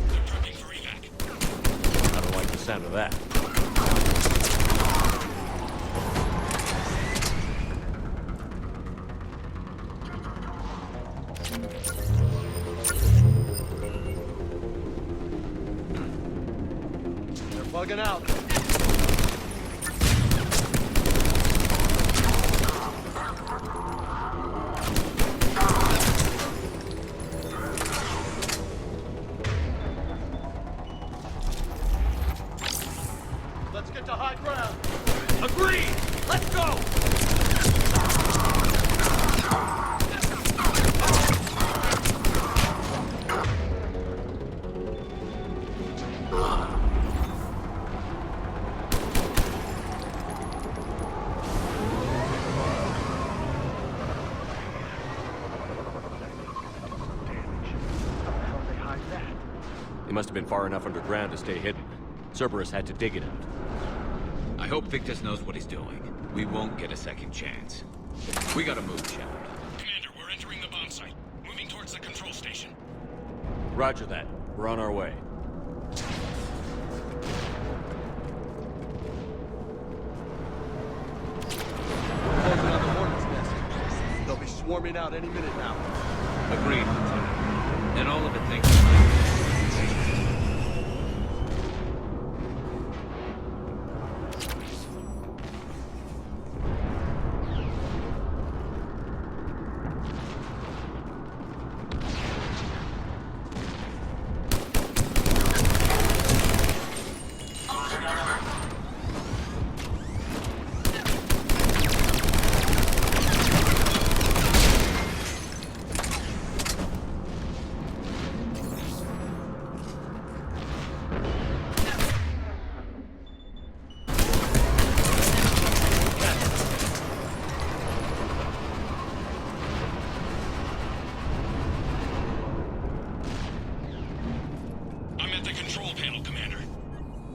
They're prepping for evac. I don't like the sound of that. They're bugging out. to high ground. Agreed! Let's go! They must have been far enough underground to stay hidden. Cerberus had to dig it out. I hope Victus knows what he's doing. We won't get a second chance. We gotta move, Shepard. Commander, we're entering the bomb site. Moving towards the control station. Roger that. We're on our way. Closing on the Hornet's nest. They'll be swarming out any minute now. Agreed, Lieutenant. And all of it thanks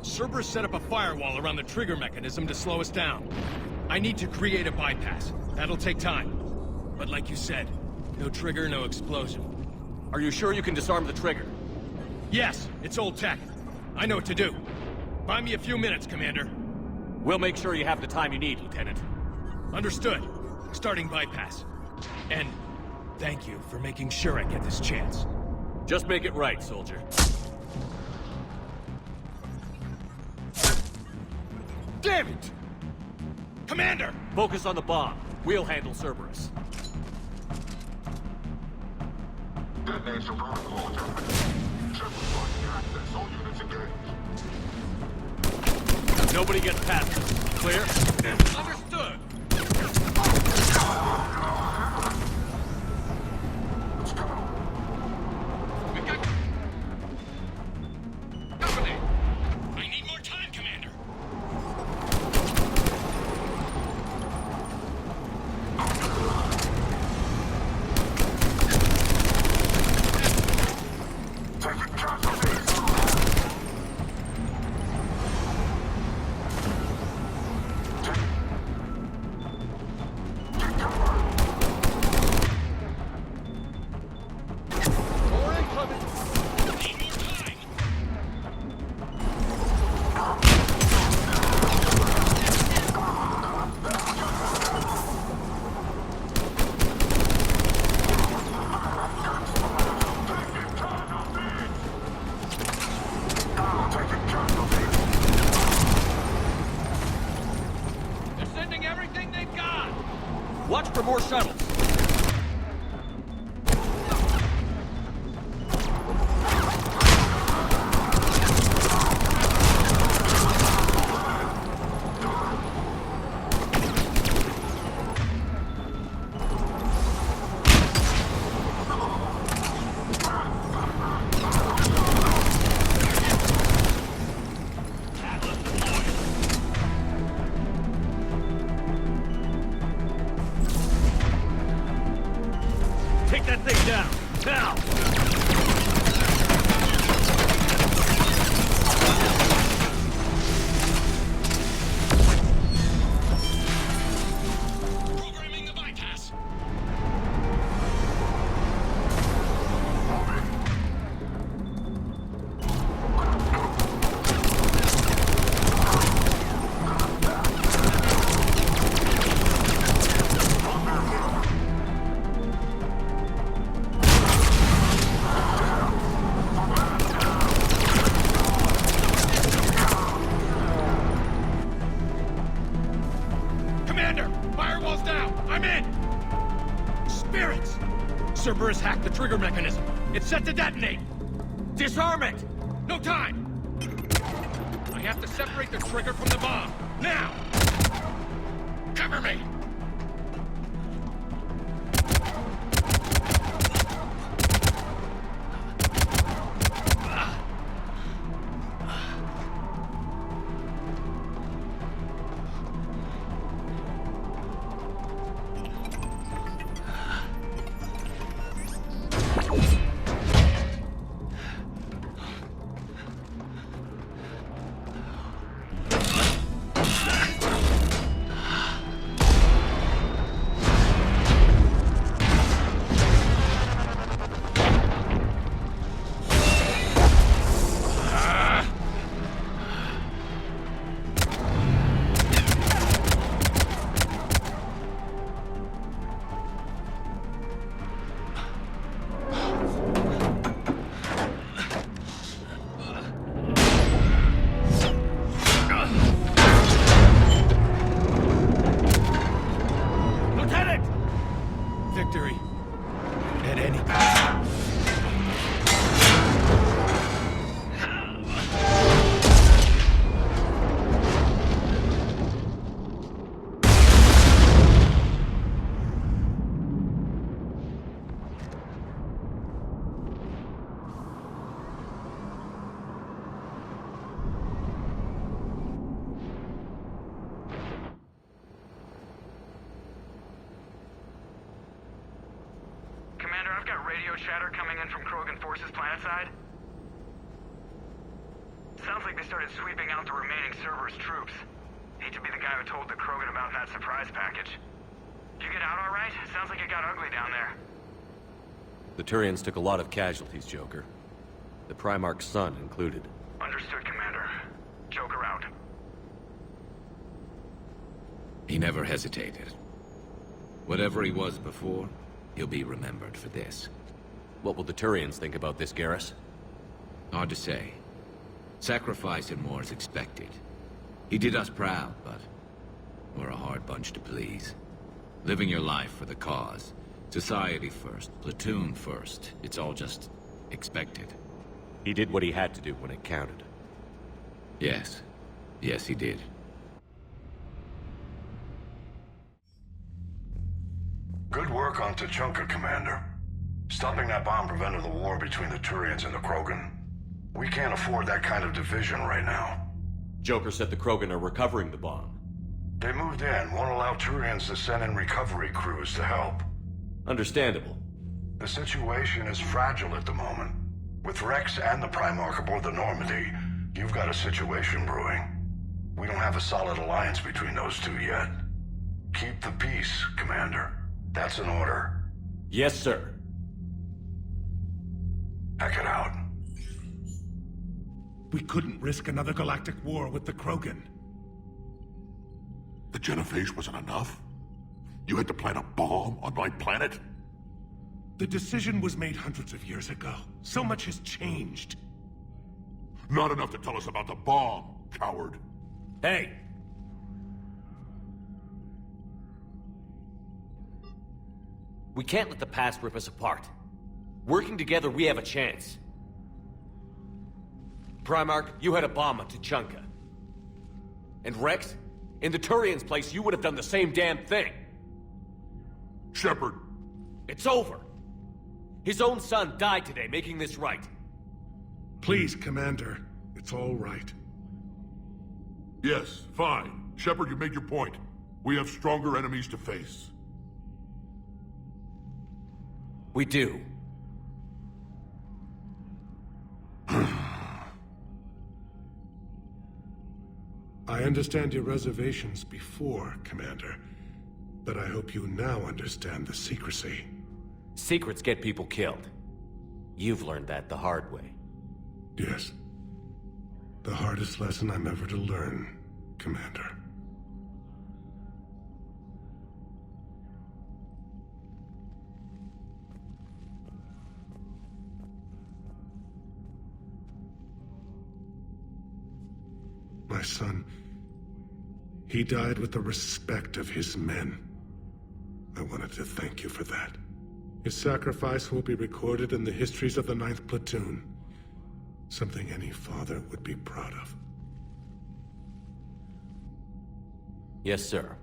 Cerberus set up a firewall around the trigger mechanism to slow us down. I need to create a bypass. That'll take time. But like you said, no trigger, no explosion. Are you sure you can disarm the trigger? Yes, it's old tech. I know what to do. Buy me a few minutes, Commander. We'll make sure you have the time you need, Lieutenant. Understood. Starting bypass. And thank you for making sure I get this chance. Just make it right, soldier. Damn it! Commander! Focus on the bomb. We'll handle Cerberus. Detonation protocol adjustment. Shepard blocking access. All units engaged. Nobody gets past us. Clear? Understood! Let's go. We got company! I need more time, Commander! Taking casualties. More incoming. Need more time. They're sending everything they've got! Watch for more shuttles. Take that thing down. Now! Programming the bypass. Commander! Firewall's down! I'm in! Spirits! Cerberus hacked the trigger mechanism. It's set to detonate! Disarm it! No time! I have to separate the trigger from the bomb. Now! Cover me! Victory. At any cost. I've got radio chatter coming in from Krogan forces planetside. Sounds like they started sweeping out the remaining Cerberus troops. Hate to be the guy who told the Krogan about that surprise package. Did you get out all right? Sounds like it got ugly down there. The Turians took a lot of casualties, Joker. The Primarch's son included. Understood, Commander. Joker out. He never hesitated. Whatever he was before, he'll be remembered for this. What will the Turians think about this, Garrus? Hard to say. Sacrifice and more is expected. He did us proud, but we're a hard bunch to please. Living your life for the cause. Society first, platoon first. It's all just expected. He did what he had to do when it counted. Yes. Yes, he did. Good work on Tuchanka, Commander. Stopping that bomb prevented the war between the Turians and the Krogan. We can't afford that kind of division right now. Joker said the Krogan are recovering the bomb. They moved in, won't allow Turians to send in recovery crews to help. Understandable. The situation is fragile at the moment. With Rex and the Primarch aboard the Normandy, you've got a situation brewing. We don't have a solid alliance between those two yet. Keep the peace, Commander. That's an order. Yes, sir. Heck it out. We couldn't risk another galactic war with the Krogan. The genophage wasn't enough? You had to plant a bomb on my planet? The decision was made hundreds of years ago. So much has changed. Not enough to tell us about the bomb, coward. Hey! We can't let the past rip us apart. Working together, we have a chance. Primarch, you had a bomb on Tuchanka. And Rex, in the Turians' place, you would have done the same damn thing. Shepard. It's over. His own son died today, making this right. Please, Commander. It's all right. Yes, fine. Shepard, you made your point. We have stronger enemies to face. We do. I understand your reservations before, Commander. But I hope you now understand the secrecy. Secrets get people killed. You've learned that the hard way. Yes. The hardest lesson I'm ever to learn, Commander. My son, he died with the respect of his men. I wanted to thank you for that. His sacrifice will be recorded in the histories of the 9th Platoon. Something any father would be proud of. Yes, sir.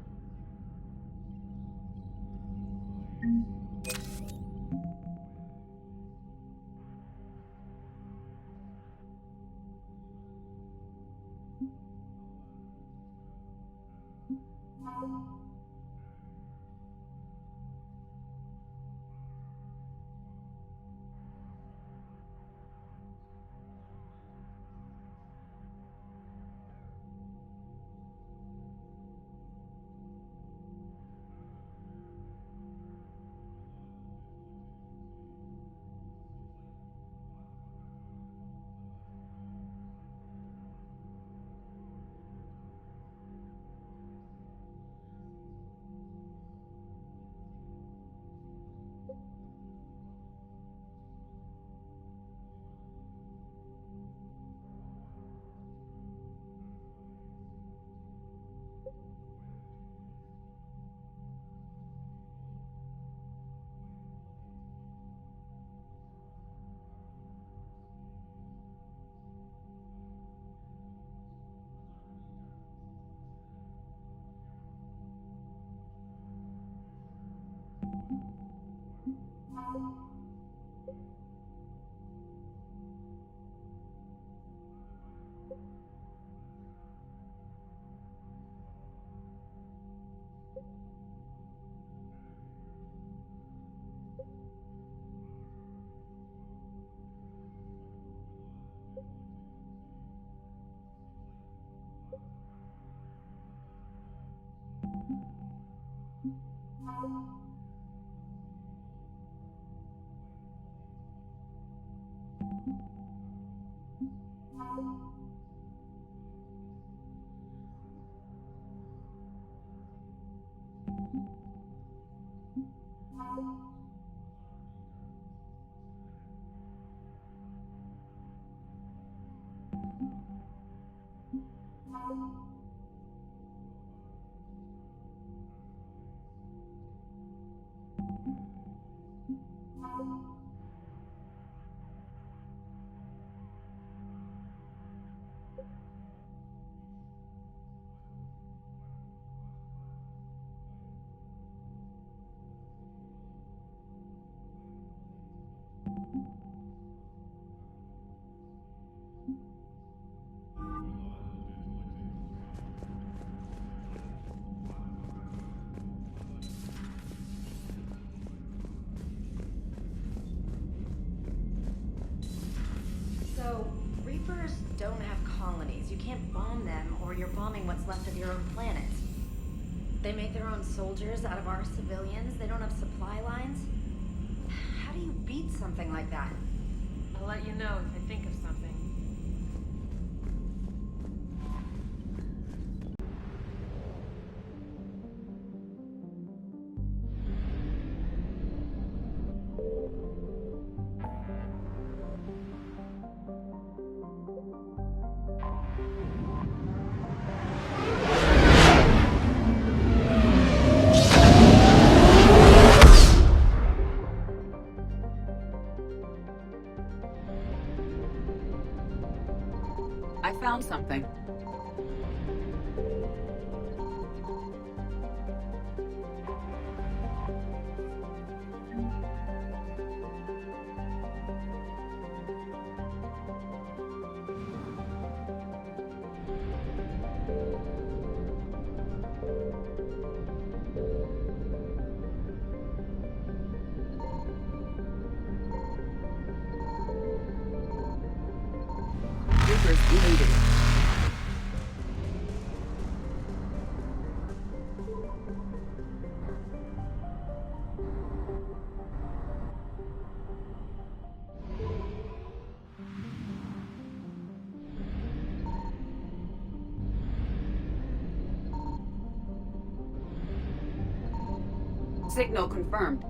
So, Reapers don't have colonies. You can't bomb them, or you're bombing what's left of your own planet. They make their own soldiers out of our civilians. They don't have supply lines. How do you beat something like that? I'll let you know if I think of something. I found something. Reapers evaded. Signal confirmed.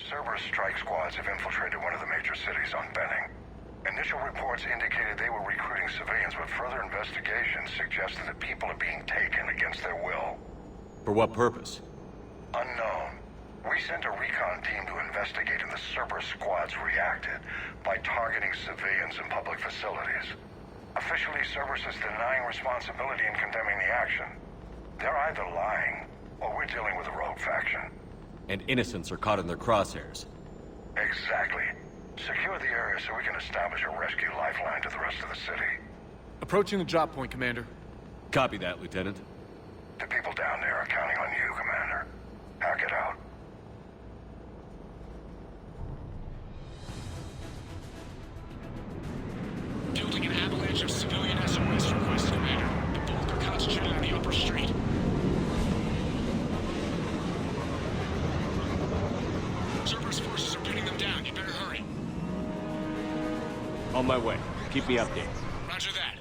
Cerberus strike squads have infiltrated one of the major cities on Benning. Initial reports indicated they were recruiting civilians, but further investigations suggested that people are being taken against their will. For what purpose? Unknown. We sent a recon team to investigate, and the Cerberus squads reacted by targeting civilians in public facilities. Officially, Cerberus is denying responsibility and condemning the action. They're either lying, or we're dealing with a rogue faction. And innocents are caught in their crosshairs. Exactly. Secure the area so we can establish a rescue lifeline to the rest of the city. Approaching the drop point, Commander. Copy that, Lieutenant. The people down there are counting on you, Commander. Hack it out. Building an avalanche of civilian SOS requests, Commander. The bulk are concentrated on the upper street. Cerberus forces are pinning them down. You better hurry. On my way. Keep me updated. Roger that.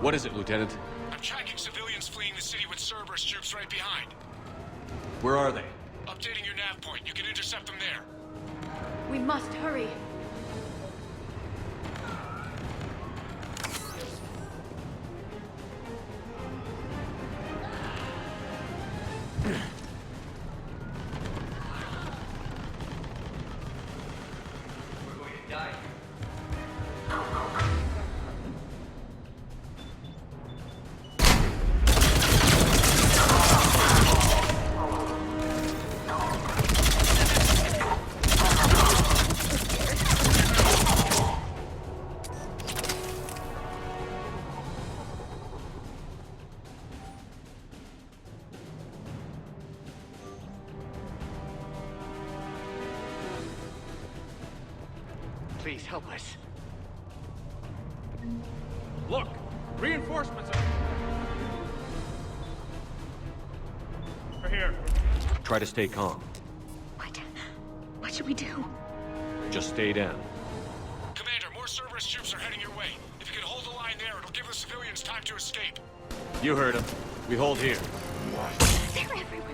What is it, Lieutenant? I'm tracking civilians fleeing the city with Cerberus troops right behind. Where are they? Updating your nav point. You can intercept them there. We must hurry. Please help us. Look! Reinforcements are here. Try to stay calm. What should we do? Just stay down. Commander, more Cerberus troops are heading your way. If you can hold the line there, it'll give the civilians time to escape. You heard him. We hold here. They're everywhere.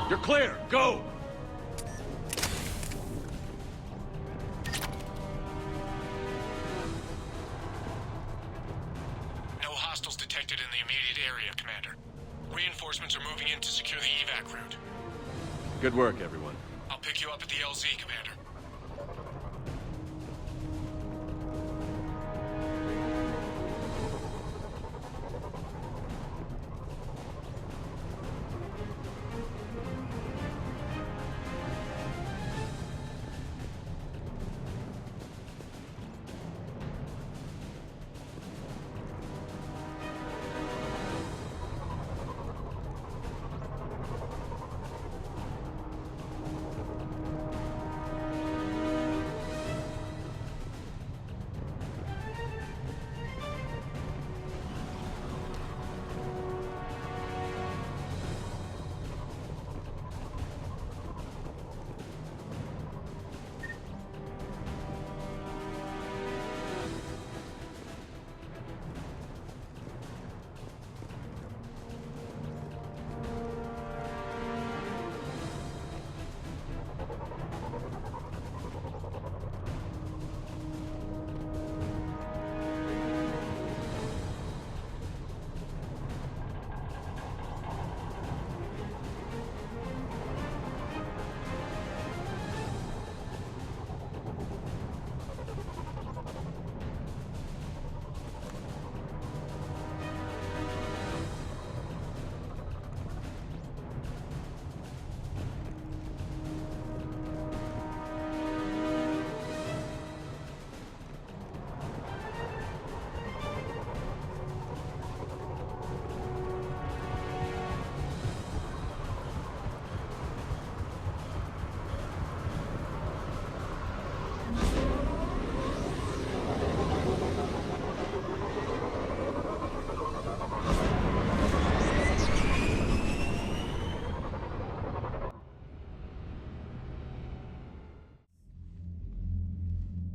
You're clear. Go! No hostiles detected in the immediate area, Commander. Reinforcements are moving in to secure the evac route. Good work, everyone. I'll pick you up at the LZ, Commander.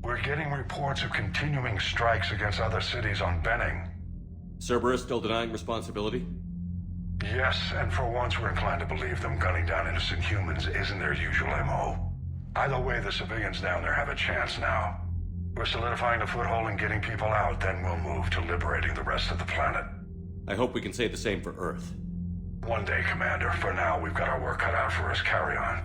We're getting reports of continuing strikes against other cities on Benning. Cerberus still denying responsibility? Yes, and for once we're inclined to believe them gunning down innocent humans isn't their usual MO. Either way, the civilians down there have a chance now. We're solidifying a foothold and getting people out, then we'll move to liberating the rest of the planet. I hope we can say the same for Earth. One day, Commander. For now, we've got our work cut out for us. Carry on.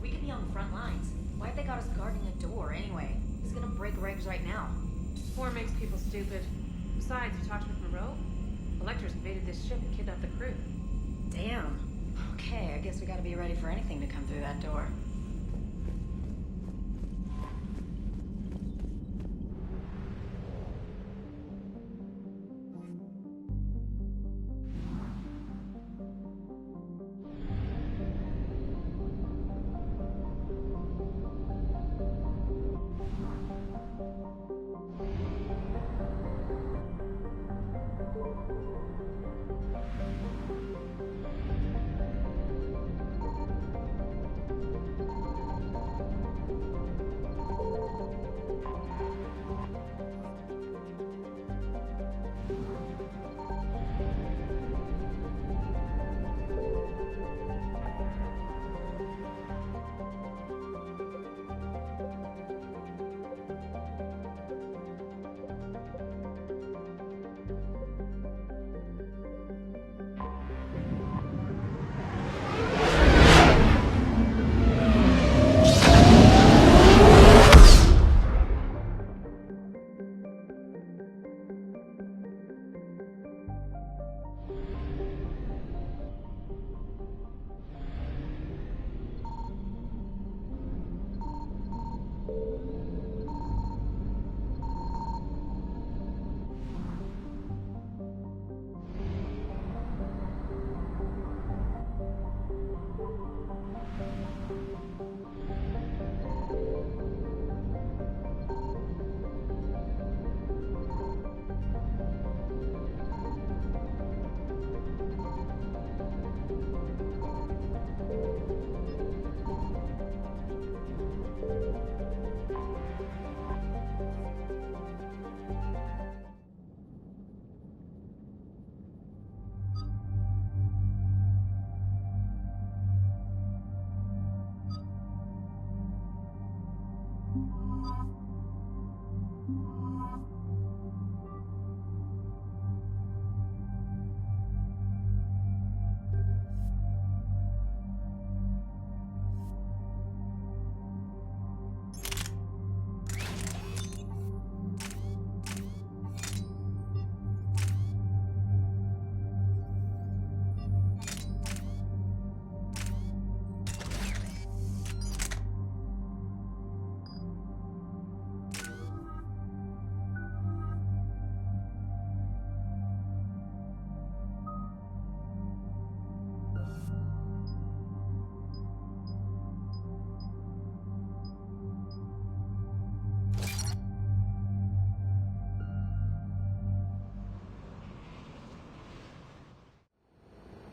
We could be on the front lines. Why have they got us guarding a door anyway? He's gonna break regs right now. War makes people stupid. Besides, you talked with Moreau? Electors invaded this ship and kidnapped the crew. Damn. Okay, I guess we gotta be ready for anything to come through that door.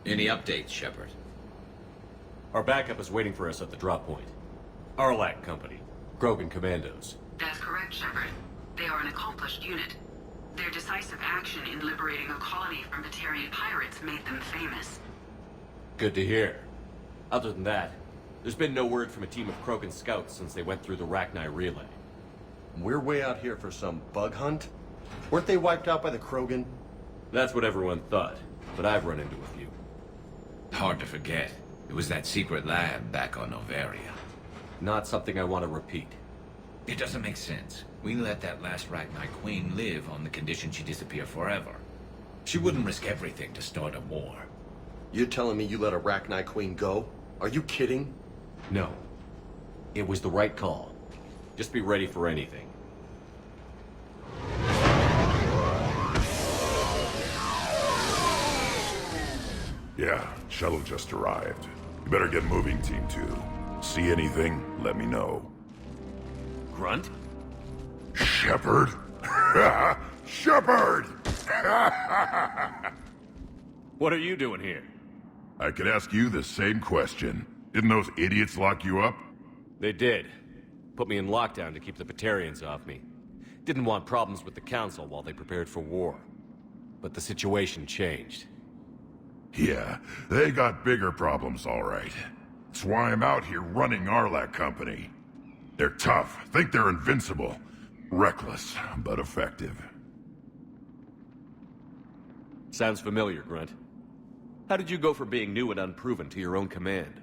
Any updates, Shepard? Our backup is waiting for us at the drop point. Arlac Company. Krogan Commandos. That's correct, Shepard. They are an accomplished unit. Their decisive action in liberating a colony from Batarian pirates made them famous. Good to hear. Other than that, there's been no word from a team of Krogan scouts since they went through the Rachni relay. We're way out here for some bug hunt? Weren't they wiped out by the Krogan? That's what everyone thought, but I've run into a few. Hard to forget. It was that secret lab back on Novaria. Not something I want to repeat. It doesn't make sense. We let that last Rachni Queen live on the condition she disappear forever. She wouldn't risk everything to start a war. You're telling me you let a Rachni Queen go? Are you kidding? No. It was the right call. Just be ready for anything. Yeah, shuttle just arrived. You better get moving, Team 2. See anything, let me know. Grunt? Shepard? Shepard! What are you doing here? I could ask you the same question. Didn't those idiots lock you up? They did. Put me in lockdown to keep the Batarians off me. Didn't want problems with the Council while they prepared for war. But the situation changed. Yeah, they got bigger problems, all right. That's why I'm out here running Arlac Company. They're tough, think they're invincible. Reckless, but effective. Sounds familiar, Grunt. How did you go from being new and unproven to your own command?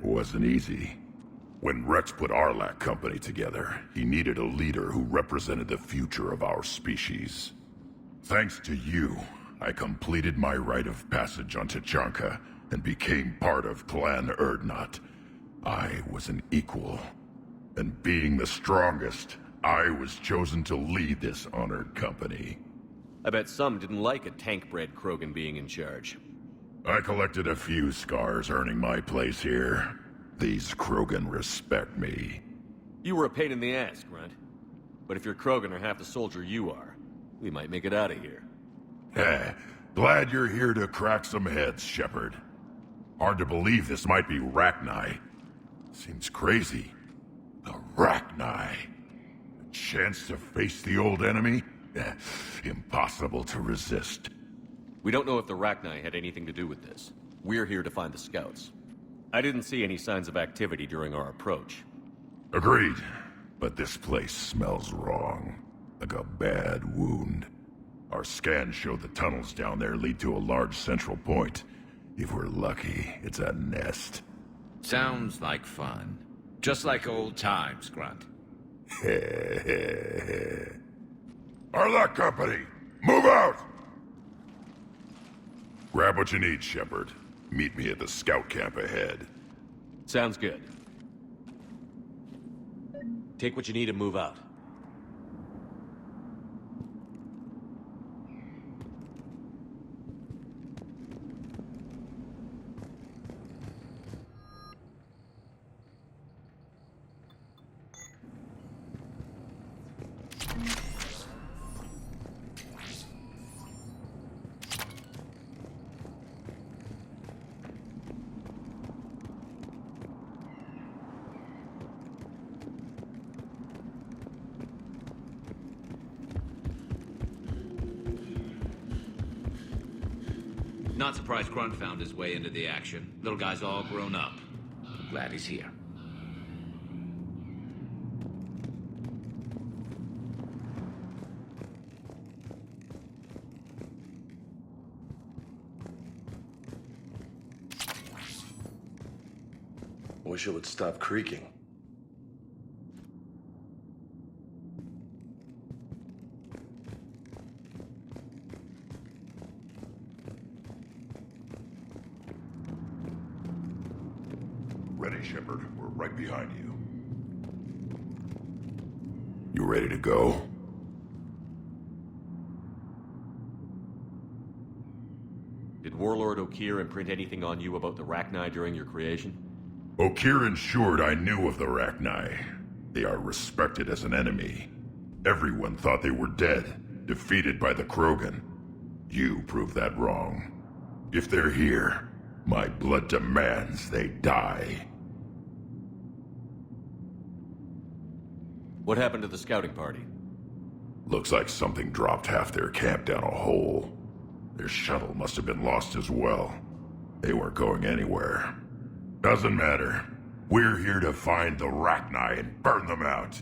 Wasn't easy. When Rex put Arlac Company together, he needed a leader who represented the future of our species. Thanks to you, I completed my rite of passage on Tachanka and became part of Clan Urdnot. I was an equal. And being the strongest, I was chosen to lead this honored company. I bet some didn't like a tank-bred Krogan being in charge. I collected a few scars earning my place here. These Krogan respect me. You were a pain in the ass, Grunt. But if your Krogan are half the soldier you are, we might make it out of here. Glad you're here to crack some heads, Shepard. Hard to believe this might be Rachni. Seems crazy. The Rachni. A chance to face the old enemy? Impossible to resist. We don't know if the Rachni had anything to do with this. We're here to find the scouts. I didn't see any signs of activity during our approach. Agreed. But this place smells wrong. Like a bad wound. Our scans show the tunnels down there lead to a large central point. If we're lucky, it's a nest. Sounds like fun. Just like old times, Grunt. Arlac Company, move out! Grab what you need, Shepard. Meet me at the scout camp ahead. Sounds good. Take what you need and move out. Not surprised Grunt found his way into the action. Little guy's all grown up. Glad he's here. Wish it would stop creaking. Ready, Shepard. We're right behind you. You ready to go? Did Warlord Okeer imprint anything on you about the Rachni during your creation? Okeer ensured I knew of the Rachni. They are respected as an enemy. Everyone thought they were dead, defeated by the Krogan. You proved that wrong. If they're here, my blood demands they die. What happened to the scouting party? Looks like something dropped half their camp down a hole. Their shuttle must have been lost as well. They weren't going anywhere. Doesn't matter. We're here to find the Rachni and burn them out.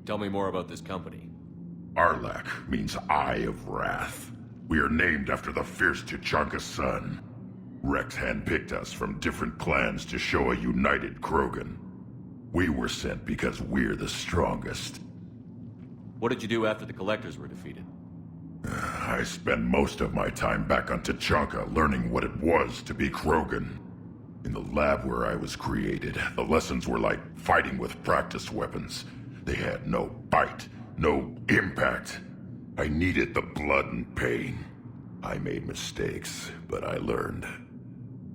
Tell me more about this company. Arlak means Eye of Wrath. We are named after the fierce Tuchanka sun. Rex handpicked us from different clans to show a united Krogan. We were sent because we're the strongest. What did you do after the Collectors were defeated? I spent most of my time back on Tuchanka learning what it was to be Krogan. In the lab where I was created, the lessons were like fighting with practice weapons. They had no bite, no impact. I needed the blood and pain. I made mistakes, but I learned.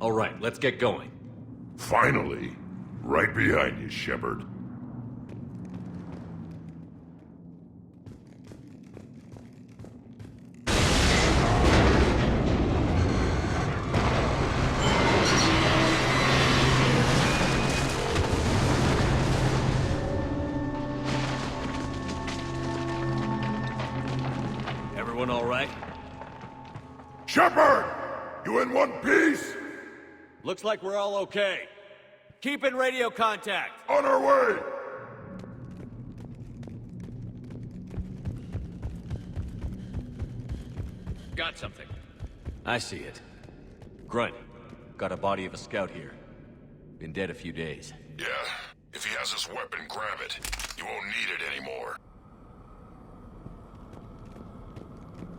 All right, let's get going. Finally! Right behind you, Shepard. Everyone all right? Shepard! You in one piece? Looks like we're all okay. Keep in radio contact. On our way! Got something. I see it. Grunt, got a body of a scout here. Been dead a few days. Yeah, if he has his weapon, grab it. You won't need it anymore.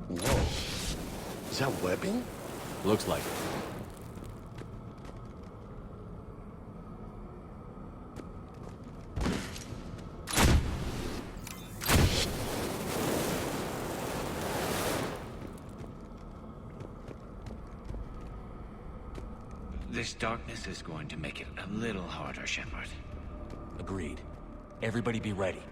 Whoa. Is that webbing? Looks like it. This darkness is going to make it a little harder, Shepard. Agreed. Everybody be ready.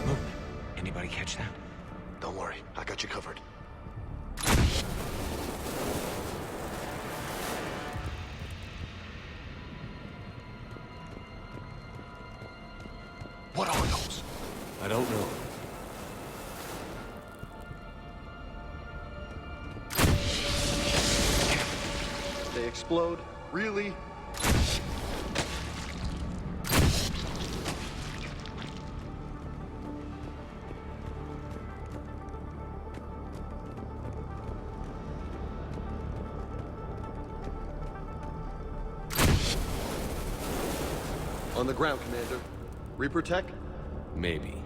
Movement. Anybody catch that? Don't worry, I got you covered. What are those? I don't know. They explode? Really? On the ground, Commander. Reaper tech? Maybe.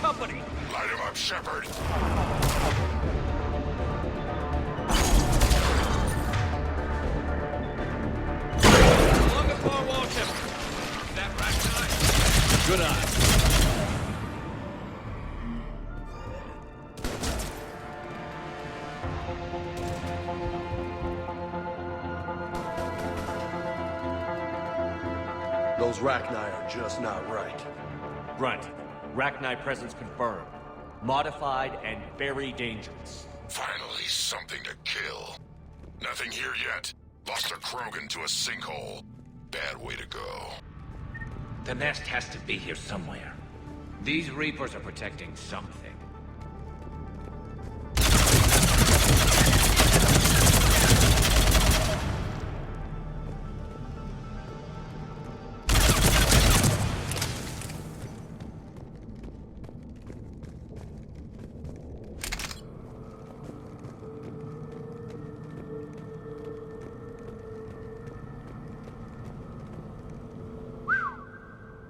Company! Light him up, Shepard! Along the far wall, Shepard. That Rachni? Good eye. Those Rachni are just not right. Grunt. Rachni presence confirmed. Modified and very dangerous. Finally, something to kill. Nothing here yet. Lost a Krogan to a sinkhole. Bad way to go. The nest has to be here somewhere. These Reapers are protecting something.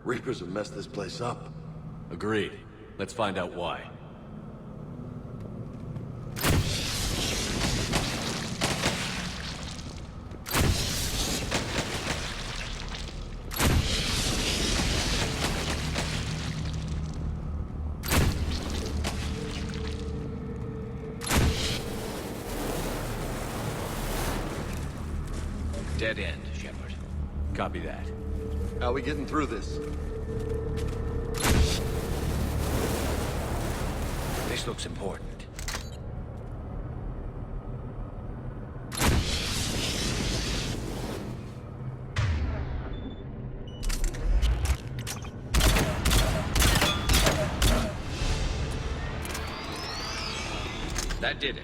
Reapers have messed this place up. Agreed. Let's find out why. Dead end, Shepard. Copy that. How are we getting through this? This looks important. That did it.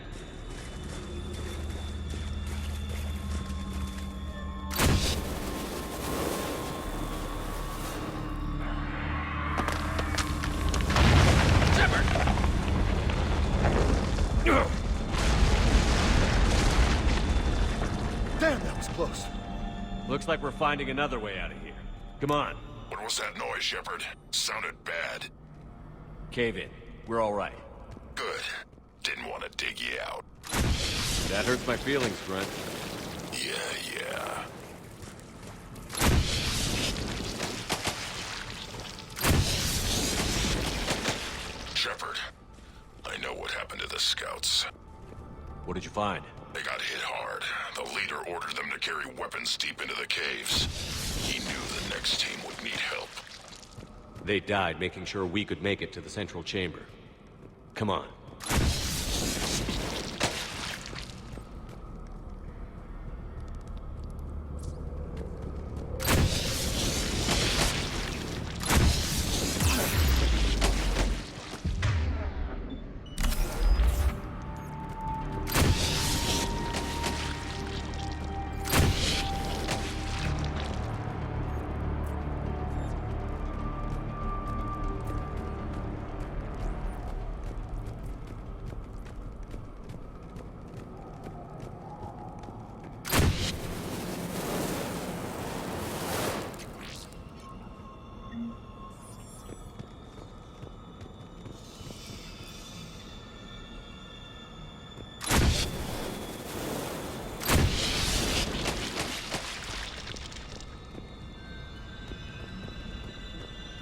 Damn, that was close. Looks like we're finding another way out of here. Come on. What was that noise, Shepard? Sounded bad. Cave in. We're all right. Good. Didn't want to dig you out. That hurts my feelings, Grunt. Yeah. Shepard, I know what happened to the scouts. What did you find? They got hit hard. The leader ordered them to carry weapons deep into the caves. He knew the next team would need help. They died making sure we could make it to the central chamber. Come on.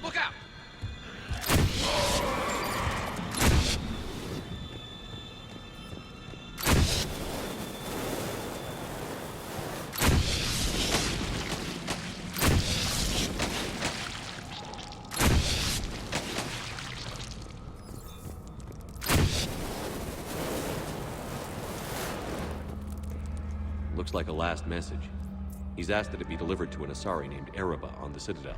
Look out! Looks like a last message. He's asked that it be delivered to an Asari named Erebah on the Citadel.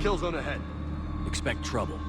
Kill zone ahead. Expect trouble.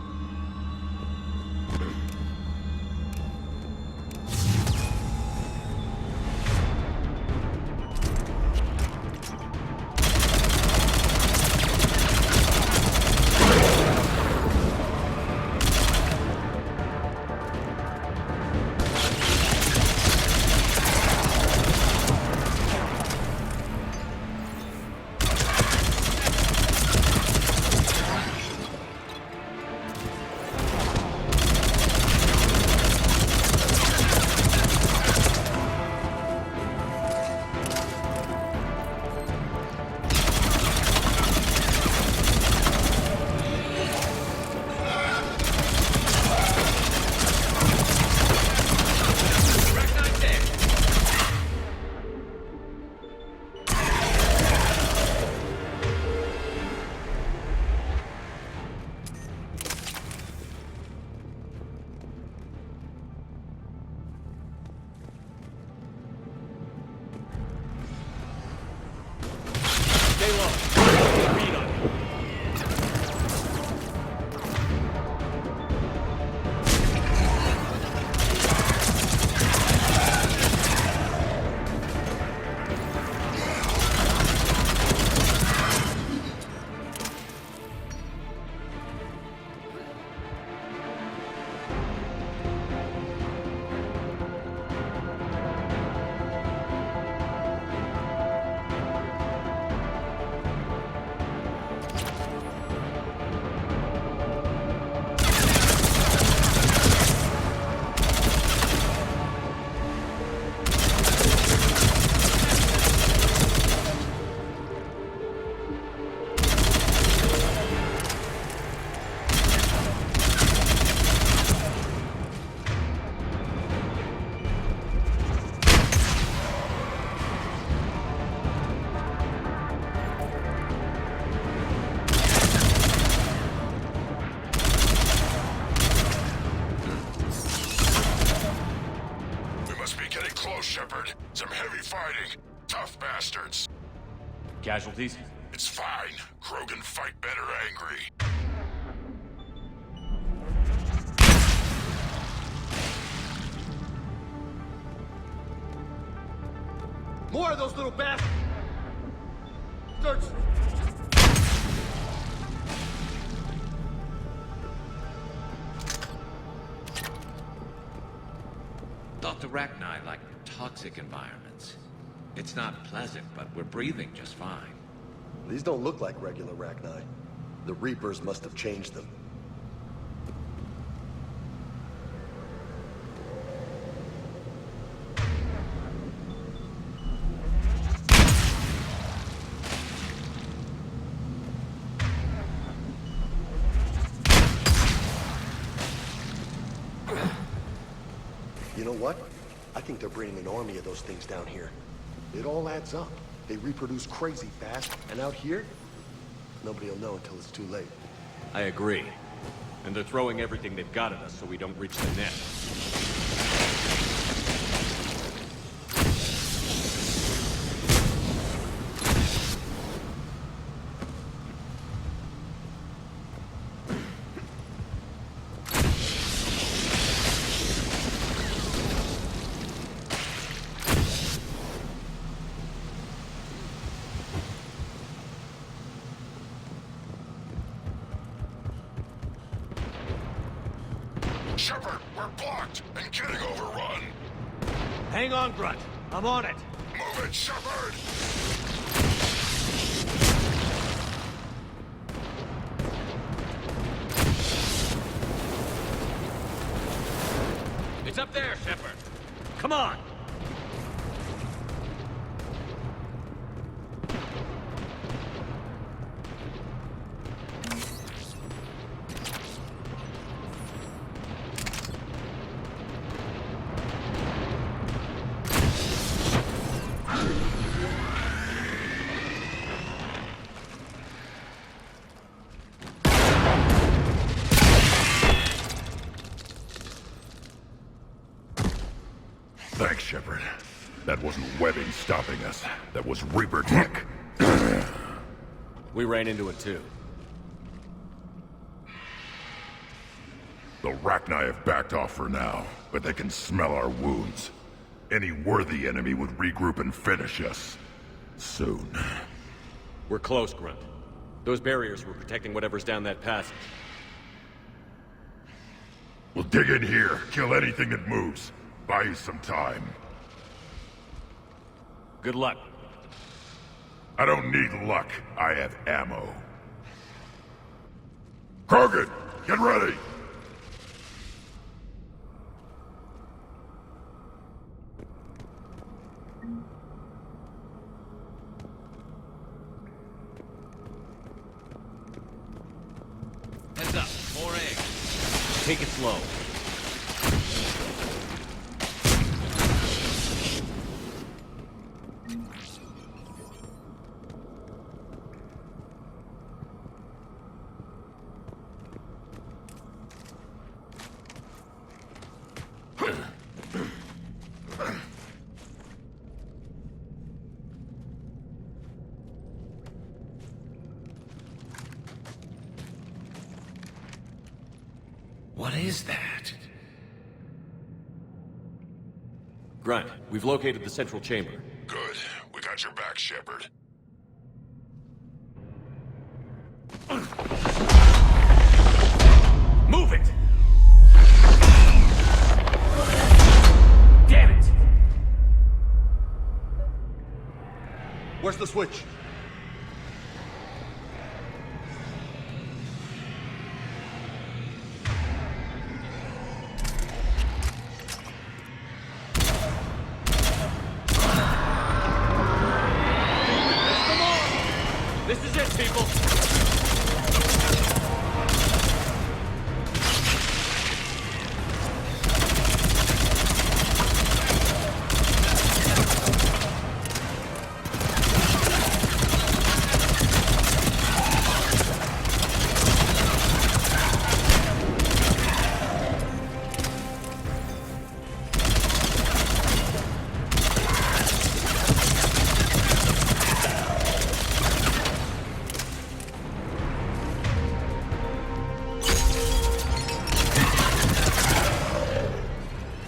Shepard. Some heavy fighting. Tough bastards. Casualties? It's fine. Krogan fight better angry. More of those little bastards! Dr. Rachni like toxic environments. It's not pleasant, but we're breathing just fine. These don't look like regular Rachni. The Reapers must have changed them. You know what? I think they're bringing an army of those things down here. It all adds up. They reproduce crazy fast, and out here, nobody will know until it's too late. I agree. And they're throwing everything they've got at us so we don't reach the net. Shepard, we're blocked and getting overrun. Hang on, Grunt. I'm on it. Move it, Shepard! It's up there, Shepard. Come on. Thanks, Shepard. That wasn't webbing stopping us. That was Reaper tech. We ran into it too. The Rachni have backed off for now, but they can smell our wounds. Any worthy enemy would regroup and finish us. Soon. We're close, Grunt. Those barriers were protecting whatever's down that passage. We'll dig in here, kill anything that moves. Buy you some time. Good luck. I don't need luck. I have ammo. Krogan, get ready! Heads up, more eggs. Take it slow. What is that? Grunt, we've located the central chamber. Good. We got your back, Shepard. Move it! Damn it! Where's the switch? This is it, people!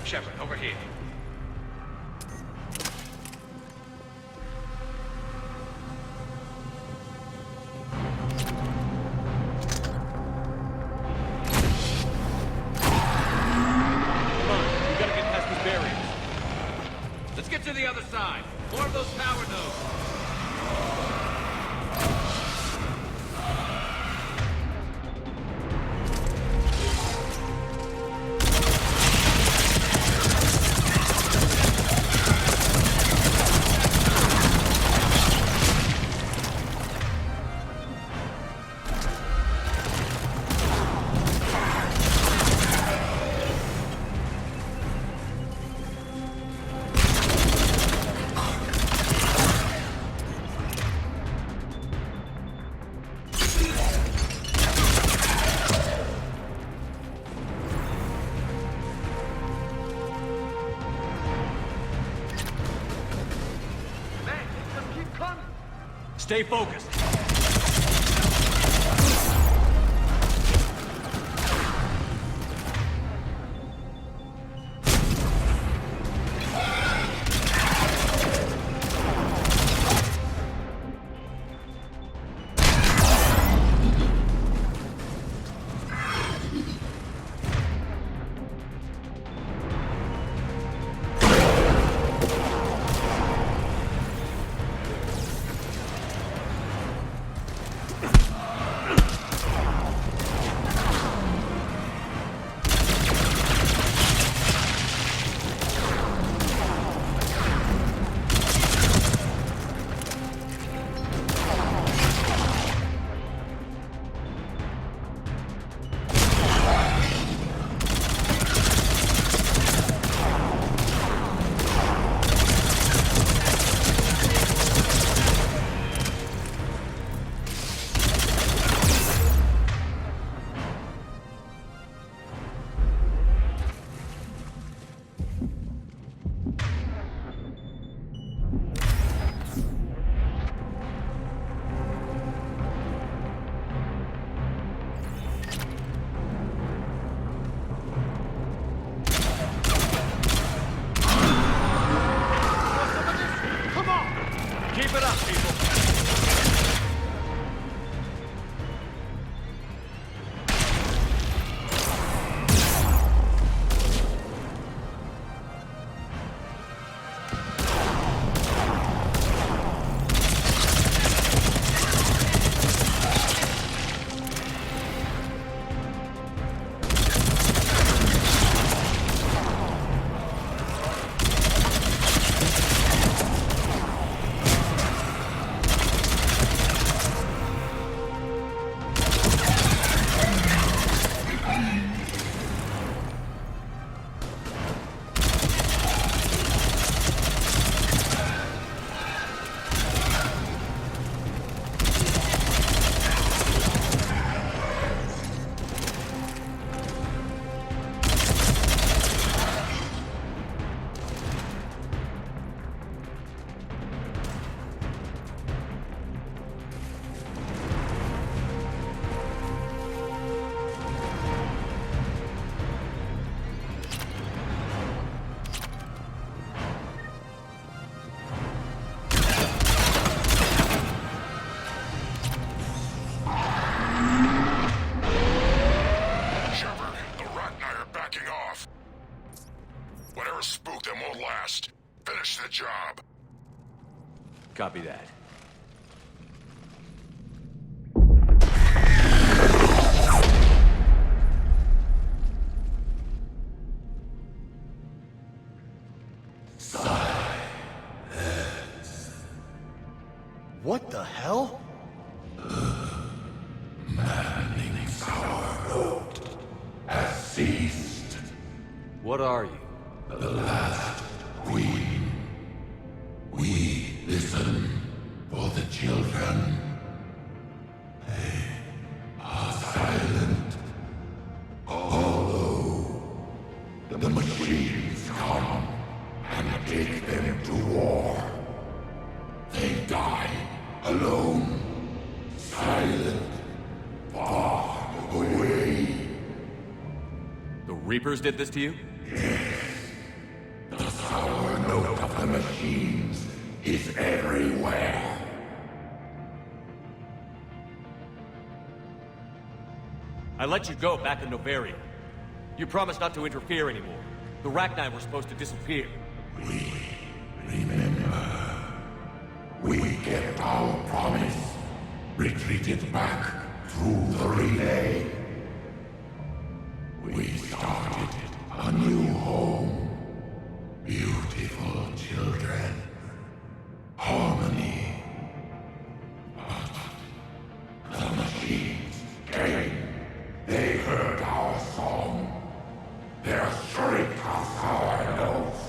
Shepard, over here. Let's get to the other side. More of those power nodes. Stay focused. Keep it up, people. Whatever spooked them won't last. Finish the job. Copy that. What the hell? Manning's power node has ceased. What are you? The last queen. We listen for the children. They are silent. Although the machines come and take them to war, they die alone, silent, far away. The Reapers did this to you? Yes, machines is everywhere. I let you go back in Novaria. You promised not to interfere anymore. The Rachni were supposed to disappear. Remember, we kept our promise, retreated back through the relay. We started a new home. Beautiful children. Harmony. But the machines came. They heard our song. Their shriek of sour notes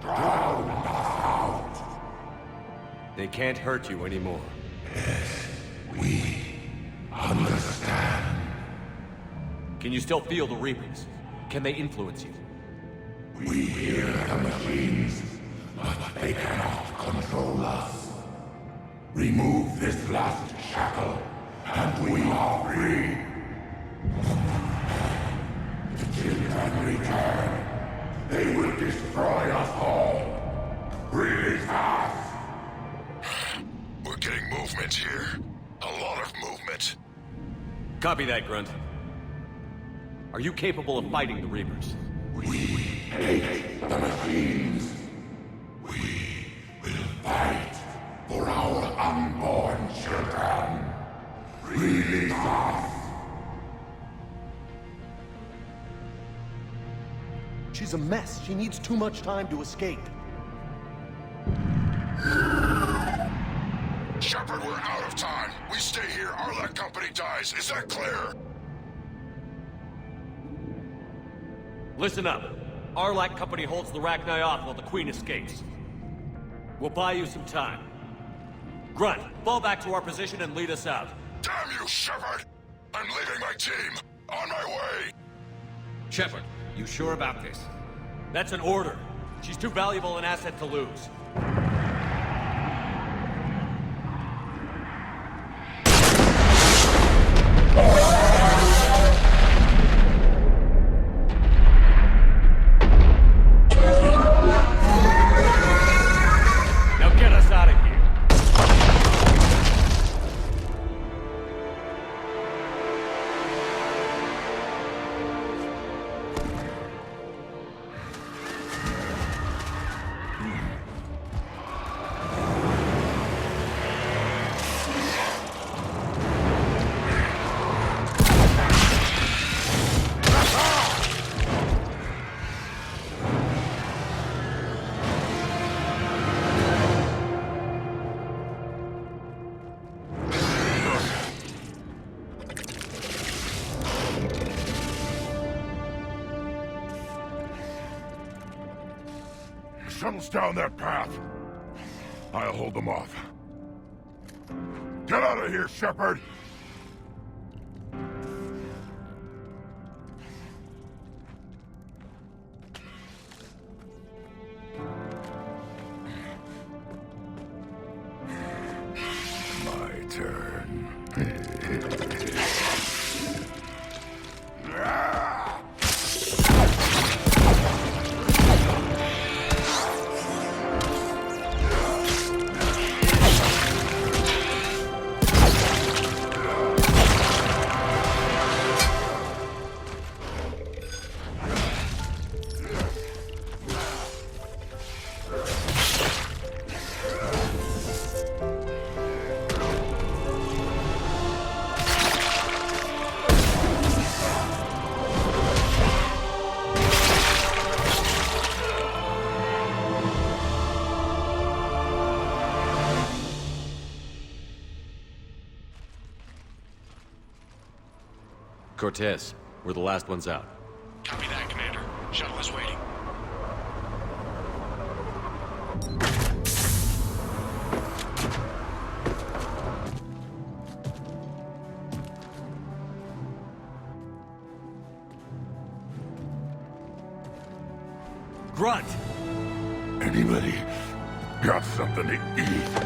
drowned us out. They can't hurt you anymore. Yes, we understand. Can you still feel the Reapers? Can they influence you? We hear the machines, but they cannot control us. Remove this last shackle, and we are free. The children return. They will destroy us all. Really fast. We're getting movement here. A lot of movement. Copy that, Grunt. Are you capable of fighting the Reapers? We hate the machines. We will fight for our unborn children. Really fast. She's a mess. She needs too much time to escape. Shepard, we're out of time. We stay here, Arlec Company dies. Is that clear? Listen up. Arlac Company holds the Rachni off while the Queen escapes. We'll buy you some time. Grunt, fall back to our position and lead us out. Damn you, Shepard! I'm leaving my team. On my way. Shepard, you sure about this? That's an order. She's too valuable an asset to lose. Now get us out of here. Shuttle's down that path. I'll hold them off. Get out of here, Shepard! My turn. Cortez, we're the last ones out. Copy that, Commander. Shuttle is waiting. Grunt! Anybody got something to eat?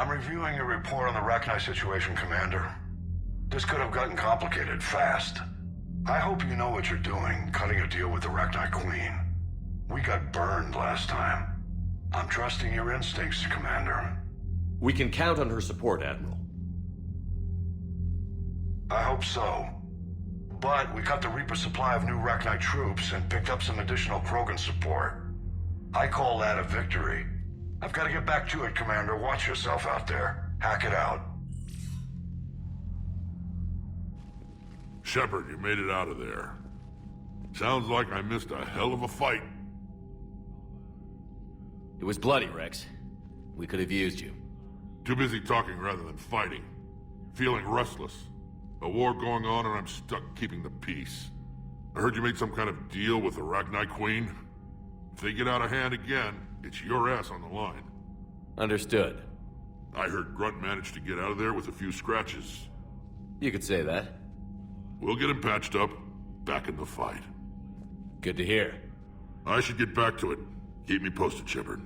I'm reviewing your report on the Rachni situation, Commander. This could have gotten complicated fast. I hope you know what you're doing, cutting a deal with the Rachni Queen. We got burned last time. I'm trusting your instincts, Commander. We can count on her support, Admiral. I hope so. But we cut the Reaper supply of new Rachni troops and picked up some additional Krogan support. I call that a victory. I've got to get back to it, Commander. Watch yourself out there. Hack it out. Shepard, you made it out of there. Sounds like I missed a hell of a fight. It was bloody, Rex. We could have used you. Too busy talking rather than fighting. Feeling restless. A war going on and I'm stuck keeping the peace. I heard you made some kind of deal with the Rachni Queen. If they get out of hand again, it's your ass on the line. Understood. I heard Grunt managed to get out of there with a few scratches. You could say that. We'll get him patched up, back in the fight. Good to hear. I should get back to it. Keep me posted, Shepard.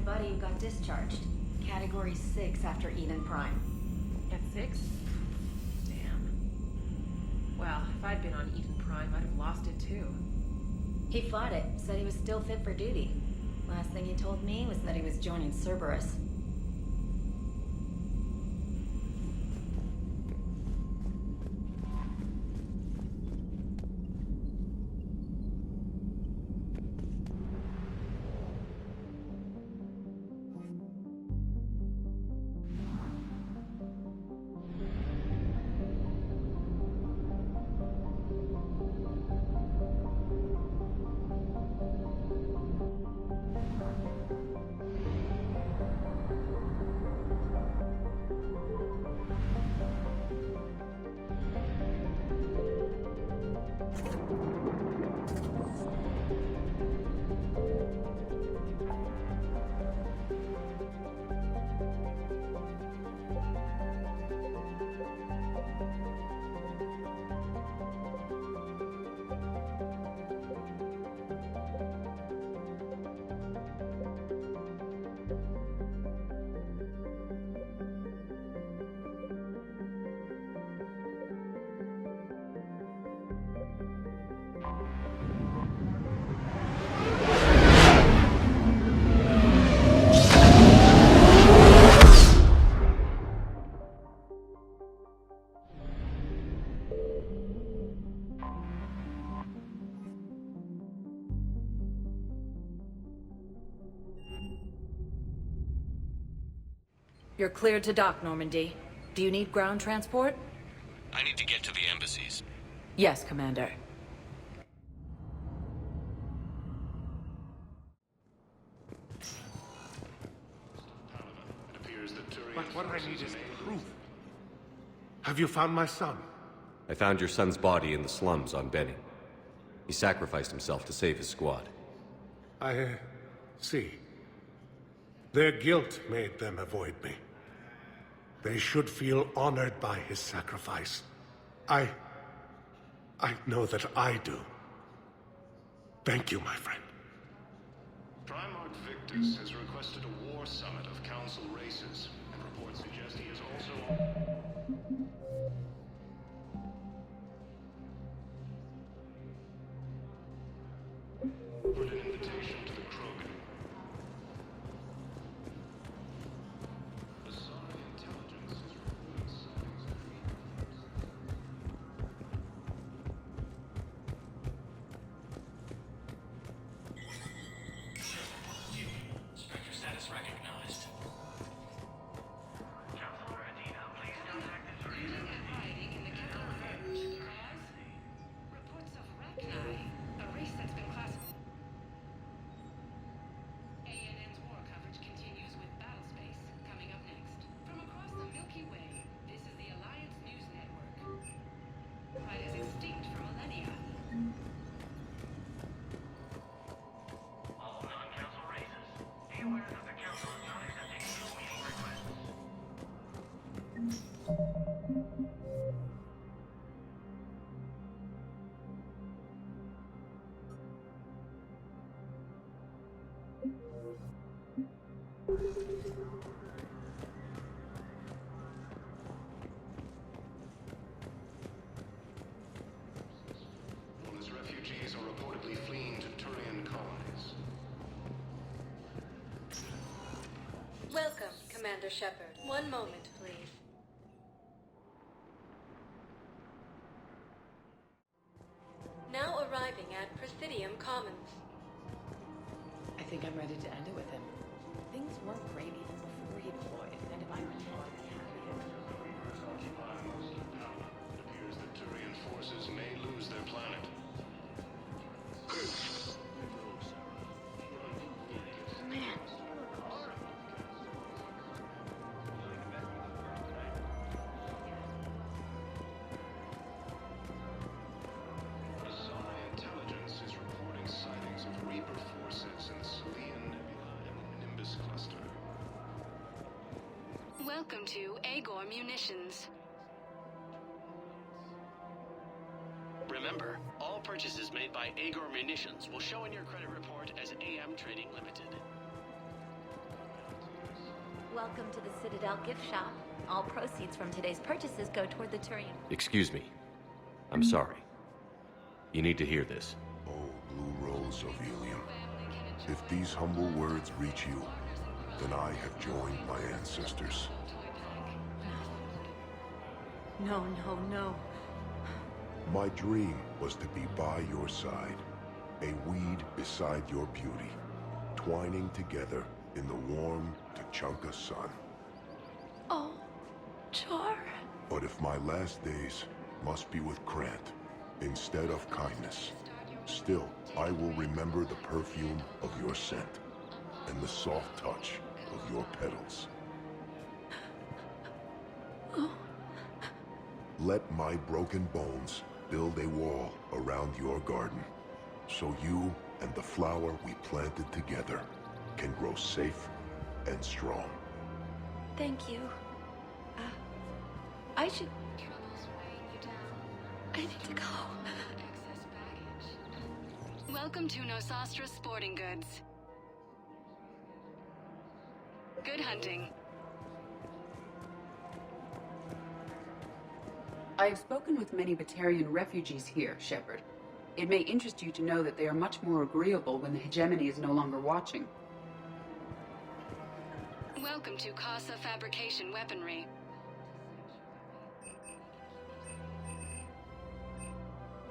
Buddy got discharged. Category 6 after Eden Prime. At 6? Damn. Well, if I'd been on Eden Prime, I'd have lost it too. He fought it, said he was still fit for duty. Last thing he told me was that he was joining Cerberus. You're cleared to dock, Normandy. Do you need ground transport? I need to get to the embassies. Yes, Commander. But what I need is proof. Have you found my son? I found your son's body in the slums on Benning. He sacrificed himself to save his squad. I see. Their guilt made them avoid me. They should feel honored by his sacrifice. I know that I do. Thank you, my friend. Primarch Victus has requested a war summit of Council races, and reports suggest he is also... put an invitation to the Krogan. The Sorry As refugees are reportedly fleeing to Turian colonies. Welcome, Commander Shepard. One moment, please. Now arriving at Presidium Commons. I think I'm ready to end it with him. Things weren't great even before he deployed, and if I pretend to be happy It appears that Turian forces may lose their planet. Man. Asari intelligence is reporting sightings of Reaper forces in Salian Nebula and the Nimbus cluster. Welcome to Agor Munitions. Remember, all purchases made by Agor Munitions will show in your credit report as AM Trading Limited. Welcome to the Citadel gift shop. All proceeds from today's purchases go toward the Turian. Excuse me. I'm sorry. You need to hear this. Oh, Blue Rose of Helium. If these humble words reach you, then I have joined my ancestors. No, no, no. My dream was to be by your side, a weed beside your beauty, twining together in the warm Tuchanka sun. Oh, Char. But if my last days must be with Krant instead of kindness, still I will remember the perfume of your scent and the soft touch of your petals. Oh. Let my broken bones build a wall around your garden, so you and the flower we planted together can grow safe and strong. Thank you. I should... I need to go. Welcome to Nosastra Sporting Goods. Good hunting. I have spoken with many Batarian refugees here, Shepard. It may interest you to know that they are much more agreeable when the hegemony is no longer watching. Welcome to Casa Fabrication Weaponry.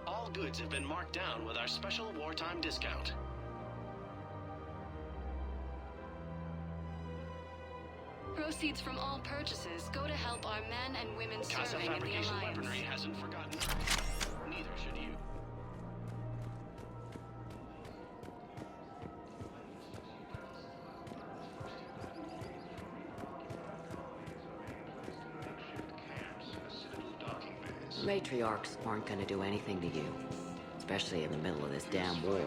All goods have been marked down with our special wartime discount. Proceeds from all purchases go to help our men and women Casa serving in the Fabrication Alliance. Weaponry hasn't forgotten. Neither should you. Matriarchs aren't gonna do anything to you, especially in the middle of this damn war.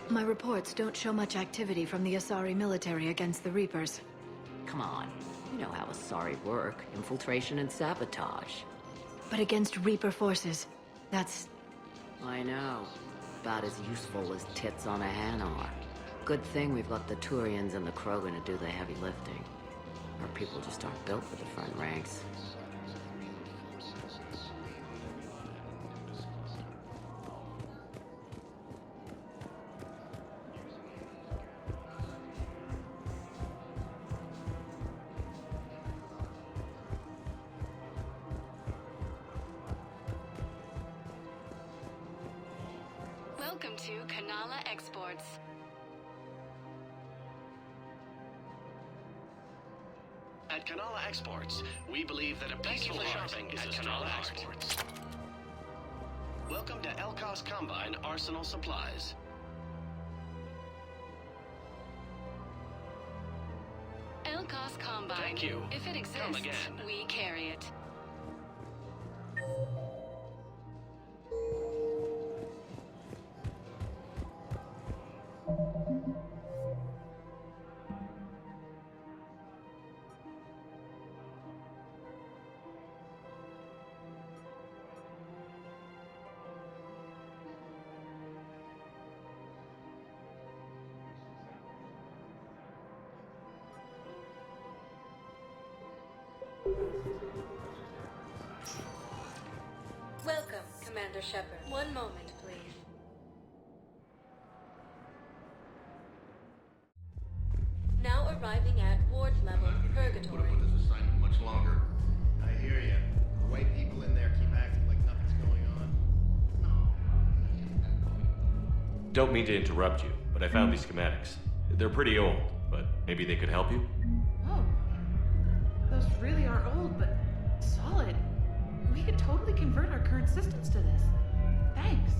My reports don't show much activity from the Asari military against the Reapers. Come on, you know how Asari work. Infiltration and sabotage. But against Reaper forces, that's... I know. About as useful as tits on a hen are. Good thing we've got the Turians and the Krogan to do the heavy lifting. Our people just aren't built for the front ranks. Welcome to Kanala Exports. At Kanala Exports, we believe that a peaceful shopping is at Kanala Exports. Welcome to Elkos Combine Arsenal Supplies. Elkos Combine. Thank you. If it exists, Come again. we carry it. Commander Shepard. One moment, please. Now arriving at ward level purgatory. This assignment much longer. I hear you. The white people in there keep acting like nothing's going on. Don't mean to interrupt you, but I found these schematics. They're pretty old, but maybe they could help you? Oh. Those really are old, but solid. We could totally convert our current systems to this. Thanks.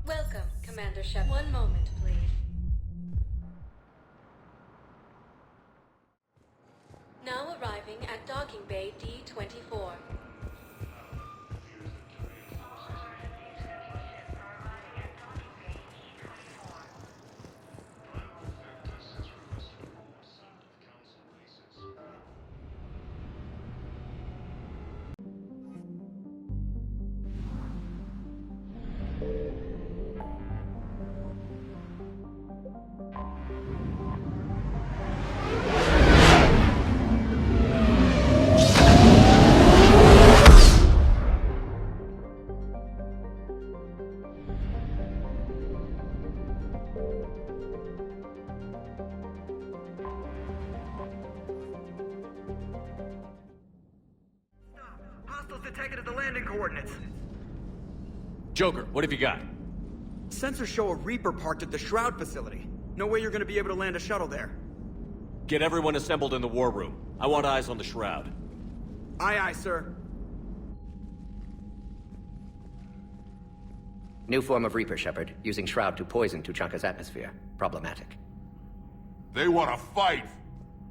Welcome, Commander Shepard. One moment, please. Now arriving at docking bay D-24. Hostiles detected at the landing coordinates. Joker, what have you got? Sensors show a Reaper parked at the Shroud facility. No way you're gonna be able to land a shuttle there. Get everyone assembled in the war room. I want eyes on the Shroud. Aye, aye, sir. New form of Reaper, Shepard, using Shroud to poison Tuchanka's atmosphere. Problematic. They want to fight!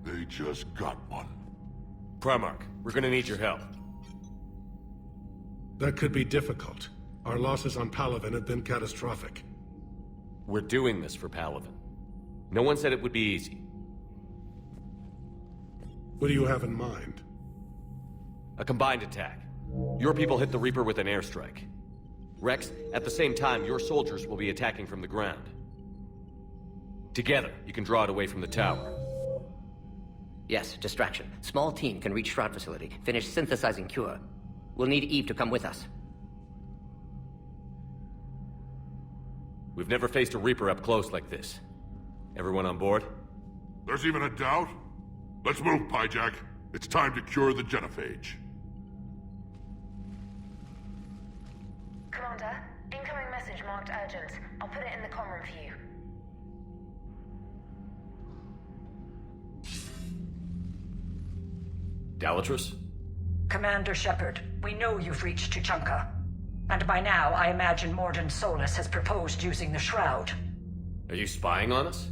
They just got one. Primarch, we're gonna need your help. That could be difficult. Our losses on Palaven have been catastrophic. We're doing this for Palaven. No one said it would be easy. What do you have in mind? A combined attack. Your people hit the Reaper with an airstrike. Rex, at the same time, your soldiers will be attacking from the ground. Together, you can draw it away from the tower. Yes, distraction. Small team can reach Shroud facility, finish synthesizing cure. We'll need Eve to come with us. We've never faced a Reaper up close like this. Everyone on board? There's even a doubt? Let's move, Pyjack. It's time to cure the genophage. Commander, incoming message marked urgent. I'll put it in the comm room for you. Tali'Zorah? Commander Shepard, we know you've reached Tuchanka. And by now, I imagine Morden Solus has proposed using the Shroud. Are you spying on us?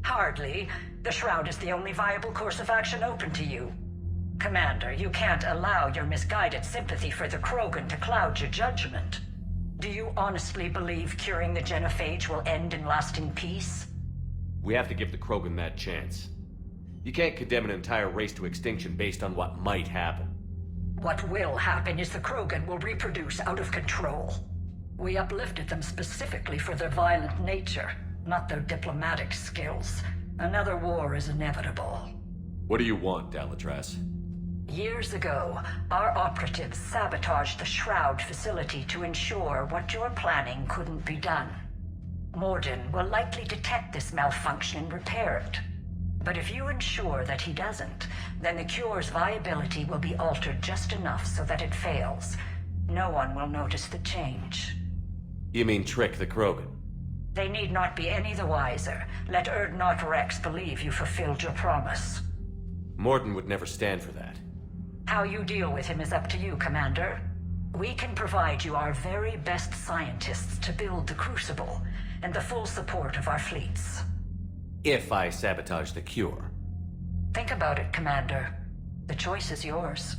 Hardly. The Shroud is the only viable course of action open to you. Commander, you can't allow your misguided sympathy for the Krogan to cloud your judgment. Do you honestly believe curing the genophage will end in lasting peace? We have to give the Krogan that chance. You can't condemn an entire race to extinction based on what might happen. What will happen is the Krogan will reproduce out of control. We uplifted them specifically for their violent nature, not their diplomatic skills. Another war is inevitable. What do you want, Tali'Zorah? Years ago, our operatives sabotaged the Shroud facility to ensure what you're planning couldn't be done. Morden will likely detect this malfunction and repair it. But if you ensure that he doesn't, then the cure's viability will be altered just enough so that it fails. No one will notice the change. You mean trick the Krogan? They need not be any the wiser. Let Urdnot Rex believe you fulfilled your promise. Morden would never stand for that. How you deal with him is up to you, Commander. We can provide you our very best scientists to build the Crucible, and the full support of our fleets. If I sabotage the cure. Think about it, Commander. The choice is yours.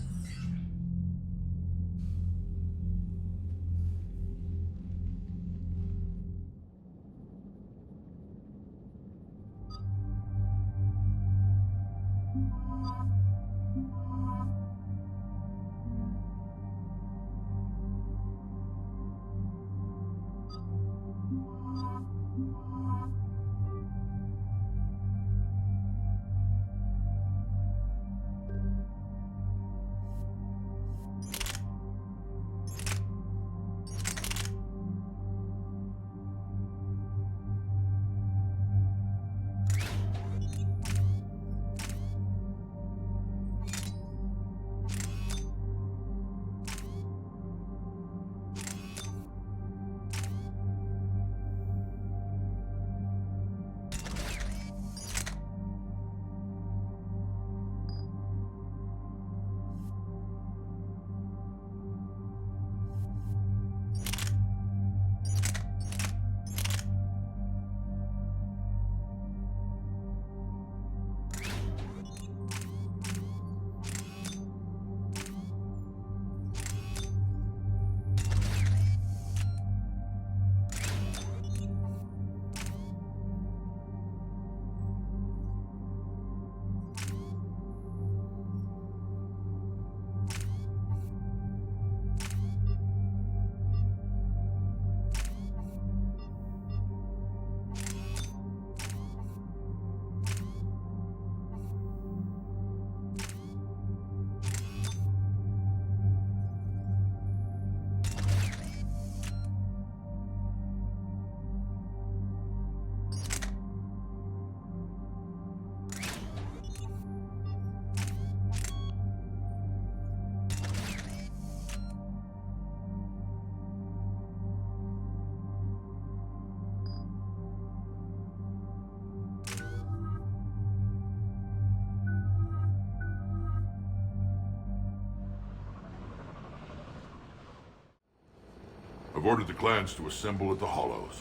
I've ordered the clans to assemble at the Hollows.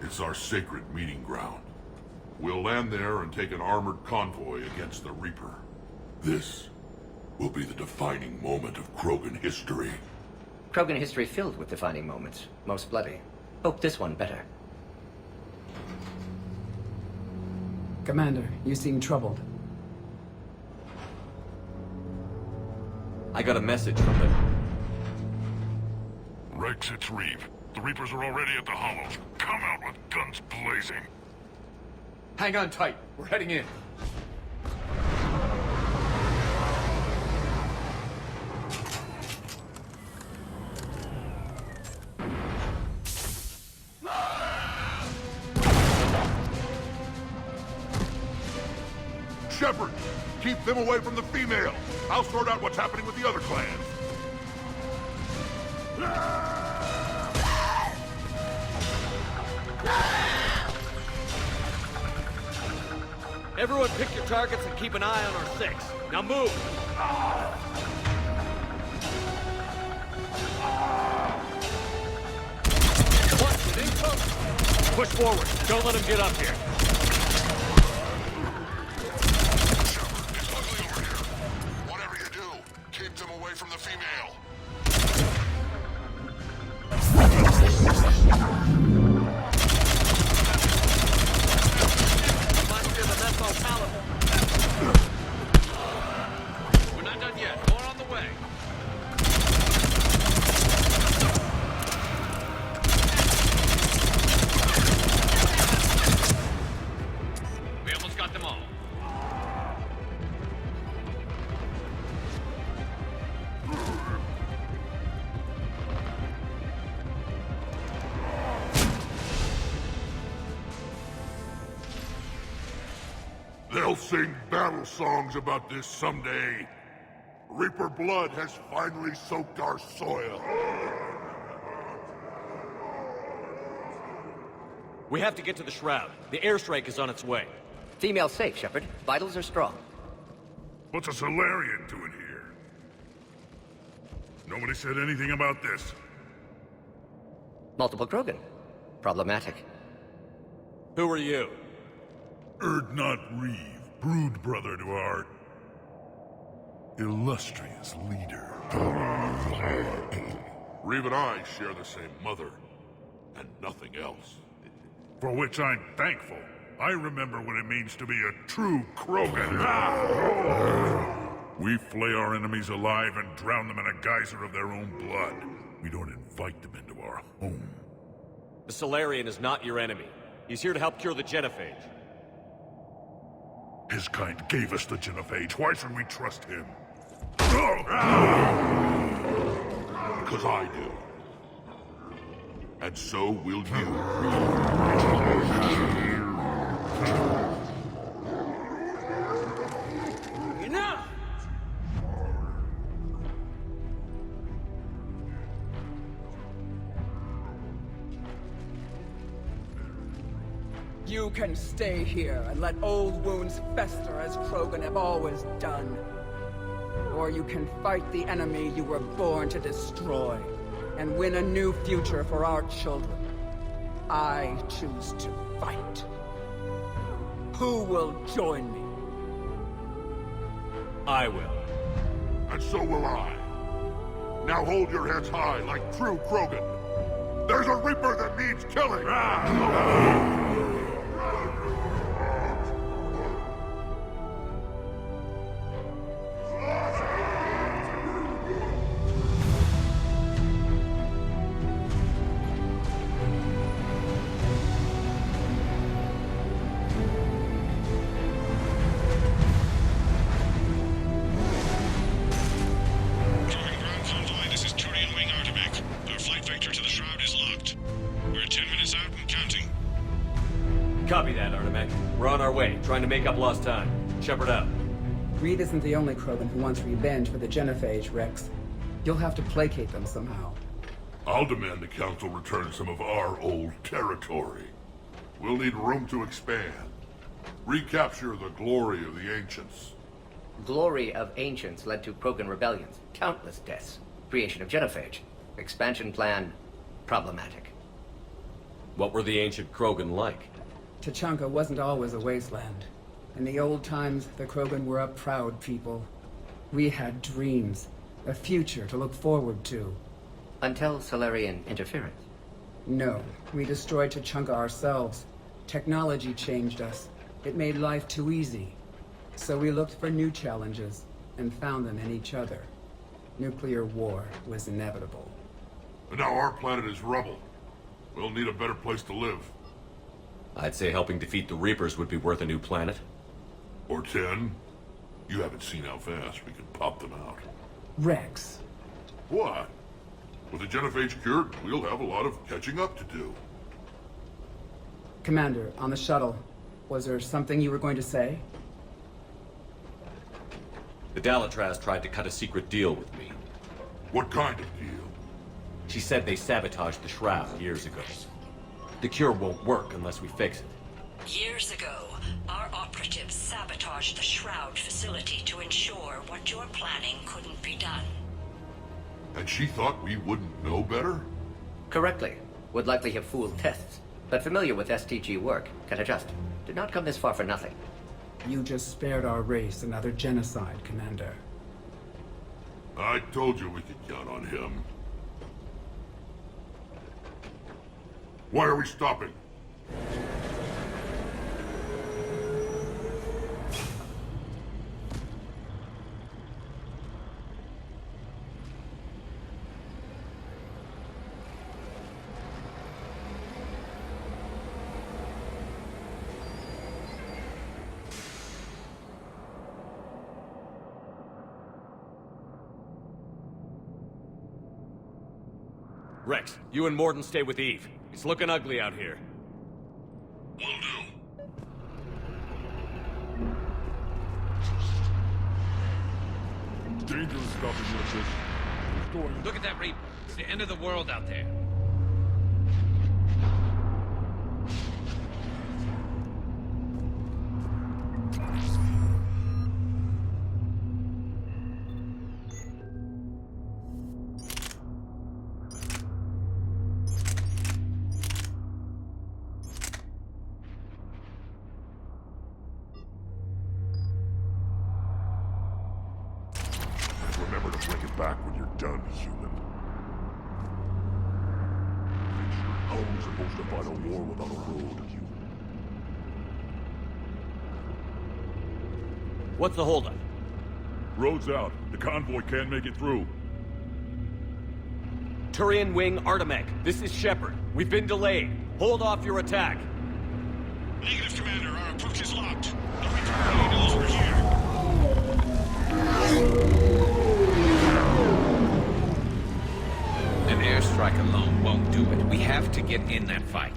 It's our sacred meeting ground. We'll land there and take an armored convoy against the Reaper. This will be the defining moment of Krogan history. Krogan history filled with defining moments. Most bloody. Hope this one better. Commander, you seem troubled. I got a message from the... Rex, it's Reeve. The Reapers are already at the Hollows. Come out with guns blazing. Hang on tight. We're heading in. Shepard, keep them away from the female. I'll sort out what's happening with the other clans. Everyone pick your targets and keep an eye on our 6. Now move! What? Within close? Push forward. Don't let him get up here. Whatever you do, keep them away from the female. We're not done yet. More on the way. We almost got them all. They'll sing battle songs about this someday. Reaper blood has finally soaked our soil. We have to get to the Shroud. The airstrike is on its way. Female safe, Shepard. Vitals are strong. What's a Solarian doing here? Nobody said anything about this. Multiple Krogan. Problematic. Who are you? Erdnot Reeve, brood brother to our illustrious leader. Reeve and I share the same mother, and nothing else. For which I'm thankful. I remember what it means to be a true Krogan. We flay our enemies alive and drown them in a geyser of their own blood. We don't invite them into our home. The Solarian is not your enemy. He's here to help cure the genophage. His kind gave us the genophage. Why should we trust him? Because I do. And so will you. Enough! You can stay here and let old wounds fester as Krogan have always done. Or you can fight the enemy you were born to destroy, and win a new future for our children. I choose to fight. Who will join me? I will. And so will I. Now hold your heads high like true Krogan. There's a Reaper that needs killing! Copy that, Artemek. We're on our way, trying to make up lost time. Shepard out. Reed isn't the only Krogan who wants revenge for the genophage, Rex. You'll have to placate them somehow. I'll demand the Council return some of our old territory. We'll need room to expand. Recapture the glory of the Ancients. Glory of Ancients led to Krogan rebellions, countless deaths, creation of genophage, expansion plan, problematic. What were the ancient Krogan like? Tuchanka wasn't always a wasteland. In the old times, the Krogan were a proud people. We had dreams, a future to look forward to. Until Solarian interference? No, we destroyed Tuchanka ourselves. Technology changed us. It made life too easy. So we looked for new challenges, and found them in each other. Nuclear war was inevitable. And now our planet is rubble. We'll need a better place to live. I'd say helping defeat the Reapers would be worth a new planet. Or 10. You haven't seen how fast we can pop them out. Rex. What? With the genophage cured, we'll have a lot of catching up to do. Commander, on the shuttle, was there something you were going to say? The Tali'Zorah tried to cut a secret deal with me. What kind of deal? She said they sabotaged the Shroud years ago. The cure won't work unless we fix it. Years ago, our operatives sabotaged the Shroud facility to ensure what you're planning couldn't be done. And she thought we wouldn't know better? Correctly. Would likely have fooled tests. But familiar with STG work, can adjust. Did not come this far for nothing. You just spared our race another genocide, Commander. I told you we could count on him. Why are we stopping? Rex, you and Morden stay with Eve. It's looking ugly out here. Will do. It's dangerous stopping like this. Look at that reap. It's the end of the world out there. Remember to bring it back when you're done, human. How are we supposed to fight a war without a road? What's the holdup? Road's out. The convoy can't make it through. Turian Wing Artemech, this is Shepard. We've been delayed. Hold off your attack. Negative, Commander. Our approach is locked. The Reaper knows we're here. An airstrike alone won't do it. We have to get in that fight.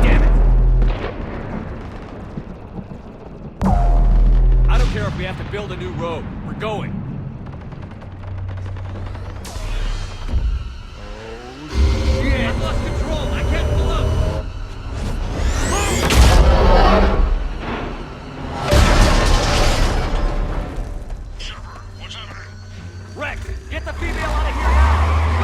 Damn it. I don't care if we have to build a new road. We're going. I lost control. I can't pull up. Rex, get the female out of here now!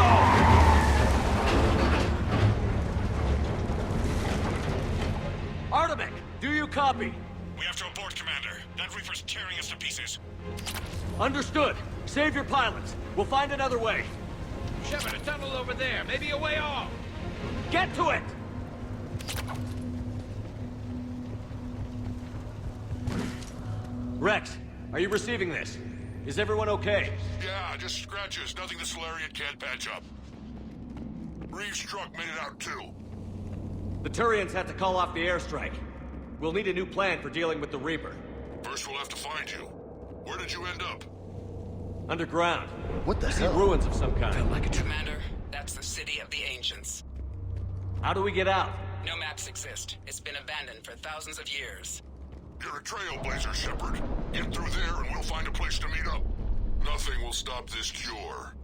Go! Artemech, do you copy? We have to abort, Commander. That Reaper's tearing us to pieces. Understood. Save your pilots. We'll find another way. Shepard, a tunnel over there. Maybe a way off. Get to it! Rex, are you receiving this? Is everyone okay? Yeah, just scratches. Nothing the Solarian can't patch up. Reeves' truck made it out too. The Turians had to call off the airstrike. We'll need a new plan for dealing with the Reaper. First we'll have to find you. Where did you end up? Underground. What the I see hell? ruins of some kind. Commander, that's the city of the Ancients. How do we get out? No maps exist. It's been abandoned for thousands of years. You're a trailblazer, Shepard. Get through there and we'll find a place to meet up. Nothing will stop this cure.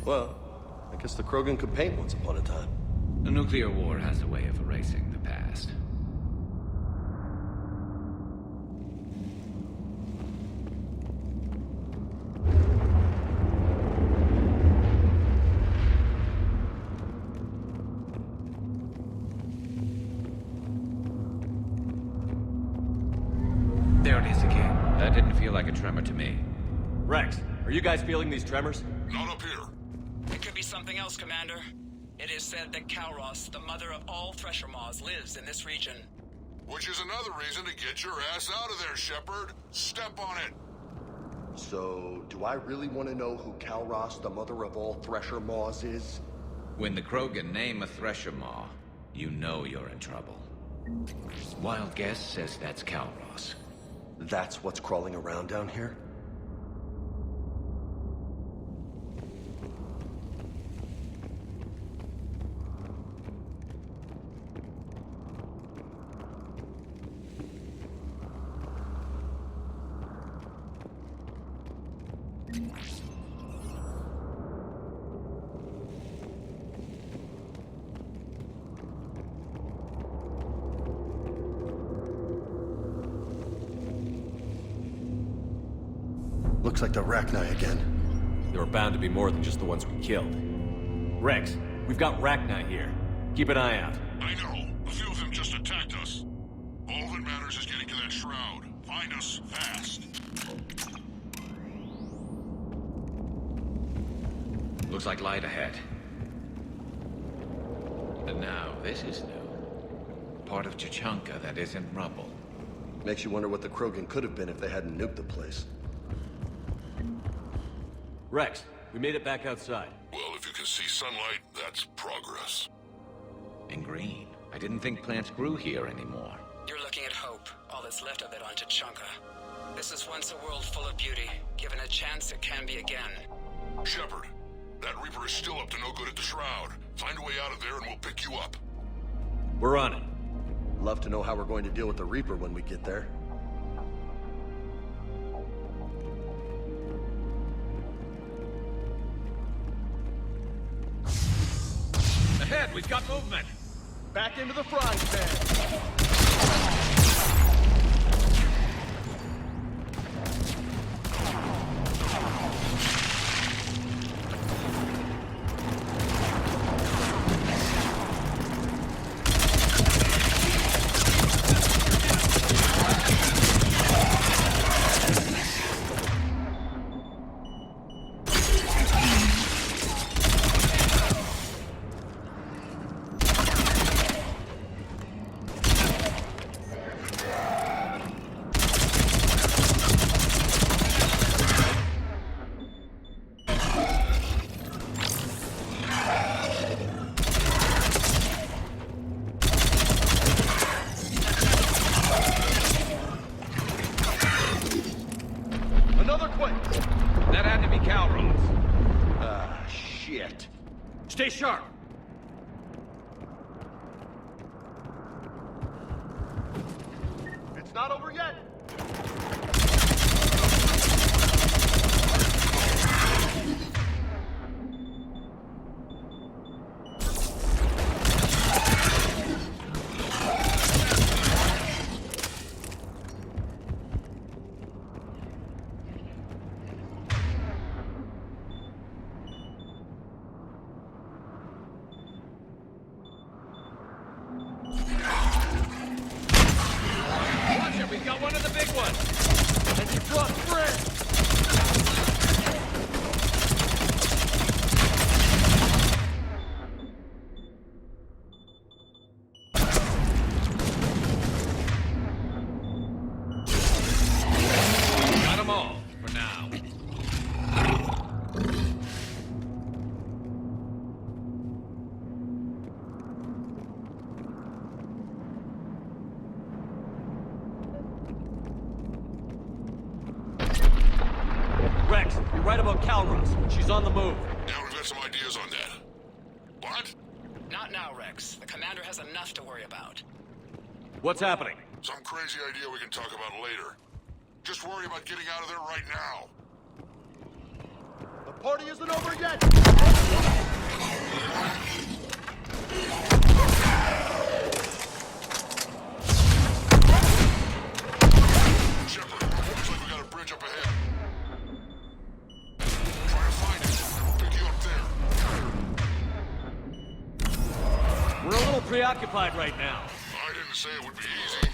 Well, I guess the Krogan could paint once upon a time. A nuclear war has a way of erasing the past. There it is again. That didn't feel like a tremor to me. Rex, are you guys feeling these tremors? Not up here. It could be something else, Commander. It is said that Kalros, the mother of all Thresher Maws, lives in this region. Which is another reason to get your ass out of there, Shepard. Step on it. So, do I really want to know who Kalros, the mother of all Thresher Maws, is? When the Krogan name a Thresher Maw, you know you're in trouble. Wild guess says that's Kalros. That's what's crawling around down here? Looks like the Rachni again. There were bound to be more than just the ones we killed. Rex, we've got Rachni here. Keep an eye out. I know. A few of them just attacked us. All that matters is getting to that shroud. Find us fast. Looks like light ahead. And now, this is new. Part of Chichanka that isn't rubble. Makes you wonder what the Krogan could have been if they hadn't nuked the place. Rex, we made it back outside. Well, if you can see sunlight, that's progress. And green. I didn't think plants grew here anymore. You're looking at hope, all that's left of it on Tachanka. This is once a world full of beauty. Given a chance, it can be again. Shepard, that Reaper is still up to no good at the Shroud. Find a way out of there and we'll pick you up. We're on it. Love to know how we're going to deal with the Reaper when we get there. Ahead, we've got movement. Back into the frying pan. Stay sharp! It's not over yet! Rex, you're right about Kalros. She's on the move. Now we've got some ideas on that. What? Not now, Rex. The commander has enough to worry about. What's happening? Some crazy idea we can talk about later. Just worry about getting out of there right now. A party isn't over yet! Shepard, looks like we got a bridge up ahead. Try to find it. We'll pick you up there. We're a little preoccupied right now. I didn't say it would be easy.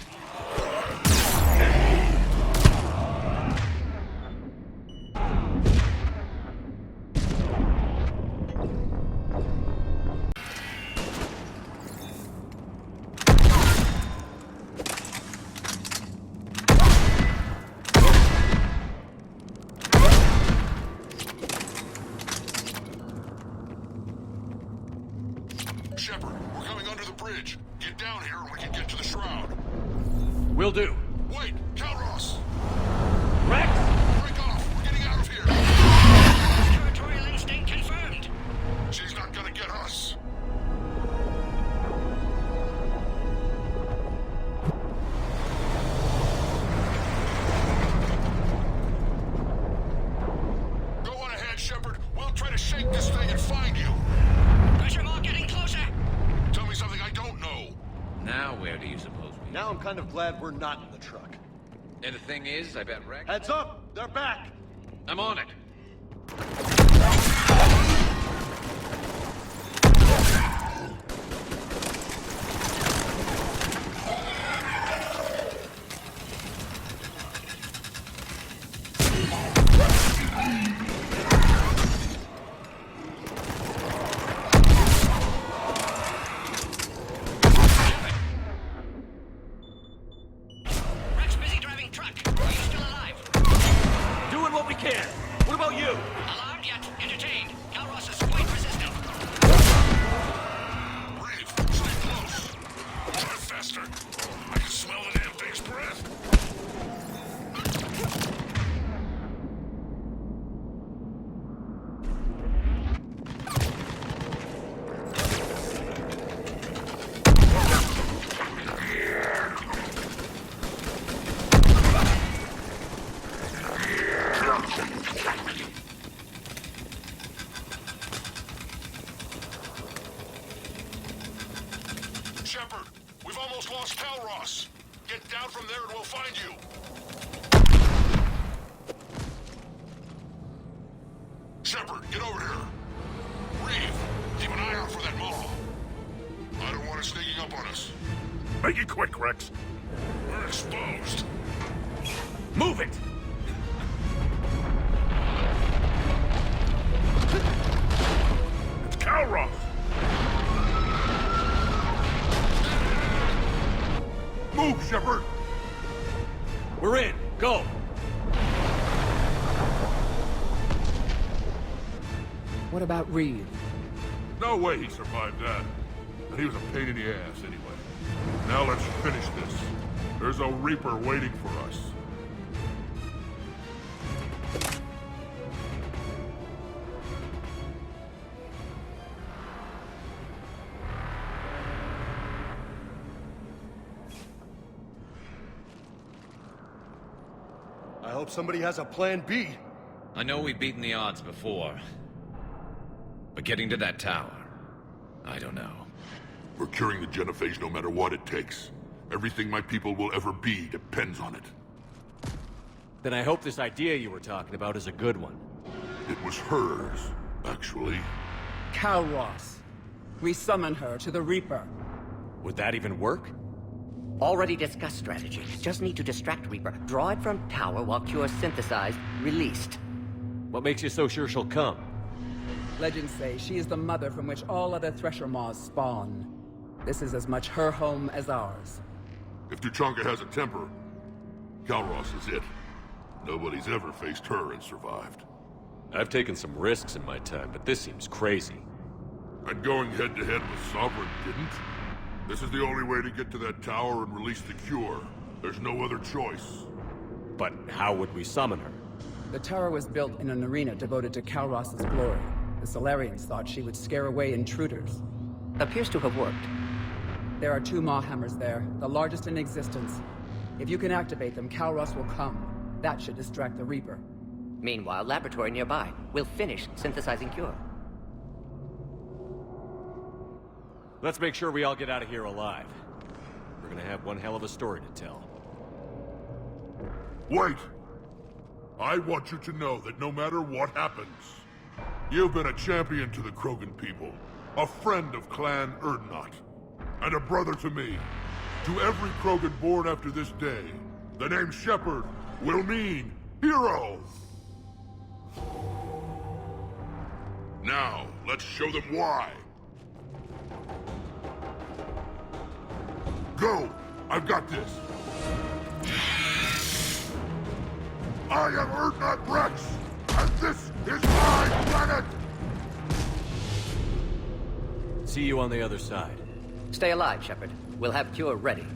Shepard, we're coming under the bridge. Get down here and we can get to the shroud. Will do. Wait, Calros! Rex! Break off! We're getting out of here! Territorial instinct confirmed. She's not gonna get us. Go on ahead, Shepard. We'll try to shake this thing and find you. Pressure mark getting closer. Tell me something I don't know. Now where do you suppose we... Now I'm kind of glad we're not in the truck. And the thing is, I bet Rex... Heads up! They're back! I'm on it. Rex busy driving truck. Are you still alive? Doing what we can. What about you? Alarmed yet? Entertained. Calros is quite resistant. Brave, stay close. Drive faster. I can smell the damn thing's breath. Shepard, we've almost lost Calros. Get down from there and we'll find you. Shepard, get over here. Reeve, keep an eye out for that maw. I don't want it sneaking up on us. Make it quick, Rex. We're exposed. Move it! It's Calros! Move, Shepard! We're in. Go! What about Reeve? No way he survived that. And he was a pain in the ass anyway. Now let's finish this. There's a Reaper waiting for us. I hope somebody has a plan B. I know we've beaten the odds before. But getting to that tower, I don't know. We're curing the genophage no matter what it takes. Everything my people will ever be depends on it. Then I hope this idea you were talking about is a good one. It was hers, actually. Calros. We summon her to the Reaper. Would that even work? Already discussed strategy. Just need to distract Reaper. Draw it from tower while Cure synthesized, released. What makes you so sure she'll come? Legends say she is the mother from which all other Thresher Maws spawn. This is as much her home as ours. If Tuchanka has a temper, Calros is it. Nobody's ever faced her and survived. I've taken some risks in my time, but this seems crazy. And going head-to-head with Sovereign didn't? This is the only way to get to that tower and release the cure. There's no other choice. But how would we summon her? The tower was built in an arena devoted to Calros' glory. The Solarians thought she would scare away intruders. Appears to have worked. There are 2 Maw Hammers there, the largest in existence. If you can activate them, Calros will come. That should distract the Reaper. Meanwhile, laboratory nearby. We'll finish synthesizing cure. Let's make sure we all get out of here alive. We're gonna have one hell of a story to tell. Wait! I want you to know that no matter what happens, you've been a champion to the Krogan people, a friend of Clan Urdnot, and a brother to me. To every Krogan born after this day, the name Shepard will mean hero! Now, let's show them why. Go! I've got this! I am Urdnot Rex, and this is my planet! See you on the other side. Stay alive, Shepard. We'll have cure ready.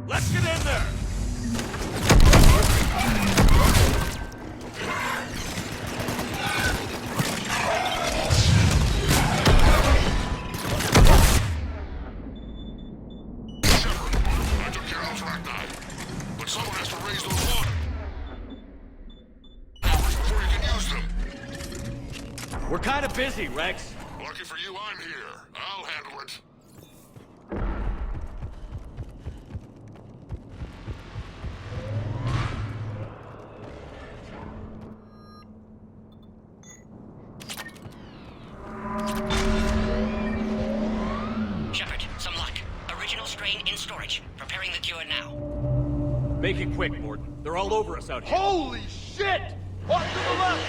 Let's get in there! We're kind of busy, Rex. Lucky for you, I'm here. I'll handle it. Shepard, some luck. Original strain in storage. Preparing the cure now. Make it quick, Morden. They're all over us out here. Holy shit! Off to the left!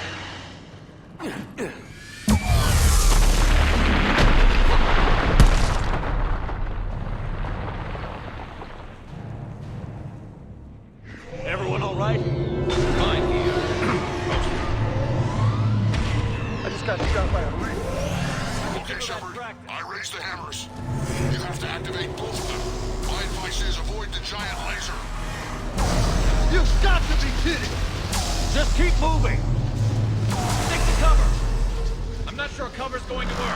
Everyone all right? Fine here. I just got shot by a ring. Okay, Shepard. I raised the hammers. You have to activate both of them. My advice is avoid the giant laser. You've got to be kidding! Just keep moving! Stick to cover! I'm not sure cover's going to work.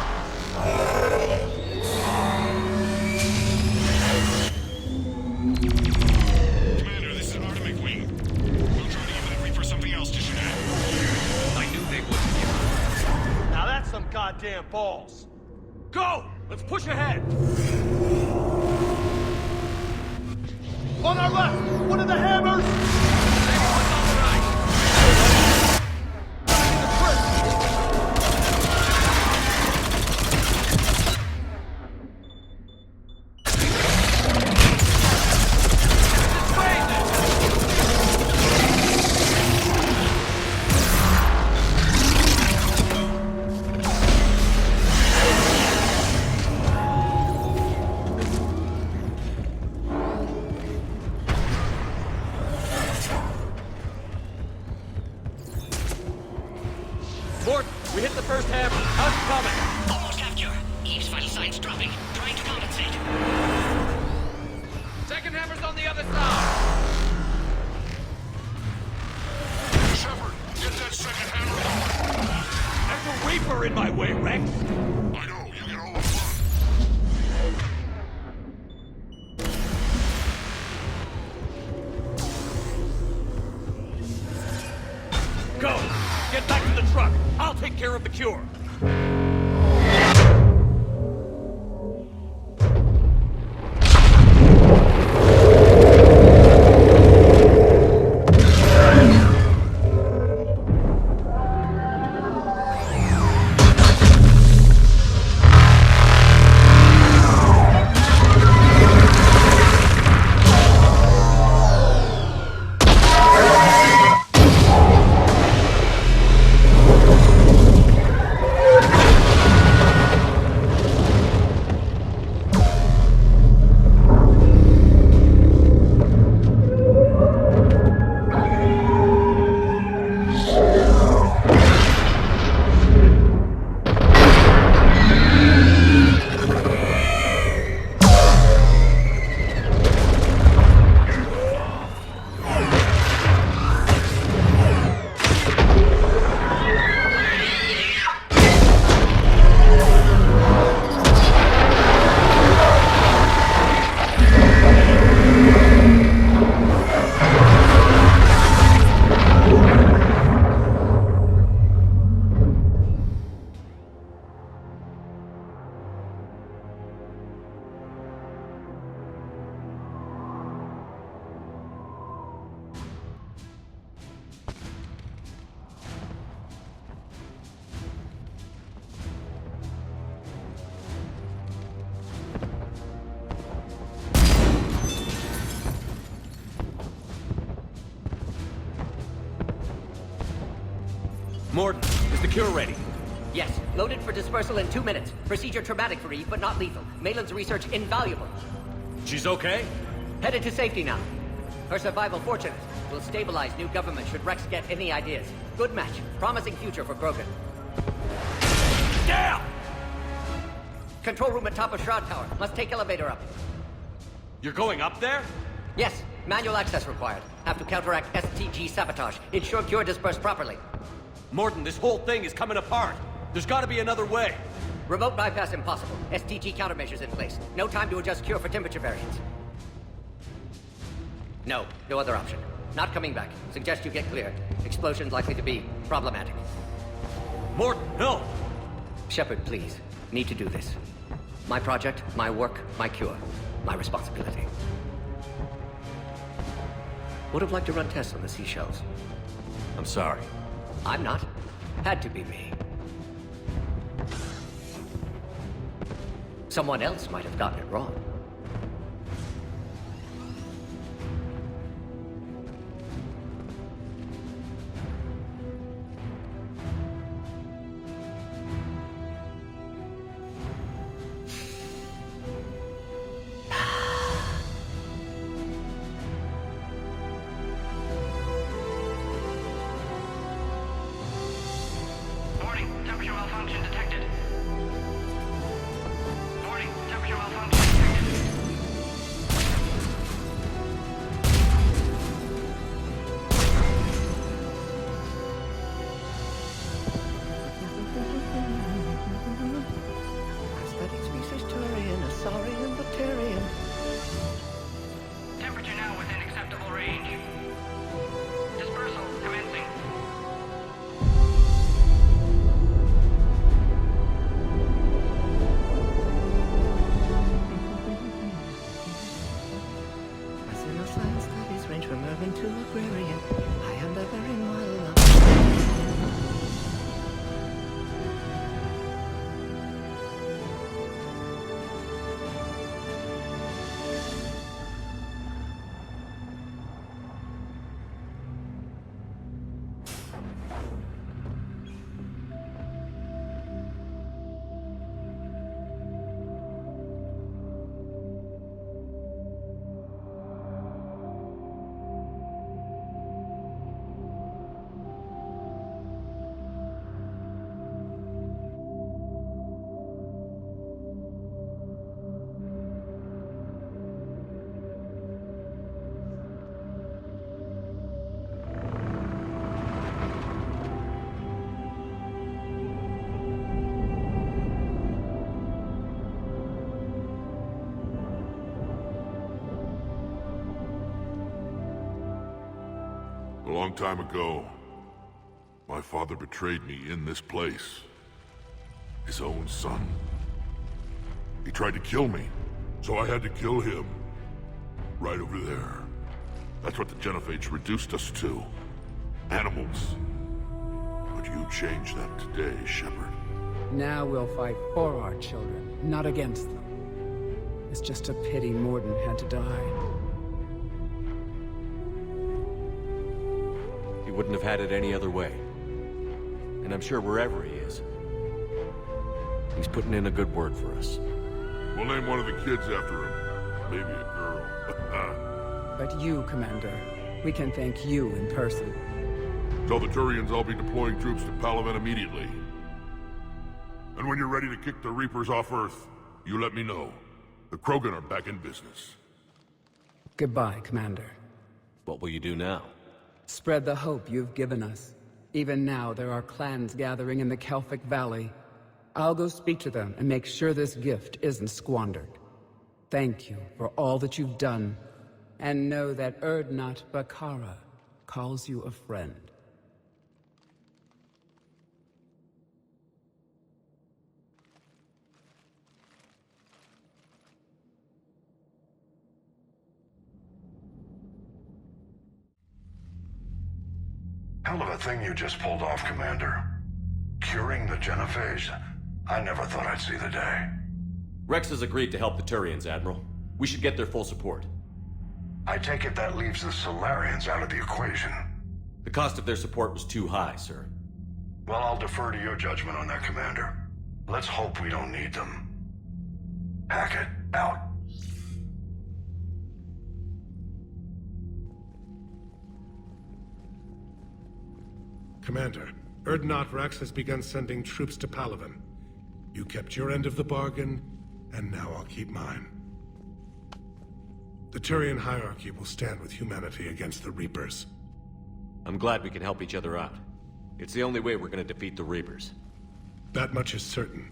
Commander, this is Artemic Wing. We'll try to give that Reaper something else to shoot at. I knew they wouldn't give up. Now that's some goddamn balls. Go! Let's push ahead! On our left! One of the hammers! Mort, we hit the first hammer. How's it coming? Almost have cure. Eve's vital signs dropping. Trying to compensate. Second hammer's on the other side. Shepard, get that second hammer going. There's a Reaper in my way, Rex. I know, you get all the fun. Go! Get back to the truck. I'll take care of the cure. Morden, is the cure ready? Yes, loaded for dispersal in 2 minutes. Procedure traumatic for Eve, but not lethal. Malin's research invaluable. She's okay? Headed to safety now. Her survival fortunate. Will stabilize new government should Rex get any ideas. Good match. Promising future for Krogan. Damn! Control room at top of Shroud Tower. Must take elevator up. You're going up there? Yes, manual access required. Have to counteract STG sabotage. Ensure cure dispersed properly. Morden, this whole thing is coming apart. There's gotta be another way. Remote bypass impossible. STG countermeasures in place. No time to adjust cure for temperature variance. No other option. Not coming back. Suggest you get clear. Explosion's likely to be problematic. Morden, no! Shepard, please. Need to do this. My project, my work, my cure. My responsibility. Would have liked to run tests on the seashells. I'm sorry. I'm not. Had to be me. Someone else might have gotten it wrong. Warning, temperature malfunction detected. Warning, temperature malfunction detected. Aesthetic species Turian, a saurian bacterian. Temperature now within acceptable range. Dispersal commencing. Science studies range from urban to agrarian. I am the very model of... A long time ago, my father betrayed me in this place. His own son. He tried to kill me, so I had to kill him. Right over there. That's what the Genophage reduced us to. Animals. But you changed that today, Shepard. Now we'll fight for our children, not against them. It's just a pity Morden had to die. He wouldn't have had it any other way. And I'm sure wherever he is, he's putting in a good word for us. We'll name one of the kids after him. Maybe a girl. But you, Commander, we can thank you in person. Tell the Turians I'll be deploying troops to Palaven immediately. And when you're ready to kick the Reapers off Earth, you let me know. The Krogan are back in business. Goodbye, Commander. What will you do now? Spread the hope you've given us. Even now, there are clans gathering in the Kelphic Valley. I'll go speak to them and make sure this gift isn't squandered. Thank you for all that you've done, and know that Urdnot Bakara calls you a friend. Hell of a thing you just pulled off, Commander. Curing the Genophage? I never thought I'd see the day. Rex has agreed to help the Turians, Admiral. We should get their full support. I take it that leaves the Solarians out of the equation. The cost of their support was too high, sir. Well, I'll defer to your judgment on that, Commander. Let's hope we don't need them. Hackett, out. Commander, Urdnot Rex has begun sending troops to Palaven. You kept your end of the bargain, and now I'll keep mine. The Turian hierarchy will stand with humanity against the Reapers. I'm glad we can help each other out. It's the only way we're gonna defeat the Reapers. That much is certain.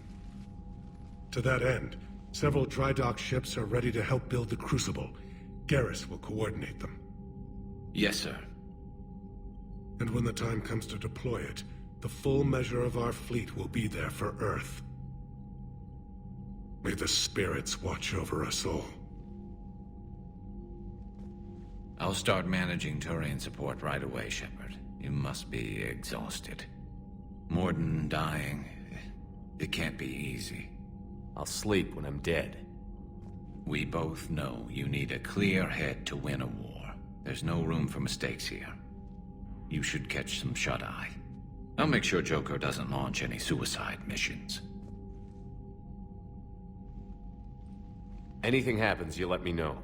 To that end, several dry dock ships are ready to help build the Crucible. Garrus will coordinate them. Yes, sir. And when the time comes to deploy it, the full measure of our fleet will be there for Earth. May the spirits watch over us all. I'll start managing Turian support right away, Shepard. You must be exhausted. Morden dying, it can't be easy. I'll sleep when I'm dead. We both know you need a clear head to win a war. There's no room for mistakes here. You should catch some shut-eye. I'll make sure Joker doesn't launch any suicide missions. Anything happens, you let me know.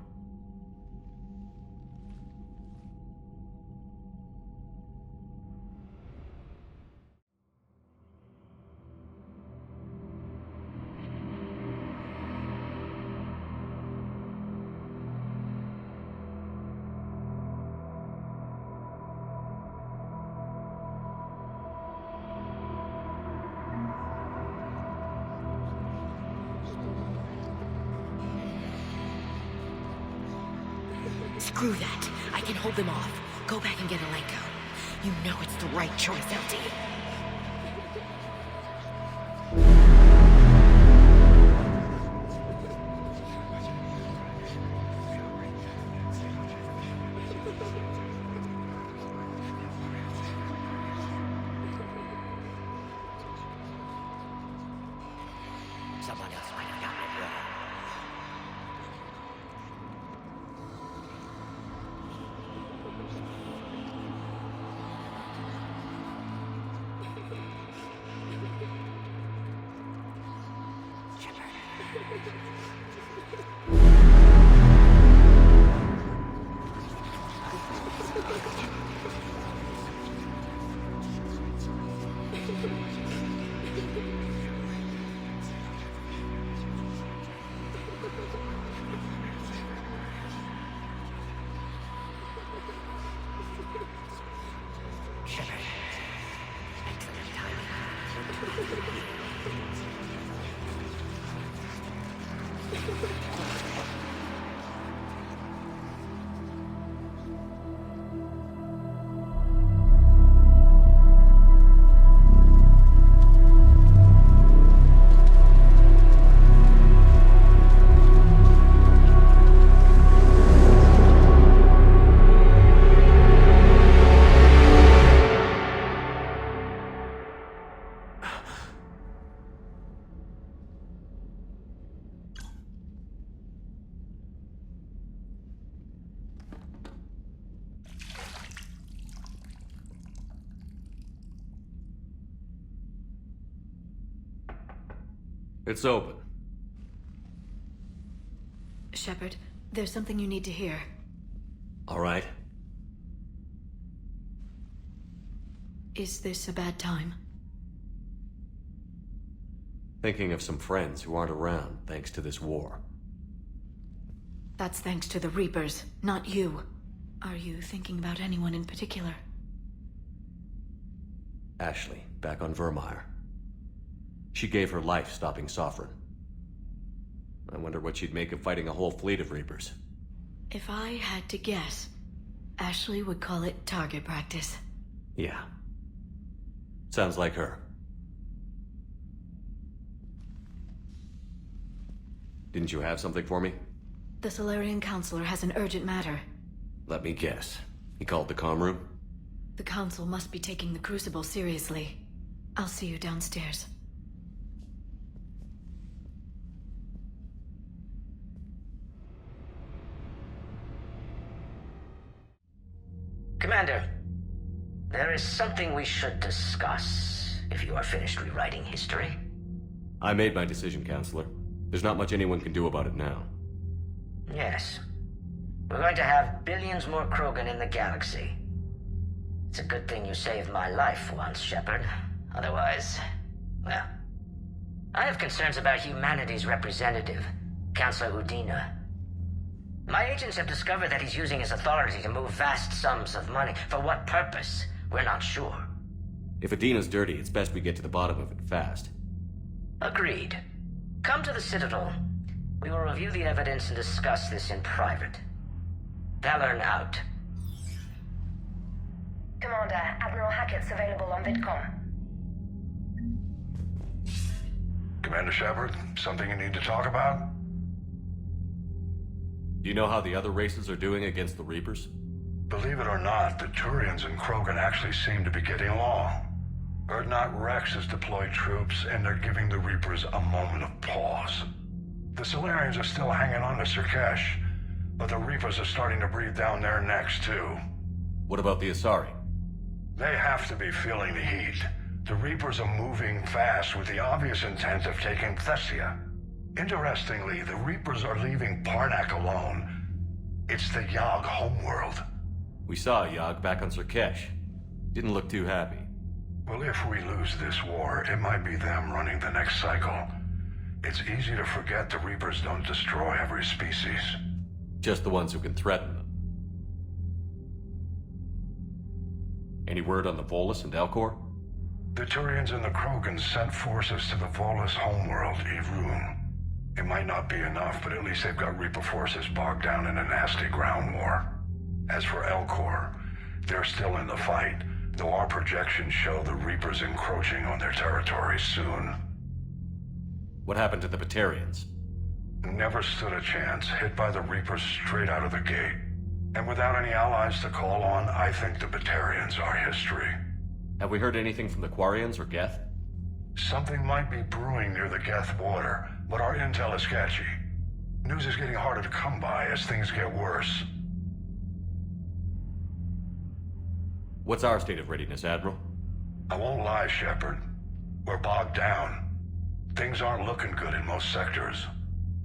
Screw that. I can hold them off. Go back and get Alenko. You know it's the right choice, LT. Someone else might have gotten it wrong. It's open. Shepard, there's something you need to hear. All right. Is this a bad time? Thinking of some friends who aren't around thanks to this war. That's thanks to the Reapers, not you. Are you thinking about anyone in particular? Ashley, back on Vermeer. She gave her life stopping Sovereign. I wonder what she'd make of fighting a whole fleet of Reapers. If I had to guess, Ashley would call it target practice. Yeah. Sounds like her. Didn't you have something for me? The Solarian Counselor has an urgent matter. Let me guess. He called the comm room? The Council must be taking the Crucible seriously. I'll see you downstairs. Commander, there is something we should discuss. if you are finished rewriting history. I made my decision, Counselor. There's not much anyone can do about it now. Yes. We're going to have billions more Krogan in the galaxy. It's a good thing you saved my life once, Shepard. Otherwise, well... I have concerns about humanity's representative, Councilor Udina. My agents have discovered that he's using his authority to move vast sums of money. For what purpose? We're not sure. If Adina's dirty, it's best we get to the bottom of it fast. Agreed. Come to the Citadel. We will review the evidence and discuss this in private. Valorn out. Commander, Admiral Hackett's available on VidCom. Commander Shepard, something you need to talk about? Do you know how the other races are doing against the Reapers? Believe it or not, the Turians and Krogan actually seem to be getting along. Urdnot Rex has deployed troops, and they're giving the Reapers a moment of pause. The Solarians are still hanging on to Surkesh, but the Reapers are starting to breathe down their necks, too. What about the Asari? They have to be feeling the heat. The Reapers are moving fast with the obvious intent of taking Thessia. Interestingly, the Reapers are leaving Parnak alone. It's the Yogg homeworld. We saw Yogg back on Surkesh. Didn't look too happy. Well, if we lose this war, it might be them running the next cycle. It's easy to forget the Reapers don't destroy every species. Just the ones who can threaten them. Any word on the Volus and Elcor? The Turians and the Krogans sent forces to the Volus homeworld, Evrun. It might not be enough, but at least they've got Reaper forces bogged down in a nasty ground war. As for Elcor, they're still in the fight, though our projections show the Reapers encroaching on their territory soon. What happened to the Batarians? Never stood a chance, hit by the Reapers straight out of the gate. And without any allies to call on, I think the Batarians are history. Have we heard anything from the Quarians or Geth? Something might be brewing near the Geth border, but our intel is sketchy. News is getting harder to come by as things get worse. What's our state of readiness, Admiral? I won't lie, Shepard. We're bogged down. Things aren't looking good in most sectors.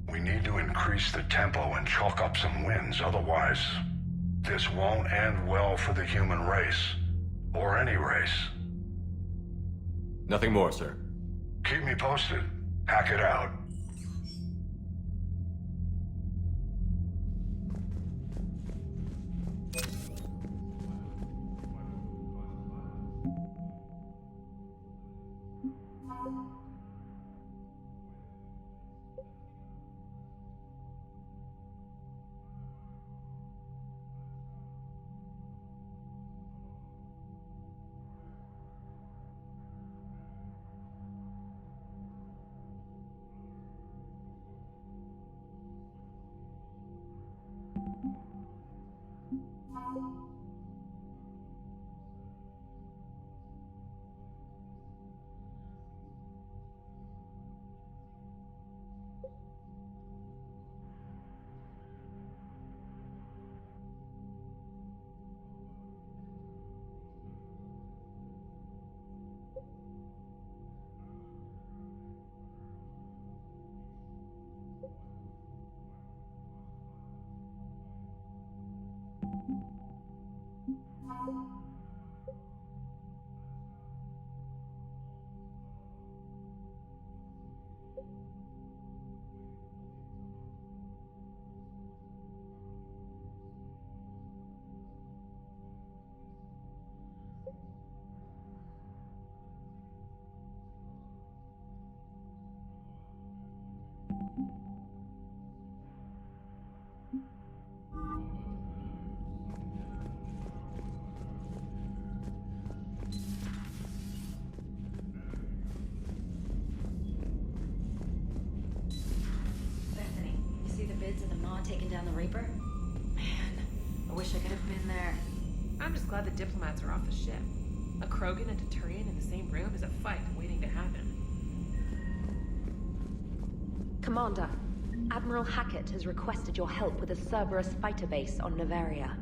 We need to increase the tempo and chalk up some wins, otherwise... this won't end well for the human race. Or any race. Nothing more, sir. Keep me posted. Hack it out. Taking down the Reaper? Man, I wish I could have been there. I'm just glad the diplomats are off the ship. A Krogan and a Turian in the same room is a fight waiting to happen. Commander, Admiral Hackett has requested your help with a Cerberus fighter base on Novaria.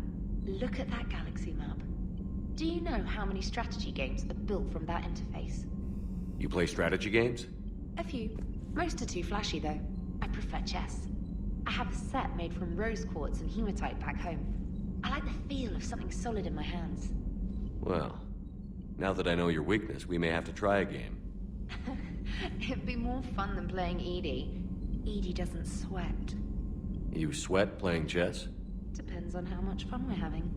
Look at that galaxy map. Do you know how many strategy games are built from that interface? You play strategy games? A few. Most are too flashy, though. I prefer chess. I have a set made from rose quartz and hematite back home. I like the feel of something solid in my hands. Well, now that I know your weakness, we may have to try a game. It'd be more fun than playing Edie. Edie doesn't sweat. You sweat playing chess? Depends on how much fun we're having.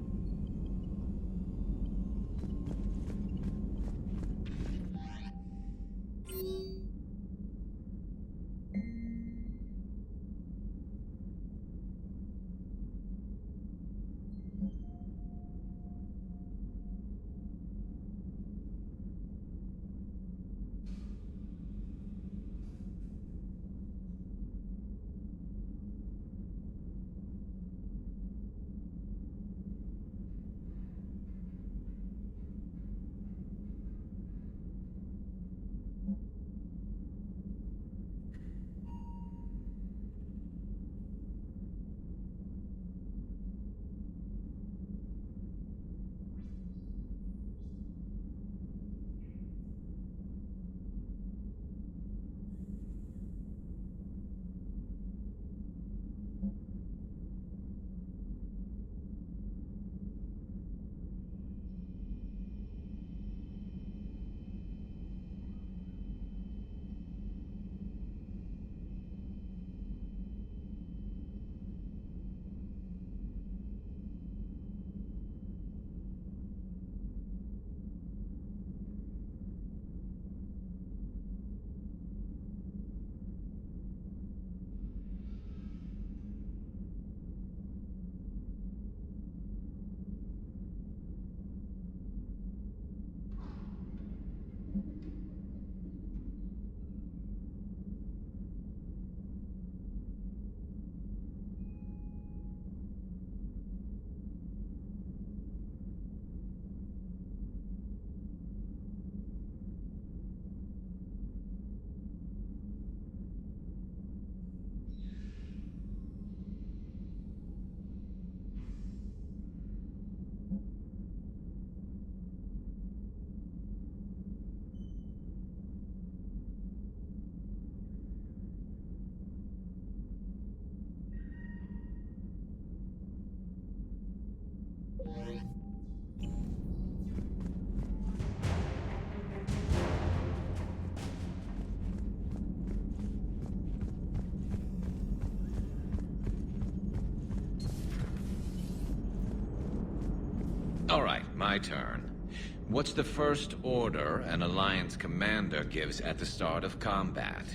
All right, my turn. What's the first order an Alliance commander gives at the start of combat?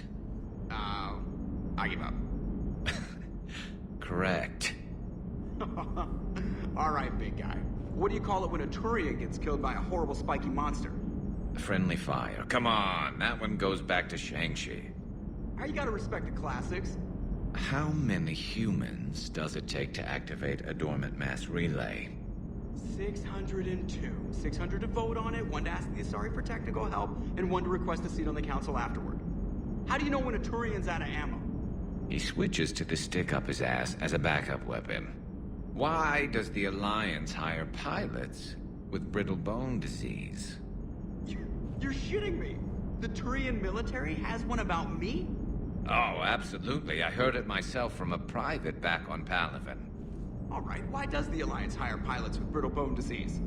I give up. Correct. All right, big guy. What do you call it when a Turian gets killed by a horrible spiky monster? Friendly fire. Come on, that one goes back to Shang-Chi. How you gotta respect the classics? How many humans does it take to activate a dormant mass relay? 602. 600 to vote on it, 1 to ask the Asari for technical help, and 1 to request a seat on the council afterward. How do you know when a Turian's out of ammo? He switches to the stick up his ass as a backup weapon. Why does the Alliance hire pilots with brittle bone disease? You're shitting me! The Turian military has one about me? Oh, absolutely. I heard it myself from a private back on Palaven. All right, why does the Alliance hire pilots with brittle bone disease?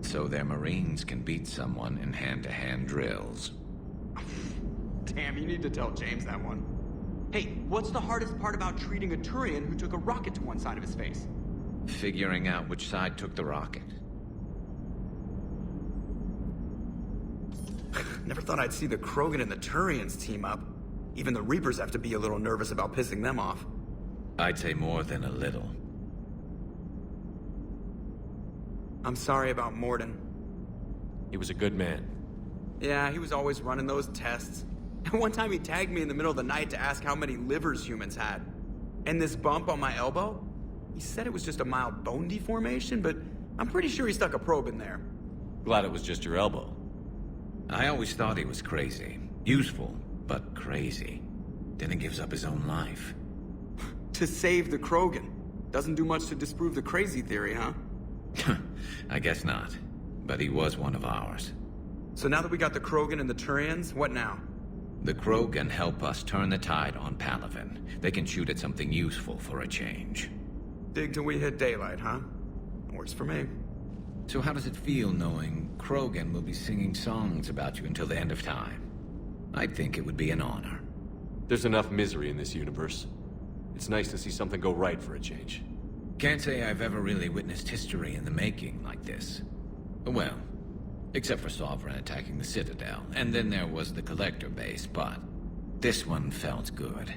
So their Marines can beat someone in hand-to-hand drills. Damn, you need to tell James that one. Hey, what's the hardest part about treating a Turian who took a rocket to one side of his face? Figuring out which side took the rocket. Never thought I'd see the Krogan and the Turians team up. Even the Reapers have to be a little nervous about pissing them off. I'd say more than a little. I'm sorry about Morden. He was a good man. Yeah, he was always running those tests. And one time he tagged me in the middle of the night to ask how many livers humans had. And this bump on my elbow? He said it was just a mild bone deformation, but I'm pretty sure he stuck a probe in there. Glad it was just your elbow. I always thought he was crazy. Useful, but crazy. Then he gives up his own life. To save the Krogan. Doesn't do much to disprove the crazy theory, huh? I guess not. But he was one of ours. So now that we got the Krogan and the Turians, what now? The Krogan help us turn the tide on Palaven. They can shoot at something useful for a change. Dig till we hit daylight, huh? Works for me. So how does it feel knowing Krogan will be singing songs about you until the end of time? I think it would be an honor. There's enough misery in this universe. It's nice to see something go right for a change. Can't say I've ever really witnessed history in the making like this. Well, except for Sovereign attacking the Citadel, and then there was the Collector base, but this one felt good.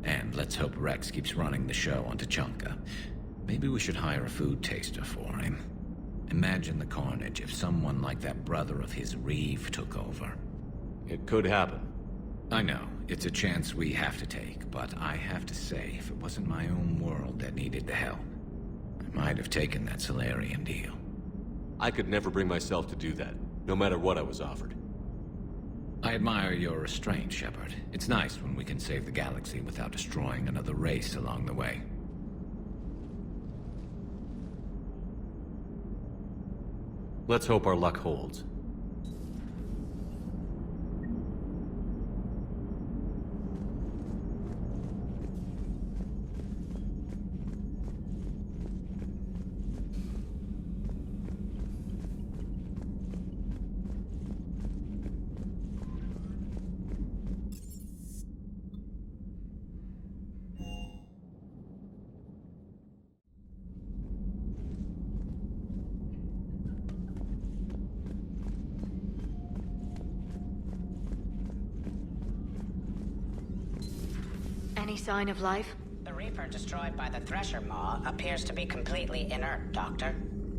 And let's hope Rex keeps running the show on Tuchanka. Maybe we should hire a food taster for him. Imagine the carnage if someone like that brother of his, Reeve, took over. It could happen. I know, it's a chance we have to take, but I have to say, if it wasn't my own world that needed the help, I might have taken that Solarian deal. I could never bring myself to do that, no matter what I was offered. I admire your restraint, Shepard. It's nice when we can save the galaxy without destroying another race along the way. Let's hope our luck holds. Any sign of life? The Reaper destroyed by the Thresher Maw appears to be completely inert, Doctor.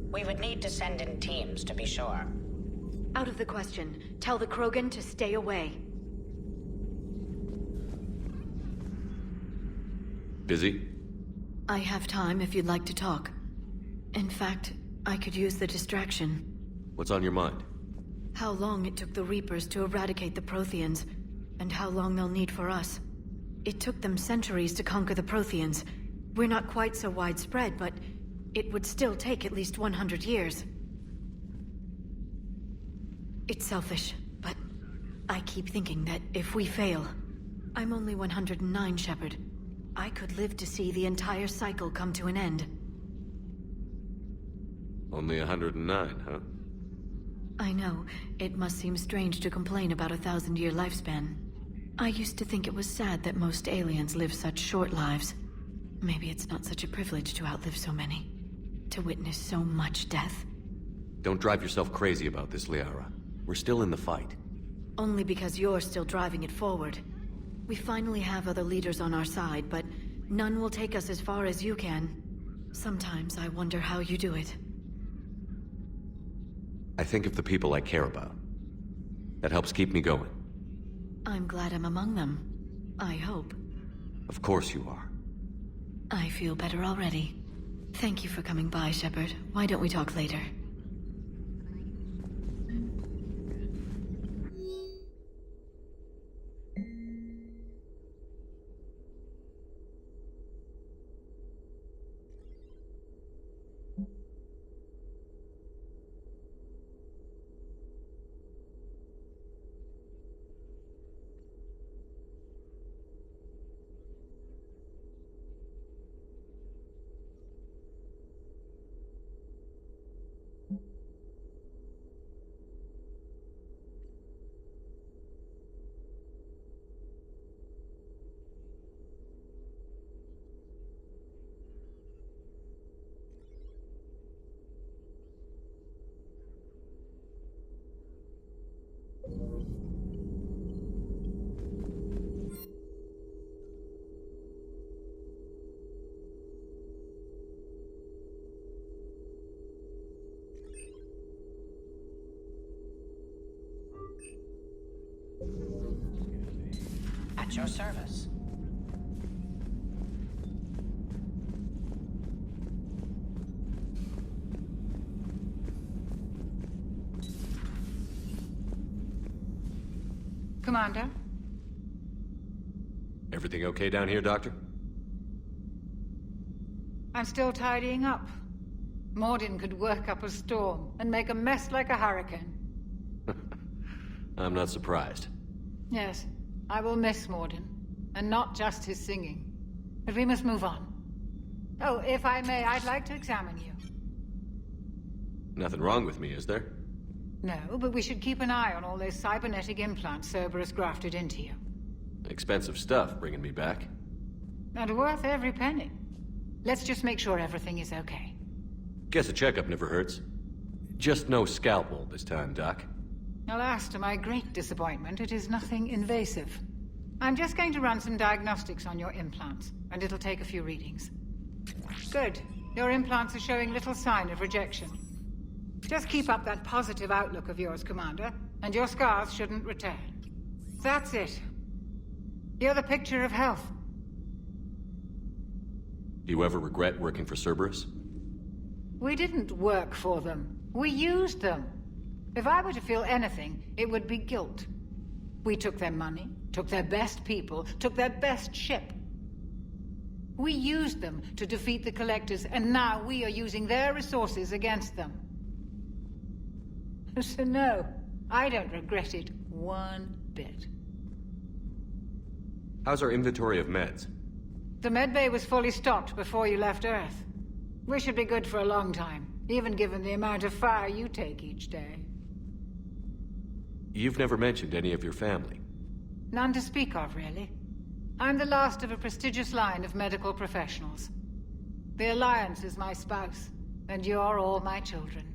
We would need to send in teams to be sure. Out of the question. Tell the Krogan to stay away. Busy? I have time if you'd like to talk. In fact, I could use the distraction. What's on your mind? How long it took the Reapers to eradicate the Protheans, and how long they'll need for us. It took them centuries to conquer the Protheans. We're not quite so widespread, but it would still take at least 100 years. It's selfish, but I keep thinking that if we fail... I'm only 109, Shepard. I could live to see the entire cycle come to an end. Only 109, huh? I know. It must seem strange to complain about a 1,000-year lifespan. I used to think it was sad that most aliens live such short lives. Maybe it's not such a privilege to outlive so many. To witness so much death. Don't drive yourself crazy about this, Liara. We're still in the fight. Only because you're still driving it forward. We finally have other leaders on our side, but none will take us as far as you can. Sometimes I wonder how you do it. I think of the people I care about. That helps keep me going. I'm glad I'm among them. I hope. Of course you are. I feel better already. Thank you for coming by, Shepard. Why don't we talk later? At your service. Commander? Everything okay down here, Doctor? I'm still tidying up. Mordin could work up a storm and make a mess like a hurricane. I'm not surprised. Yes, I will miss Morden. And not just his singing. But we must move on. Oh, if I may, I'd like to examine you. Nothing wrong with me, is there? No, but we should keep an eye on all those cybernetic implants Cerberus grafted into you. Expensive stuff bringing me back. And worth every penny. Let's just make sure everything is okay. Guess a checkup never hurts. Just no scalpel this time, Doc. Alas, to my great disappointment, it is nothing invasive. I'm just going to run some diagnostics on your implants, and it'll take a few readings. Good. Your implants are showing little sign of rejection. Just keep up that positive outlook of yours, Commander, and your scars shouldn't return. That's it. You're the picture of health. Do you ever regret working for Cerberus? We didn't work for them. We used them. If I were to feel anything, it would be guilt. We took their money, took their best people, took their best ship. We used them to defeat the Collectors, and now we are using their resources against them. So no, I don't regret it one bit. How's our inventory of meds? The medbay was fully stocked before you left Earth. We should be good for a long time, even given the amount of fire you take each day. You've never mentioned any of your family. None to speak of, really. I'm the last of a prestigious line of medical professionals. The Alliance is my spouse, and you're all my children.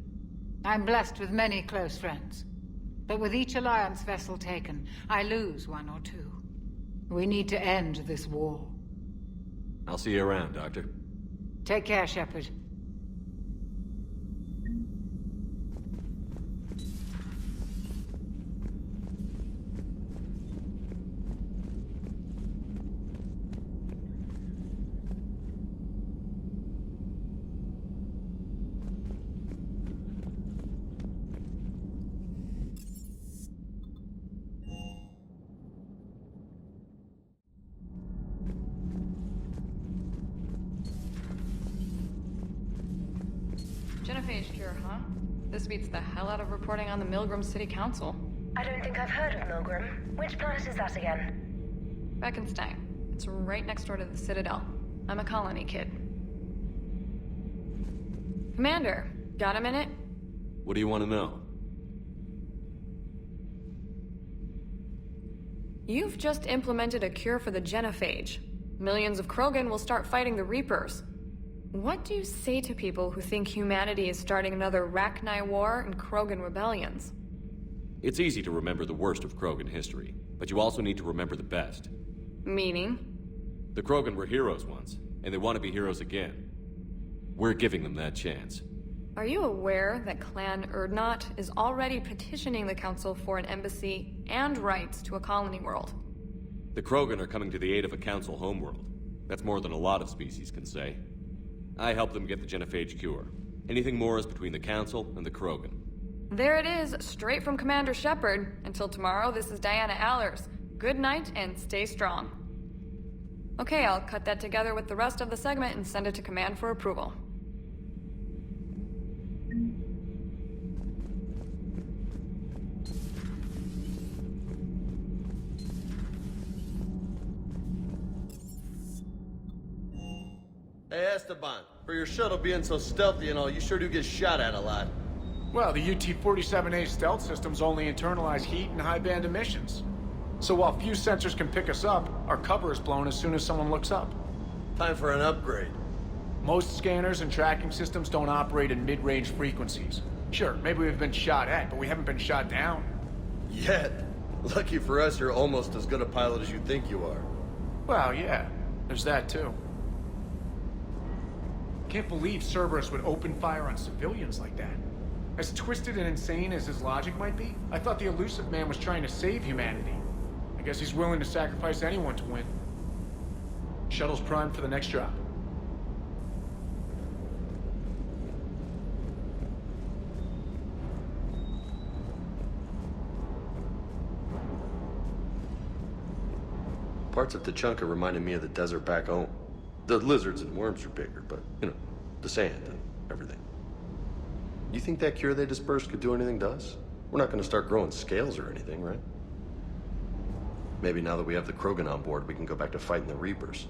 I'm blessed with many close friends. But with each Alliance vessel taken, I lose one or two. We need to end this war. I'll see you around, Doctor. Take care, Shepard. Genophage cure, huh? This beats the hell out of reporting on the Milgram City Council. I don't think I've heard of Milgram. Which planet is that again? Beckenstein. It's right next door to the Citadel. I'm a colony kid. Commander, got a minute? What do you want to know? You've just implemented a cure for the genophage. Millions of Krogan will start fighting the Reapers. What do you say to people who think humanity is starting another Rachni War and Krogan rebellions? It's easy to remember the worst of Krogan history, but you also need to remember the best. Meaning? The Krogan were heroes once, and they want to be heroes again. We're giving them that chance. Are you aware that Clan Urdnot is already petitioning the Council for an embassy and rights to a colony world? The Krogan are coming to the aid of a Council homeworld. That's more than a lot of species can say. I helped them get the genophage cure. Anything more is between the Council and the Krogan. There it is, straight from Commander Shepard. Until tomorrow, this is Diana Allers. Good night, and stay strong. Okay, I'll cut that together with the rest of the segment and send it to Command for approval. Hey, Esteban, for your shuttle being so stealthy and all, you sure do get shot at a lot. Well, the UT-47A stealth systems only internalize heat and high-band emissions. So while few sensors can pick us up, our cover is blown as soon as someone looks up. Time for an upgrade. Most scanners and tracking systems don't operate in mid-range frequencies. Sure, maybe we've been shot at, but we haven't been shot down. Yet. Lucky for us, you're almost as good a pilot as you think you are. Well, yeah. There's that, too. Can't believe Cerberus would open fire on civilians like that. As twisted and insane as his logic might be, I thought the Elusive Man was trying to save humanity. I guess he's willing to sacrifice anyone to win. Shuttle's primed for the next drop. Parts of Tachanka reminded me of the desert back home. The lizards and worms are bigger, but, you know, the sand and everything. You think that cure they dispersed could do anything to us? We're not gonna start growing scales or anything, right? Maybe now that we have the Krogan on board, we can go back to fighting the Reapers.